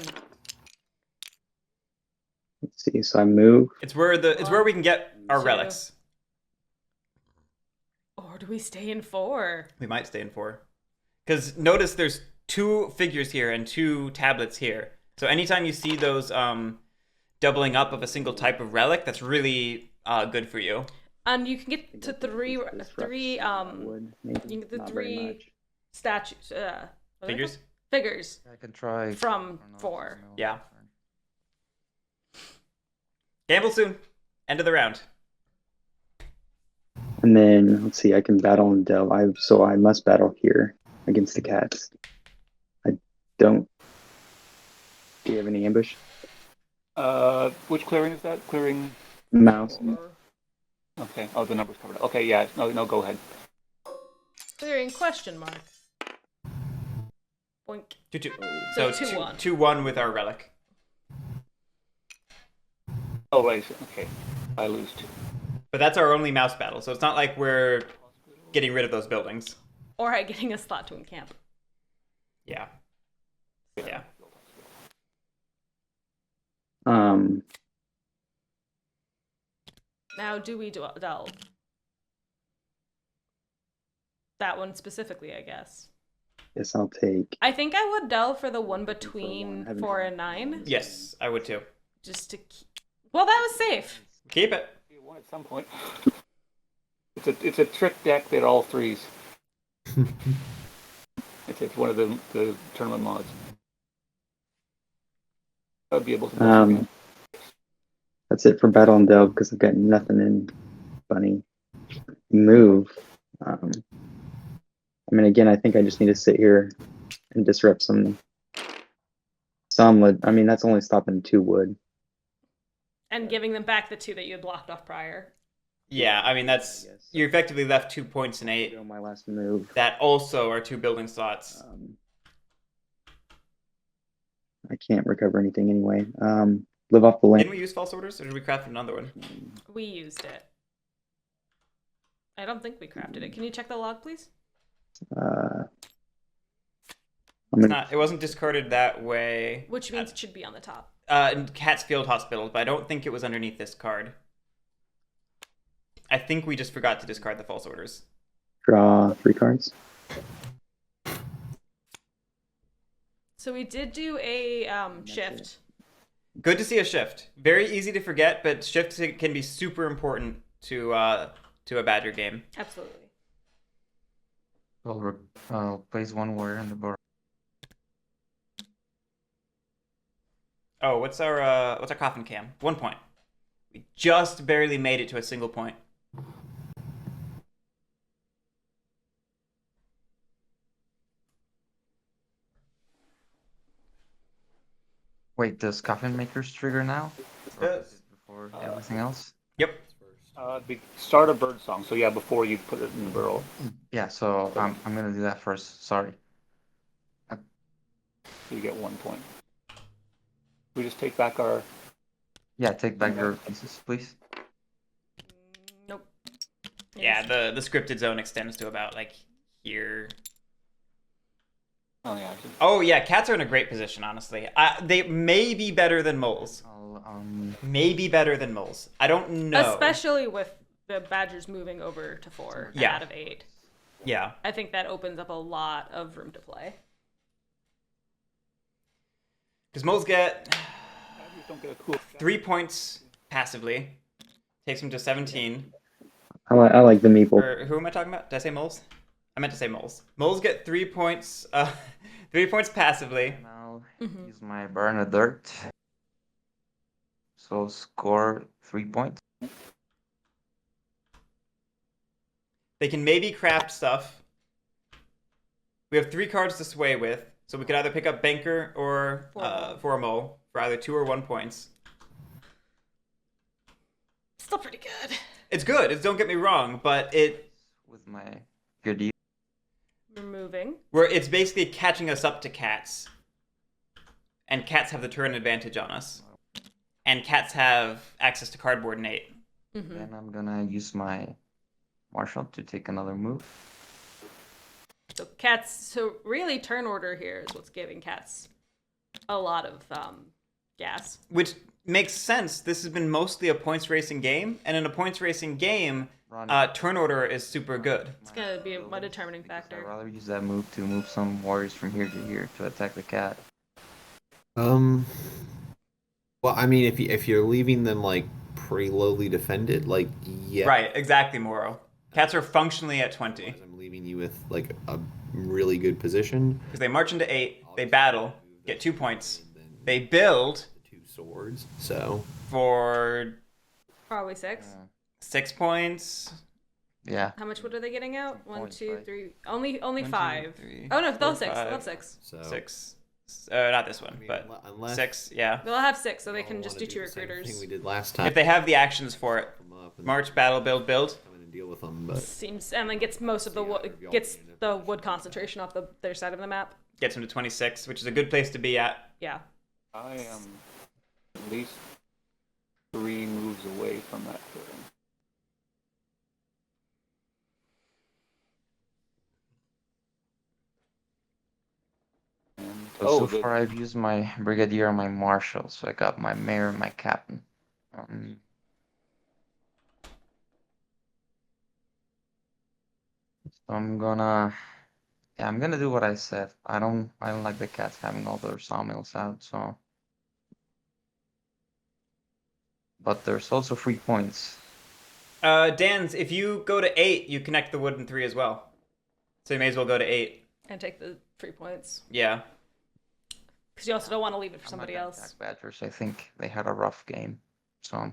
Let's see. So I move. It's where we can get our Two. relics. Or do we stay in 4? We might stay in 4. Because notice there's 2 figures here and 2 tablets here. So anytime you see those doubling up of a single type of relic, that's really good for you. And you can get to 3 Wood, maybe. you can get the Not very 3 much. statues. What are they Figures? called? Figures. I can try From 4. Yeah. Gamble soon. End of the round. And then let's see. I can battle and delve. So I must battle here against the cats. I don't. Do you have any ambush? Which clearing is that? Clearing. Mouse. Okay. Oh, the number's covered up. Okay, yeah. No, go ahead. Clearing question mark. Boink. 2-2. So So 2-1. 2-1 with our relic. Oh, wait. Okay. I lose 2. But that's our only mouse battle, so it's not like we're getting rid of those buildings. Or getting a slot to encamp. Yeah. Yeah. Now, do we delve? That one specifically, I guess. Yes, I'll take. I think I would delve for the one between 4 and 9. Yes, I would too. Just to keep... Well, that was safe. Keep it. You won at some point. It's a trick deck that all 3s. It's one of the tournament mods. I would be able to. That's it for battle and delve because I've got nothing in bunny. Move. I mean, again, I think I just need to sit here and disrupt some wood. I mean, that's only stopping 2 wood. And giving them back the 2 that you had blocked off prior. Yeah, I mean, that's... You effectively left 2 points in 8. My last move. That also are 2 building slots. I can't recover anything anyway. Live off the land. Didn't we use false orders, or did we craft another one? We used it. I don't think we crafted it. Can you check the log, please? I'm It's gonna, not. It wasn't discarded that way. Which means it should be on the top. In Cat's Field Hospital, but I don't think it was underneath this card. I think we just forgot to discard the false orders. draw 3 cards. So we did do a shift. Good to see a shift. Very easy to forget, but shifts can be super important to a Badger game. Absolutely. I'll place 1 warrior on the board. Oh, what's our coffin cam? 1 point. We just barely made it to a single point. Wait, does Coffin Makers trigger now? Or Yes. is it before everything else? Yep. Start a bird song. So yeah, before you put it in the burrow. Yeah, so I'm gonna do that first. Sorry. So you get 1 point. We just take back our. Yeah, take back your pieces, please. Nope. Yeah, the scripted zone extends to about like here. Oh yeah. Oh yeah, cats are in a great position, honestly. They may be better than moles. Maybe better than moles. I don't know. Especially with the Badgers moving over to 4 Yeah. out of 8. Yeah. I think that opens up a lot of room to play. Because moles get You don't get a cool. 3 points passively. Takes them to 17. I like the meeple. Or who am I talking about? Did I say moles? I meant to say moles. Moles get 3 points. 3 points passively. And I'll Mhm. use my burn a dirt. So score 3 points. They can maybe craft stuff. We have 3 cards to sway with, so we could either pick up Banker or for a mole for either 2 or 1 points. Still pretty good. It's good. Don't get me wrong, but With my good Removing. it's basically catching us up to cats, and cats have the turn advantage on us, and cats have access to cardboard and 8. Mm-hmm. Then I'm gonna use my marshal to take another move. So cats. So really, turn order here is what's giving cats a lot of gas. Which makes sense. This has been mostly a points racing game, and in a points racing game, Run. turn order is super good. It's gonna be a determining Because factor. I'd rather use that move to move some warriors from here to here to attack the cat. Well, I mean, if you're leaving them like pretty lowly defended, like yeah, Right, exactly, Moro. Cats are functionally at 20 otherwise I'm leaving you with like a really good position. because they march into 8, they battle, get 2 points, they build The 2 swords, so for Probably 6. 6 points. Yeah. How much wood are they getting out? 1, points, 2, right? 3. Only 1, 2, 5. 3, Oh no, they'll 4, 6. 5, They'll have 6. so 6. Not this one, I mean, but unless 6. Yeah. They'll have 6, so they y'all can just wanna do 2 the same recruiters. thing we did last time. If they have the actions for it, come up and march, battle, build, build. come in and deal with them, but Seems and then gets most of the wood, gets the wood concentration off their side of the map. Gets them to 26, which is a good place to be at. Yeah. I am at least 3 moves away from that turn. And, So the- far I've used my brigadier and my marshal, so I got my mayor and my captain. So I'm gonna do what I said. I don't like the cats having all their sawmills out, so. But there's also 3 points. Dan's, if you go to 8, you connect the wood in 3 as well. So you may as well go to 8. And take the 3 points. Yeah. Because you also don't want to leave it for I'm not somebody gonna else. attack Badgers. I think they had a rough game, so.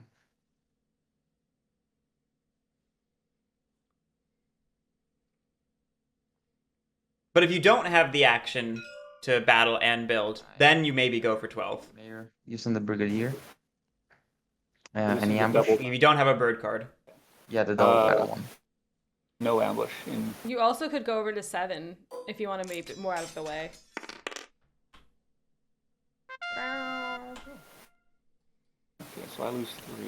But if you don't have the action to battle and build, then you maybe go for 12. Mayor using the brigadier. This Any is a ambush? double- If you don't have a bird card. Yeah, the double battle one. no ambush in. You also could go over to 7 if you want to make it more out of the way. Okay, so I lose 3.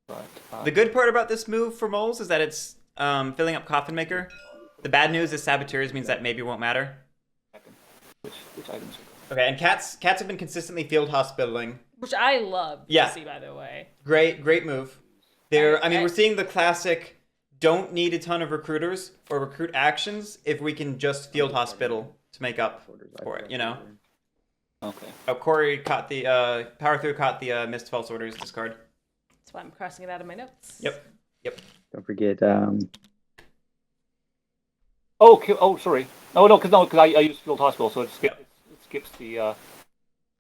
But The good part about this move for moles is that it's filling up Coffin Maker. The bad news is Saboteurs means that maybe it won't matter. which items? Okay, and cats have been consistently field hospitaling. Which I love Yeah. to see, by the way. Great move. We're seeing the classic don't need a ton of recruiters or recruit actions if we can just field hospital to make up for it, you know? Okay. Oh, Corey caught the PwrThru caught the missed false orders discard. That's why I'm crossing it out of my notes. Yep. Don't forget. Oh, sorry. No, because I use field hospital, so it skips the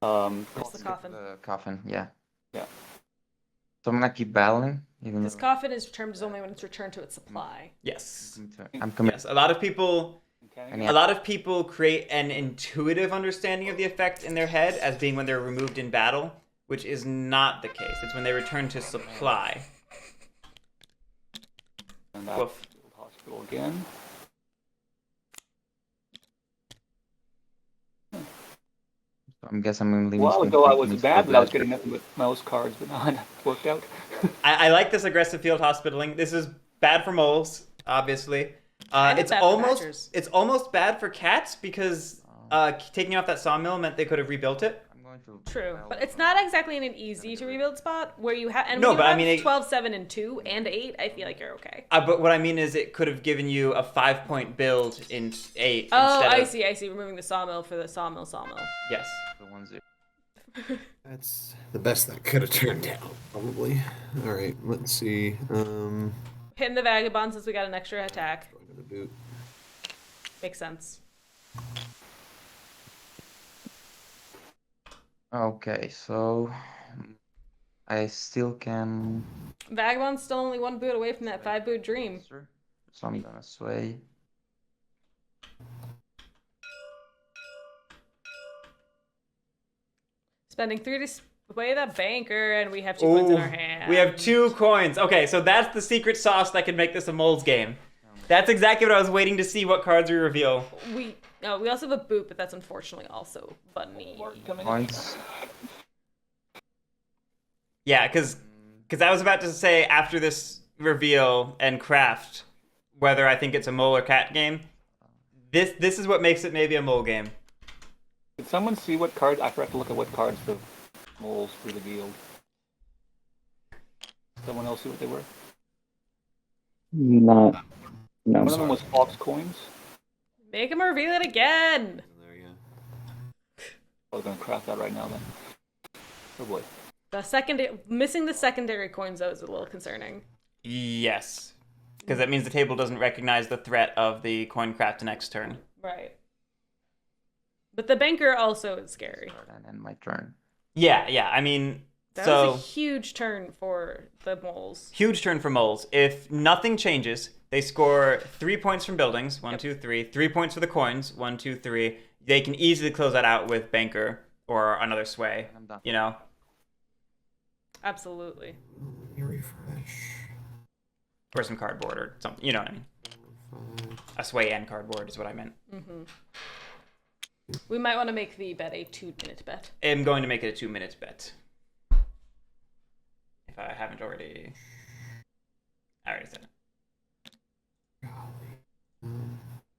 Where's the coffin? The coffin, yeah. Yeah. So I'm gonna keep battling, even This though coffin is termed as only when it's returned to its supply. Yes. I'm committed. Yes. A lot of people And A lot of people create an intuitive understanding of the effect in their head as being when they're removed in battle, which is not the case. It's when they return to supply. And that's Woof. field hospital again. I guess I'm gonna leave. A while ago I was bad, but I was getting nothing but mouse cards, but now it's worked out. I like this aggressive field hospitaling. This is bad for moles, obviously. It's bad for badgers. almost bad for cats because taking off that sawmill meant they could have rebuilt it. I'm going to. True, but it's not exactly in an easy to rebuild spot where you have. And No, when you but I have mean, 12, 7, and 2, and 8, I feel like you're okay. But what I mean is it could have given you a 5-point build in 8 Oh, instead of... I see. Removing the sawmill for the sawmill. Yes. The 1-0. That's the best that could have turned out, probably. All right, let's see. Hitting the Vagabond since we got an extra attack. I'm gonna boot. Makes sense. Okay, so I still can. Vagabond's still only 1 boot away from that 5 boot dream. So I'm gonna sway. Spending 3 to sway the banker, and we have 2 coins in our hand. We have 2 coins. Okay, so that's the secret sauce that can make this a moles game. That's exactly what I was waiting to see what cards we reveal. We also have a boot, but that's unfortunately also Bunny. Points. Yeah, because I was about to say after this reveal and craft whether I think it's a mole or cat game. This is what makes it maybe a mole game. Did someone see what cards? I forgot to look at what cards the moles revealed. Someone else see what they were? No. One of them was Fox coins. Make him reveal it again. There, yeah. I was gonna craft that right now then. Oh boy. Missing the secondary coins though is a little concerning. Yes, because that means the table doesn't recognize the threat of the coin craft next turn. Right. But the banker also is scary. And end my turn. Yeah. I mean, That so was a huge turn for the moles. huge turn for moles. If nothing changes, they score 3 points from buildings. 1, 2, 3. 3 points for the coins. 1, 2, 3. They can easily close that out with banker or another sway. I'm done. You know. Absolutely. Let me refresh. Or some cardboard or something. You know what I mean. A sway and cardboard is what I meant. Mm-hmm. We might want to make the bet a 2-minute bet. I'm going to make it a 2-minute bet. If I haven't already... I already said it.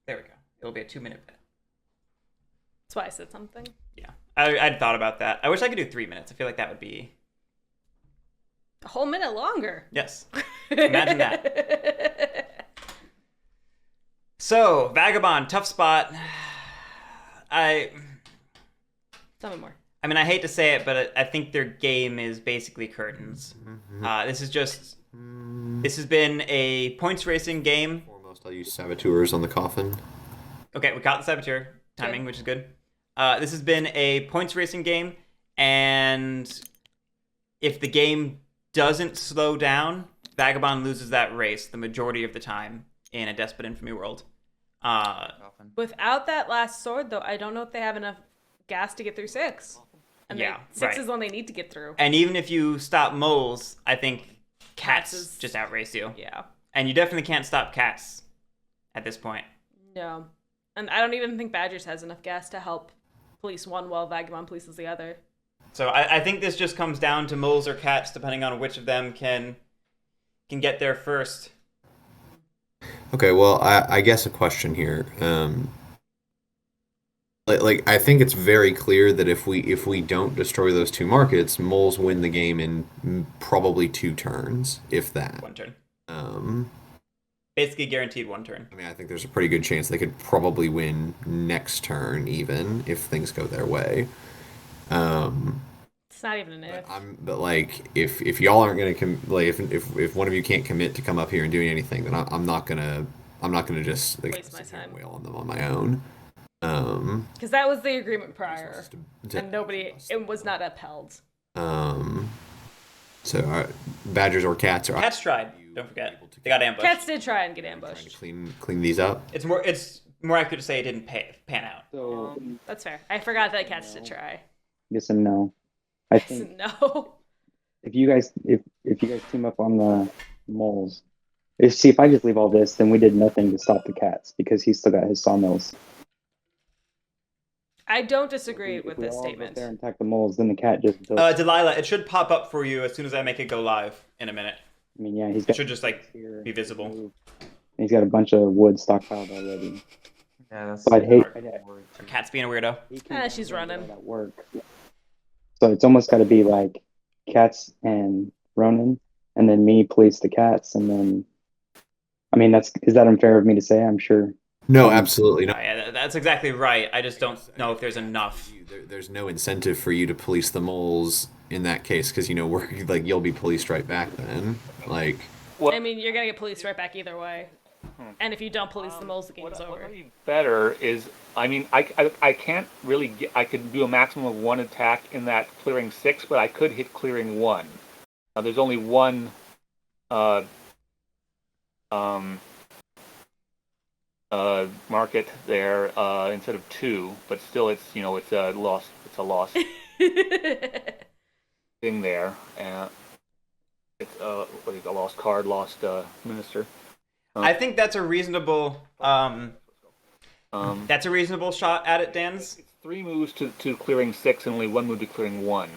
There we go. It'll be a 2-minute bet. That's why I said something. Yeah. I'd thought about that. I wish I could do 3 minutes. I feel like that would be... A whole minute longer. Yes. Imagine that. So, Vagabond, tough spot. Tell me more. I mean, I hate to say it, but I think their game is basically curtains. This has been a points racing game. Foremost, I'll use saboteurs on the coffin. Okay, we caught the saboteur timing, which is good. This has been a points racing game, and if the game doesn't slow down, Vagabond loses that race the majority of the time in a Despot Infamy world. Without that last sword, though, I don't know if they have enough gas to get through 6. And Yeah, 6 right. is the one they need to get through. And even if you stop moles, I think cats is- just outrace you. Yeah. And you definitely can't stop cats at this point. No. And I don't even think Badgers has enough gas to help police one while Vagabond polices the other. So I think this just comes down to moles or cats, depending on which of them can get there first. Okay, well, I guess a question here. Like I think it's very clear that if we don't destroy those two markets, moles win the game in probably 2 turns, if that. 1 turn. Um, Basically guaranteed 1 turn. I mean, I think there's a pretty good chance they could probably win next turn, even if things go their way. It's not even an if. But like, if y'all aren't gonna if one of you can't commit to come up here and doing anything, then I'm not gonna just like Waste my sit here and time. wail on them on my own. Because that was the agreement prior, to- and it was not upheld. So Badgers or cats are Cats tried. Don't forget. They got ambushed. Cats did try and get trying to ambushed. clean these up. It's more accurate to say it didn't pan out. So That's fair. I forgot that cats did try. yes and no. I think No. if you guys team up on the moles, if I just leave all this, then we did nothing to stop the cats because he's still got his sawmills. I don't disagree If with we this all go statement. there and attack the moles, then the cat just builds. Delilah, it should pop up for you as soon as I make it go live in a minute. I mean, yeah, he's It got should just like here, be visible. He's got a bunch of wood stockpiled already. Yeah, that's. So I'd hate. Cat's being a weirdo. She's running. At work. So it's almost got to be like cats and Ronan, and then me police the cats, and then. I mean, is that unfair of me to say? I'm sure. No, absolutely not. Yeah, that's exactly right. I just don't know if there's enough. There's no incentive for you to police the moles in that case because we're like you'll be policed right back then. Like, I mean, you're gonna get policed right back either way. And if you don't police the moles, the game's over. What might be better is, I mean, I can't really get. I could do a maximum of 1 attack in that clearing 6, but I could hit clearing 1. Now there's only one. Market there instead of 2, but still it's it's a lost thing there. It's what is it, a lost card, lost minister. I think that's a reasonable shot at it, Dan's. It's 3 moves to clearing 6 and only 1 move to clearing 1.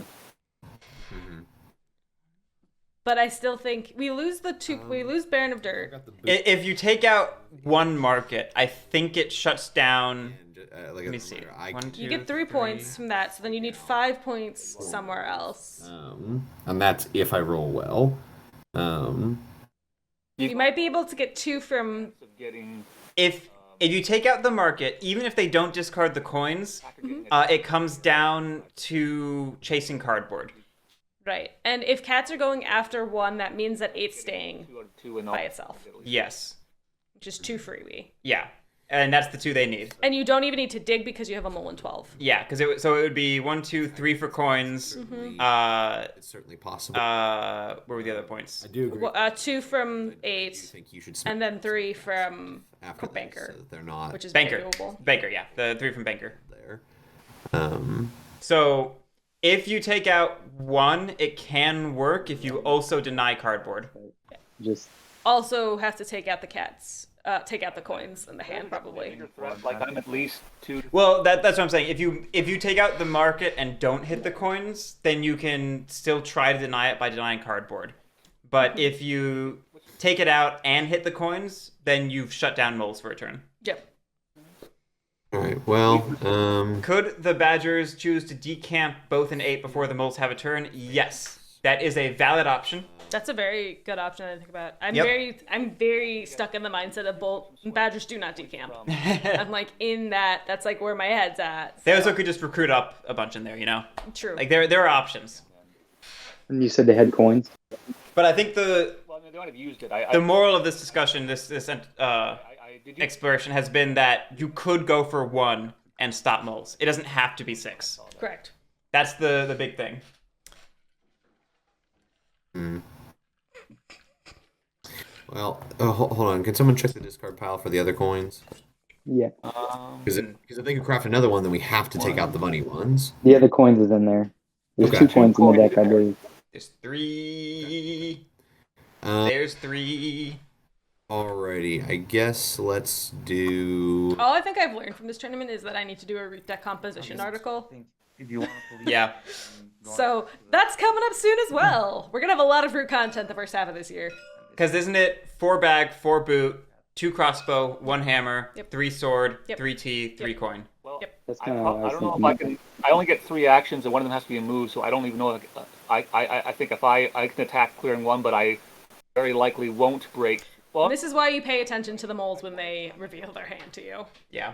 But I still think we lose we lose Baron of Dirt. If you take out 1 market, I think it shuts down. Let me see. You get 3 points from that, so then you need 5 points somewhere else. And that's if I roll well. You might be able to get 2 from. If you take out the market, even if they don't discard the coins, it comes down to chasing cardboard. Right, and if cats are going after 1, that means that 8's staying by itself. Yes. Which is 2 freebie. Yeah, and that's the 2 they need. And you don't even need to dig because you have a mole and 12. Yeah, because it would be 1, 2, 3 for coins. It's certainly possible. Where were the other points? I do agree. Well, 2 from I 8, think you should and then 3 from after Banker, so that they're not which is Banker. very doable. Banker, yeah, the 3 from Banker. there. So if you take out 1, it can work if you also deny cardboard. Just Also have to take out the cats. Take out the coins in the hand, probably. Like I'm at least 2. Well, that's what I'm saying. If you take out the market and don't hit the coins, then you can still try to deny it by denying cardboard. But if you take it out and hit the coins, then you've shut down moles for a turn. Yep. All right. Well, Could the Badgers choose to decamp both in 8 before the moles have a turn? Yes. That is a valid option. That's a very good option to think about. I'm Yep. very stuck in the mindset of both Badgers do not decamp. I'm like in that's like where my head's at. They also could just recruit up a bunch in there, True. Like there are options. and you said they had coins. But I think the Well, they might have used it. the moral of this discussion, this did you exploration has been that you could go for 1 and stop moles. It doesn't have to be 6. Correct. That's the big thing. well, hold on. Can someone check the discard pile for the other coins? Yeah, Because if they could craft another one, then we have to take out the money ones. the other coins is in there. There's Okay. 2 coins in the deck, I believe. There's 3. Uh, There's 3. Alrighty, I guess let's do. All I think I've learned from this tournament is that I need to do a root deck composition article. If you want to believe. Yeah. So that's coming up soon as well. We're gonna have a lot of root content the first half of this year. Because isn't it 4 bag, 4 boot, 2 crossbow, 1 hammer, Yep. 3 sword, Yep. 3 tea, 3 coin? Well, Yep. That's I, kind of I what I was don't know if thinking. I can. I only get 3 actions, and one of them has to be a move, so I don't even know. I think if I can attack clearing 1, but I very likely won't break. Well, And this is why you pay attention to the moles when they reveal their hand to you. Yeah.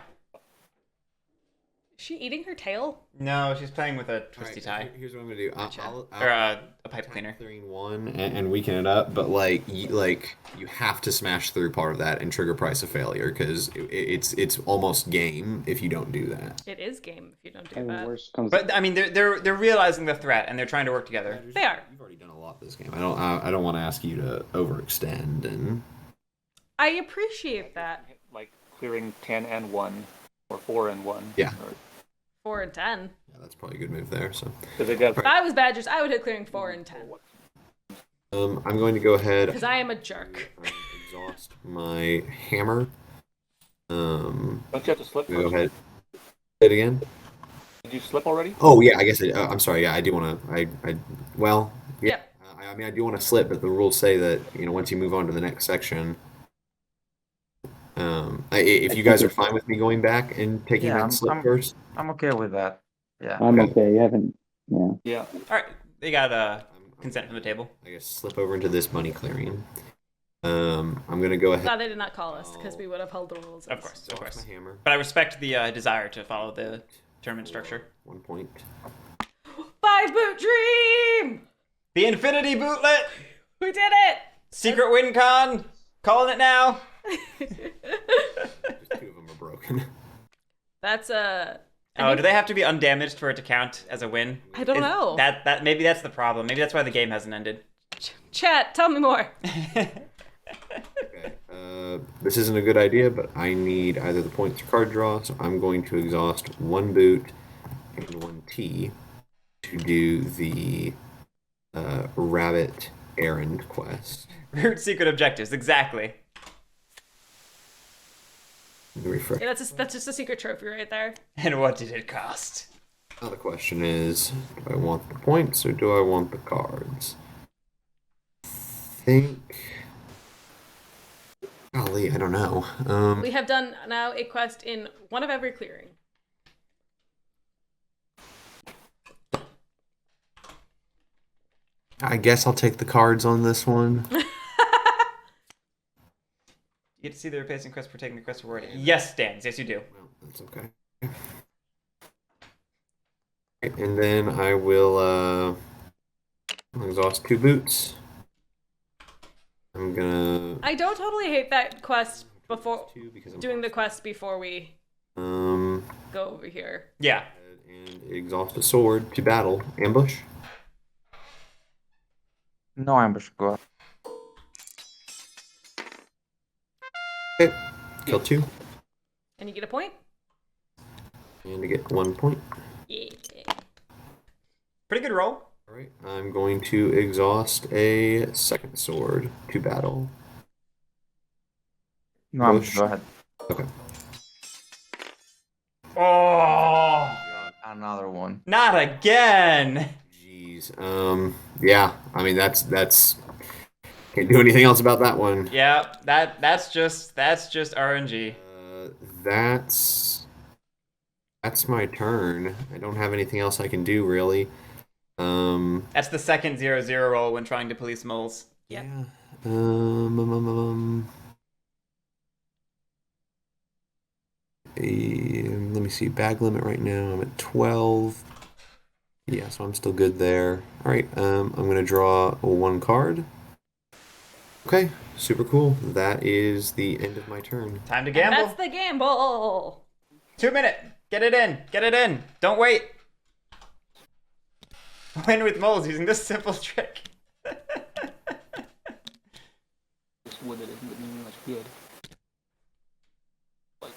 Is she eating her tail? No, she's playing with a twisty Alright, tie. here's what I'm gonna do. Or a pipe cleaner. Clearing 1 and weaken it up, but you have to smash through part of that and trigger price of failure because it's almost game if you don't do that. It is game if you don't do And that. worst comes. But I mean, they're realizing the threat and they're trying to work together. They are. You've already done a lot this game. I don't want to ask you to overextend and. I appreciate that. like clearing 10 and 1, or 4 and 1. Yeah. 4 and 10. Yeah, that's probably a good move there. So. Because they got If I was Badgers, I would hit clearing 4 and 10. I'm going to go ahead. Because I am a jerk. Exhaust my hammer. Don't you have to slip Go first? ahead. Say it again. Did you slip already? Oh yeah, I guess I'm sorry. Yeah, I do want to. Well, yeah. Yep. I mean, I do want to slip, but the rules say that once you move on to the next section. If you guys are fine with me going back and taking Yeah, that slip first. I'm okay with that. Yeah. I'm okay. You haven't. Yeah. Yeah. All right, they got consent from the table. I guess slip over into this money clearing. I'm gonna go ahead. Glad they did not call us, because we would have held the rules. Of course, of Exhaust course. my hammer. But I respect the desire to follow the tournament structure. 1 point. 5 boot dream! The Infinity Bootlet, We did it! Secret Win Con, calling it now. Just 2 of them are broken. That's a. Oh, do they have to be undamaged for it to count as a win? I don't know. That maybe that's the problem. Maybe that's why the game hasn't ended. Chat, tell me more. Okay. This isn't a good idea, but I need either the points or card draw, so I'm going to exhaust 1 boot and 1 tea to do the rabbit errand quest. Root secret objectives, exactly. Refresh. Yeah, that's just a secret trophy right there. And what did it cost? Now the question is, do I want the points or do I want the cards? Golly, I don't know. We have done now a quest in one of every clearing. I guess I'll take the cards on this one. You get to see the replacing quest for taking the quest reward. Yes, Dan. Yes, you do. Well, that's okay. And then I will exhaust 2 boots. I'm gonna I don't totally hate that quest before 2 because I'm doing the quest before we um go over here. Yeah. and exhaust a sword to battle ambush. No ambush. Go ahead. Okay, kill 2 And you get a point? and to get 1 point. Yeah. Pretty good roll. All right, I'm going to exhaust a second sword to battle. No ambush. Push. Go ahead. Okay. Oh, Another one. not again. Jeez. Yeah. I mean, that's can't do anything else about that one. Yeah, that's just RNG. That's my turn. I don't have anything else I can do really. That's the second 0-0 roll when trying to police moles. Yep. Yeah. Let me see. Bag limit right now. I'm at 12. Yeah, so I'm still good there. All right. I'm gonna draw 1 card. Okay. Super cool. That is the end of my turn. Time to And gamble. that's the gamble. 2 minute. Get it in. Get it in. Don't wait. Win with moles using this simple trick. This wood that isn't doing me much good. Like,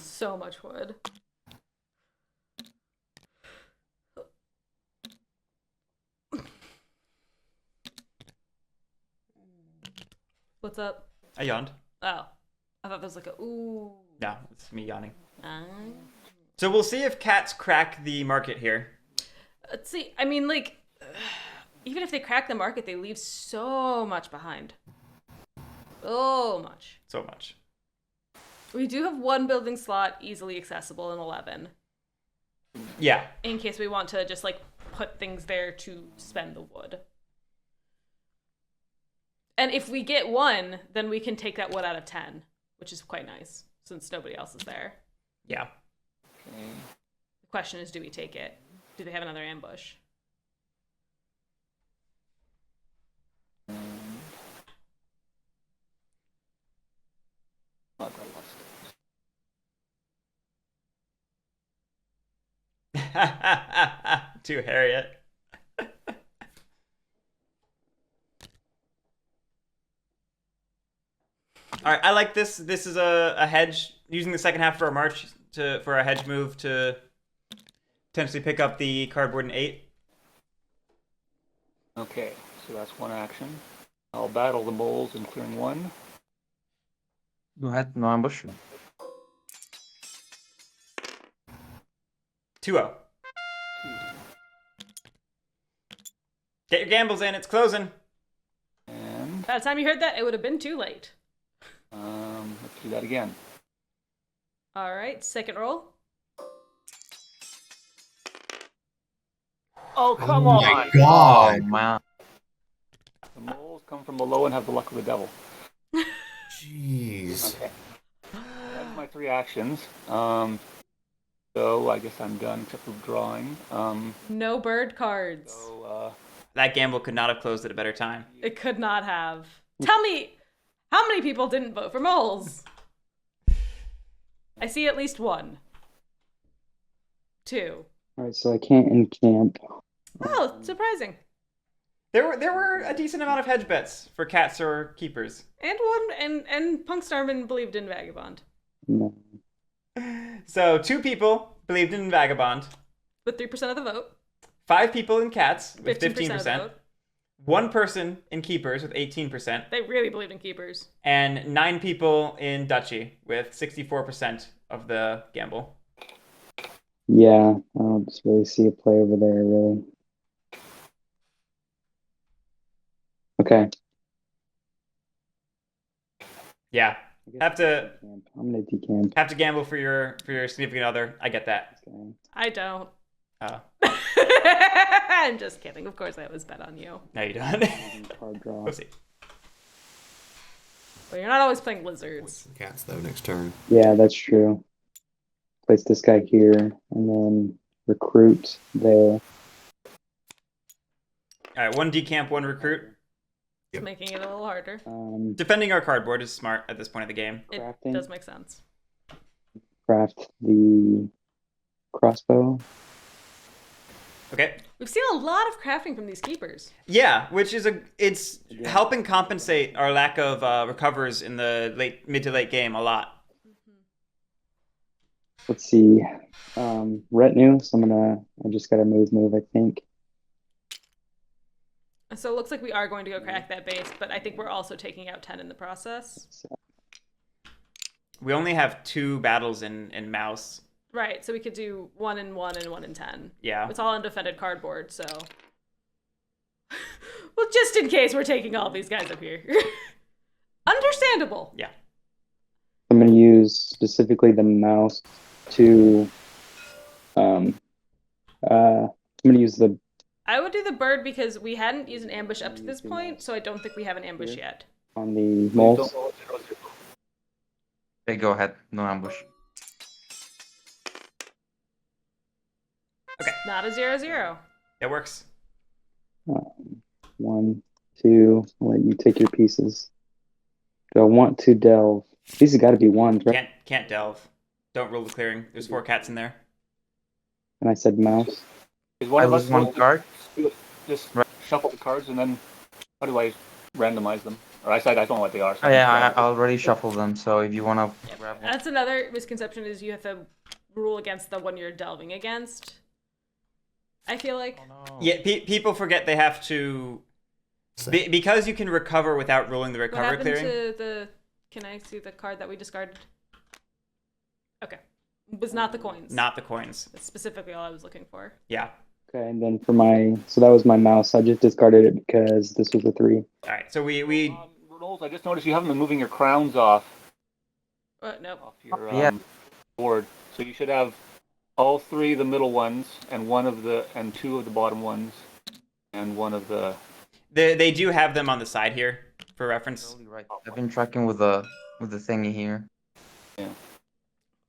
So much wood. What's up? I yawned. Oh. I thought there was like a ooh. No, it's me yawning. Ah. So we'll see if cats crack the market here. Let's see. I mean, like, even if they crack the market, they leave so much behind. So much. So much. We do have one building slot easily accessible in 11. Yeah. In case we want to just, like, put things there to spend the wood. And if we get one, then we can take that wood out of 10, which is quite nice, since nobody else is there. Yeah. Okay. The question is, do we take it? Do they have another ambush? I've got lost. To Harriet. All right, I like this. This is a hedge, using the second half for a march for a hedge move to potentially pick up the cardboard in 8. Okay, so that's one action. I'll battle the moles in clearing 1. Go ahead, no ambush. 2-0. Get your gambles in. It's closing. And By the time you heard that, it would have been too late. let's do that again. All right, second roll. Oh, come Oh on! my god! Oh, man. The moles come from below and have the luck of the devil. Jeez. Okay. That's my 3 actions. So I guess I'm done except for drawing. No bird cards. So That gamble could not have closed at a better time. It could not have. Tell me, how many people didn't vote for moles? I see at least 1. 2. All right, so I can't encamp. Oh, surprising. There were a decent amount of hedge bets for cats or keepers. And Punk Starman believed in Vagabond. No. So 2 people believed in Vagabond, With 3% of the vote. 5 people in cats with 15% of the 15%, vote. 1 person in keepers with 18%, They really believed in keepers. and 9 people in Duchy with 64% of the gamble. Yeah, I don't just really see a play over there, really. Okay. Yeah, I guess have to decamp. I'm gonna decamp. have to gamble for your significant other. I get that. Okay. I don't. Oh, I'm just kidding. Of course I always bet on you. no, you don't. Card draw. We'll see. But you're not always playing lizards. Cats though next turn. Yeah, that's true. Place this guy here, and then recruit there. All right, 1 decamp, 1 recruit. It's making it a little harder. Defending our cardboard is smart at this point of the game. It Crafting. does make sense. Craft the crossbow. Okay. We've seen a lot of crafting from these keepers. Yeah, which is it's helping compensate our lack of recovers in the mid to late game a lot. Let's see. Retinue. So I just gotta move, I think. So it looks like we are going to go crack that base, but I think we're also taking out 10 in the process. So, We only have 2 battles in Mouse. Right, so we could do 1 in 1 and 1 in 10. Yeah. It's all undefended cardboard, so... Well, just in case we're taking all these guys up here. Understandable. Yeah. I'm gonna use specifically the mouse to. I'm gonna use the. I would do the bird because we hadn't used an ambush up to this point, so I don't think we have an ambush yet. On the moles. Okay, go ahead, no ambush. Okay. Not a 0-0. It works. 1, 2. I'll let you take your pieces. Do I want to delve? These have got to be ones, right? Can't delve. Don't rule the clearing. There's 4 cats in there. And I said mouse. Is one I of us lose 1 card. just shuffle the cards and then how do I randomize them? Or I don't know what they are. So Oh, yeah, I already shuffled them, so if you wanna grab one. That's another misconception is you have to rule against the one you're delving against. I feel like. Oh, no. Yeah, people forget they have to Because you can recover without rolling the What recover happened clearing. to the... Can I see the card that we discarded? Okay. It was not the coins. Not the coins. That's specifically all I was looking for. Yeah. Okay, and then for so that was my mouse. I just discarded it because this was a 3. All right. So we Rolls, I just noticed you haven't been moving your crowns off Nope. your Yeah. board. So you should have all 3 of the middle ones, and 2 of the bottom ones, and 1 of the. they do have them on the side here for reference. Totally right. I've been tracking with the thingy here.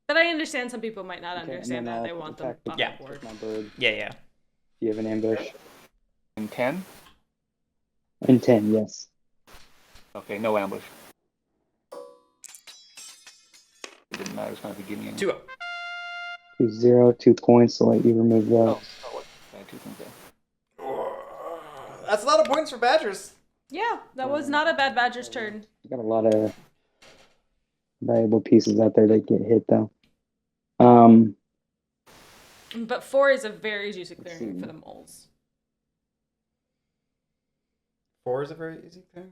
But I understand some people might not Okay, and understand then that. I'll They want them attack off Yeah. the board. my bird. Yeah. Do you have an ambush? In 10? In 10, yes. Okay, no ambush. It didn't matter. It's kind of a gimme. 2. 2-0, 2 points. I'll let you remove that. Oh, I had 2 things there. That's a lot of points for Badgers. Yeah, that was not a bad Badger's turn. You got a lot of valuable pieces out there that get hit, though. But 4 is a very juicy clearing see. for the moles. 4 is a very easy thing.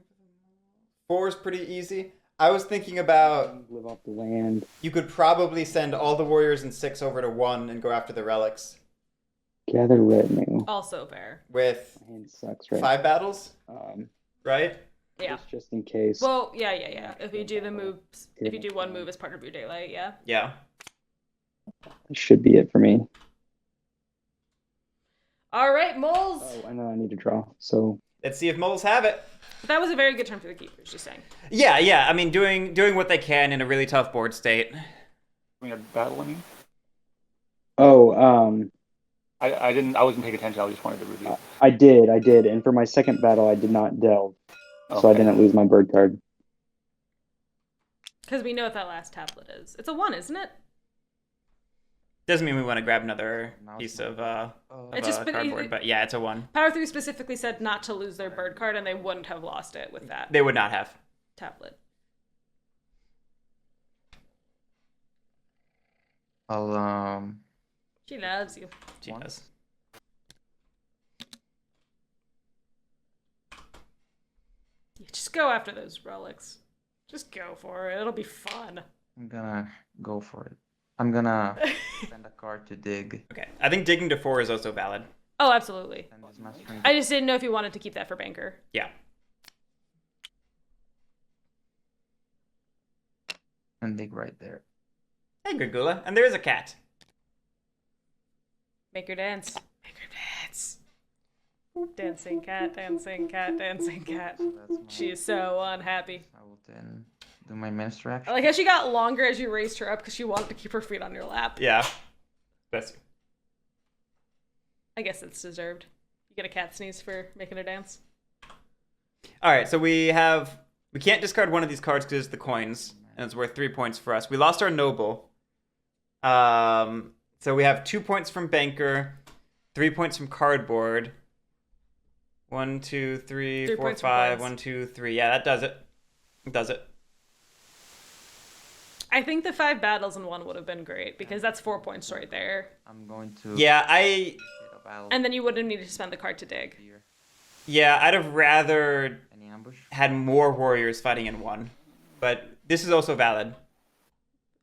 4 is pretty easy. I was thinking about Live off the land. you could probably send all the warriors in 6 over to 1 and go after the relics Gather retinue. Also fair. with My hand sucks, right? 5 battles, Um, right? Yeah. just in case. Well, yeah. If you do the moves, if you do one move as part of your daylight, yeah. Yeah. That should be it for me. All right, moles. Oh, I know I need to draw. So Let's see if moles have it. But that was a very good turn for the keepers. Just saying. Yeah. I mean, doing what they can in a really tough board state. We had battle, I mean? I wasn't paying attention. I just wanted to review. I did, and for my second battle, I did not delve, so I Okay. didn't lose my bird card. Because we know what that last tablet is. It's a 1, isn't it? Doesn't mean we want to grab another No, it's piece not. of It's just been cardboard, easy- but yeah, it's a 1. PwrThru specifically said not to lose their bird card, and they wouldn't have lost it with that They would not have. tablet. I'll She loves you. She One. does. Yeah, just go after those relics. Just go for it. It'll be fun. I'm gonna go for it. I'm gonna send a card to dig. Okay. I think digging to 4 is also valid. Oh, absolutely. Send this mastering. I just didn't know if you wanted to keep that for banker. Yeah. And dig right there. Hey, good Gula. And there is a cat. Make her dance. Make her dance. Dancing cat, dancing cat, dancing cat. So that's my, She is so unhappy. I will then do my minister I action. like how she got longer as you raised her up because she wanted to keep her feet on your lap. Yeah. Bless you. I guess it's deserved. You get a cat sneeze for making her dance. All right, so we can't discard one of these cards because it's the coins, and it's worth 3 points for us. We lost our noble. So we have 2 points from banker, 3 points from cardboard. 1, 2, 3, 3 4, points from 5. coins. 1, 2, 3. Yeah, that does it. It does it. I think the 5 battles in 1 would have been great because that's 4 points right there. I'm going to Yeah, initiate a battle And then you wouldn't have needed to spend the card to dig. here. I'd have rather Any ambush? had more warriors fighting in 1, but this is also valid.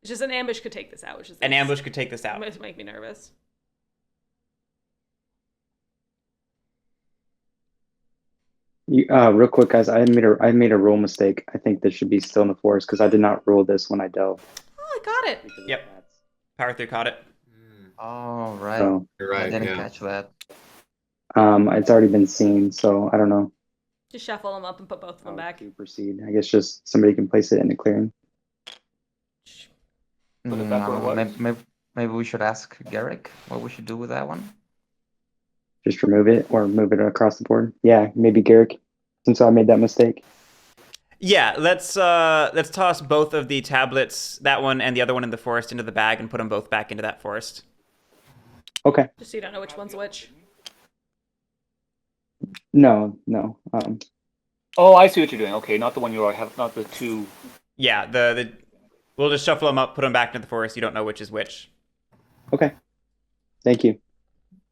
It's just an ambush could take this out, which is An ambush could take this out. It make me nervous. Real quick, guys, I made a rule mistake. I think this should be still in the forest because I did not rule this when I delved. Oh, I got it. Yep. PwrThru caught it. Oh, right. So You're right. I didn't Yeah. catch that. it's already been seen, so I don't know Just shuffle them up and put both of them how back. to proceed. I guess just somebody can place it in a clearing. Put it back where it was. Maybe we should ask Guerric what we should do with that one. Just remove it or move it across the board. Yeah, maybe Guerric, since I made that mistake. Yeah, let's toss both of the tablets, that one and the other one in the forest, into the bag and put them both back into that forest. Okay. Just so you don't know which one's which. No. Oh, I see what you're doing. Okay, not the one you already have, not the 2. Yeah, the we'll just shuffle them up, put them back into the forest. You don't know which is which. Okay. Thank you.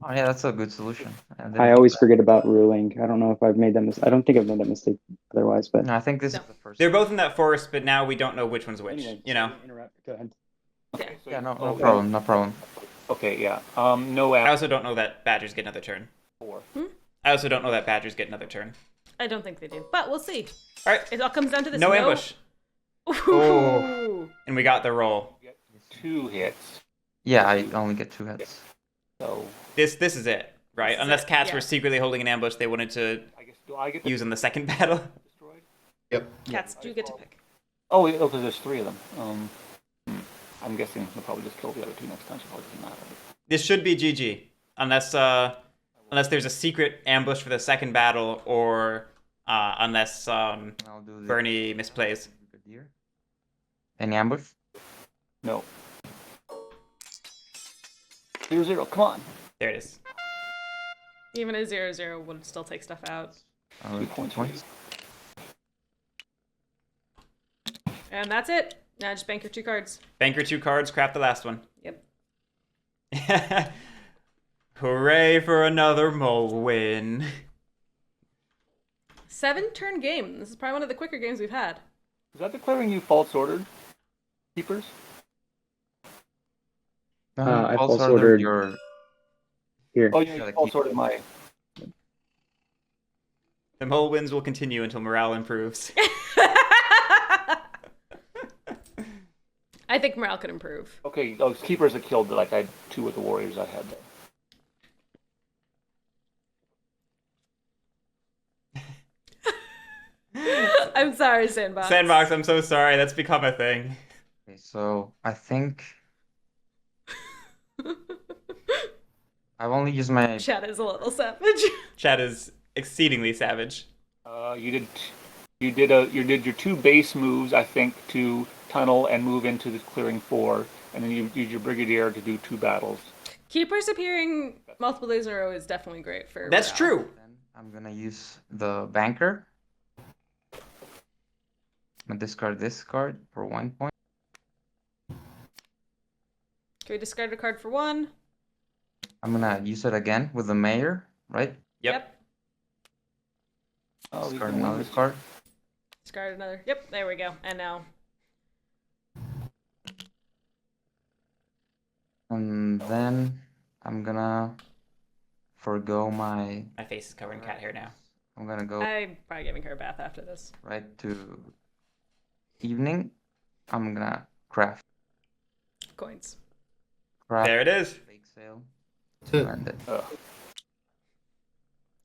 Oh yeah, that's a good solution. didn't I think always of that. forget about ruling. I don't know if I've made that mistake. I don't think I've made that mistake otherwise, but No, I think this No. is the first. They're both in that forest, but now we don't know which one's which. anyway, You know. sorry to interrupt. Go ahead. Okay, so Yeah, no oh, problem, no problem. Okay, yeah. No I app also don't know that badgers get another turn. 4. I also don't know that badgers get another turn. I don't think they do, but we'll see. All right. It all comes down to this. No ambush. Ooh. And we got the roll. You get 2 hits. Yeah, I only get 2 hits. So This is it, right? This is Unless it, cats yeah. were secretly holding an ambush they wanted to I guess do I get the use in the second battle. destroyed? Yep. Cats do get to pick. Oh, yeah, because there's 3 of them. I'm guessing they'll probably just kill the other 2 next time, so it probably doesn't matter. This should be GG, unless there's a secret ambush for the second battle, or unless I'll do the Burnie misplays. Brigadier. Any ambush? No. 0-0, come on. There it is. Even a 0-0 would still take stuff out. 2 2 points. points. And that's it. Now just bank your 2 cards. Bank your 2 cards, craft the last one. Yep. Hooray for another mole win. 7-turn game. This is probably one of the quicker games we've had. Is that declaring you false ordered? Keepers? I Also false ordered your here. Oh, Yeah, you like false ordered my. The mole wins will continue until morale improves. I think morale could improve. Okay, those keepers that killed, like I had 2 with the warriors I had there. I'm sorry, Sandbox. Sandbox, I'm so sorry. That's become a thing. Okay, so I think I've only used my Chat is a little savage. Chad is exceedingly savage. You did your 2 base moves, I think, to tunnel and move into the clearing 4, and then you used your brigadier to do 2 battles. Keepers appearing multiple days in a row is definitely great for That's morale. true. Then I'm gonna use the banker. I'm gonna discard this card for 1 point. Can we discard a card for 1? I'm gonna use it again with the mayor, right? Yep. Oh, Discard another card. Discard another. Yep, there we go. And now. And then I'm gonna forgo my. My face is covered in cat hair now. I'm gonna go I'm probably giving her a bath after this. right to evening. I'm gonna craft. Coins. There it is. Bake sale. That's it. And it.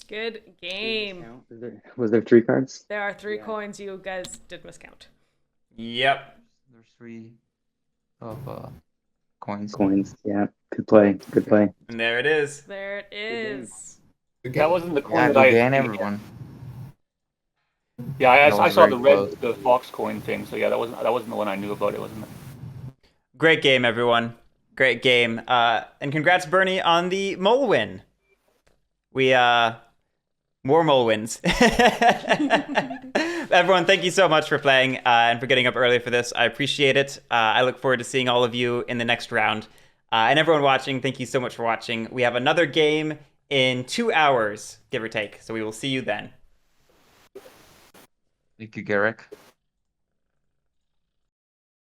Good game. Was there 3 cards? There are 3 Yeah. coins. You guys did miscount. Yep. There's 3 of coins. Coins. Yeah. Good play. Good play. And there it is. There it is. That wasn't the coin Yeah, that good I game, everyone. Yeah, That I was saw very the red, close. the fox coin thing. So yeah, that wasn't the one I knew about. It wasn't. Great game, everyone. Great game. And congrats, Burnie, on the mole win. We, more mole wins. Everyone, thank you so much for playing and for getting up early for this. I appreciate it. I look forward to seeing all of you in the next round. And everyone watching, thank you so much for watching. We have another game in 2 hours, give or take. So we will see you then. Thank you, Guerric.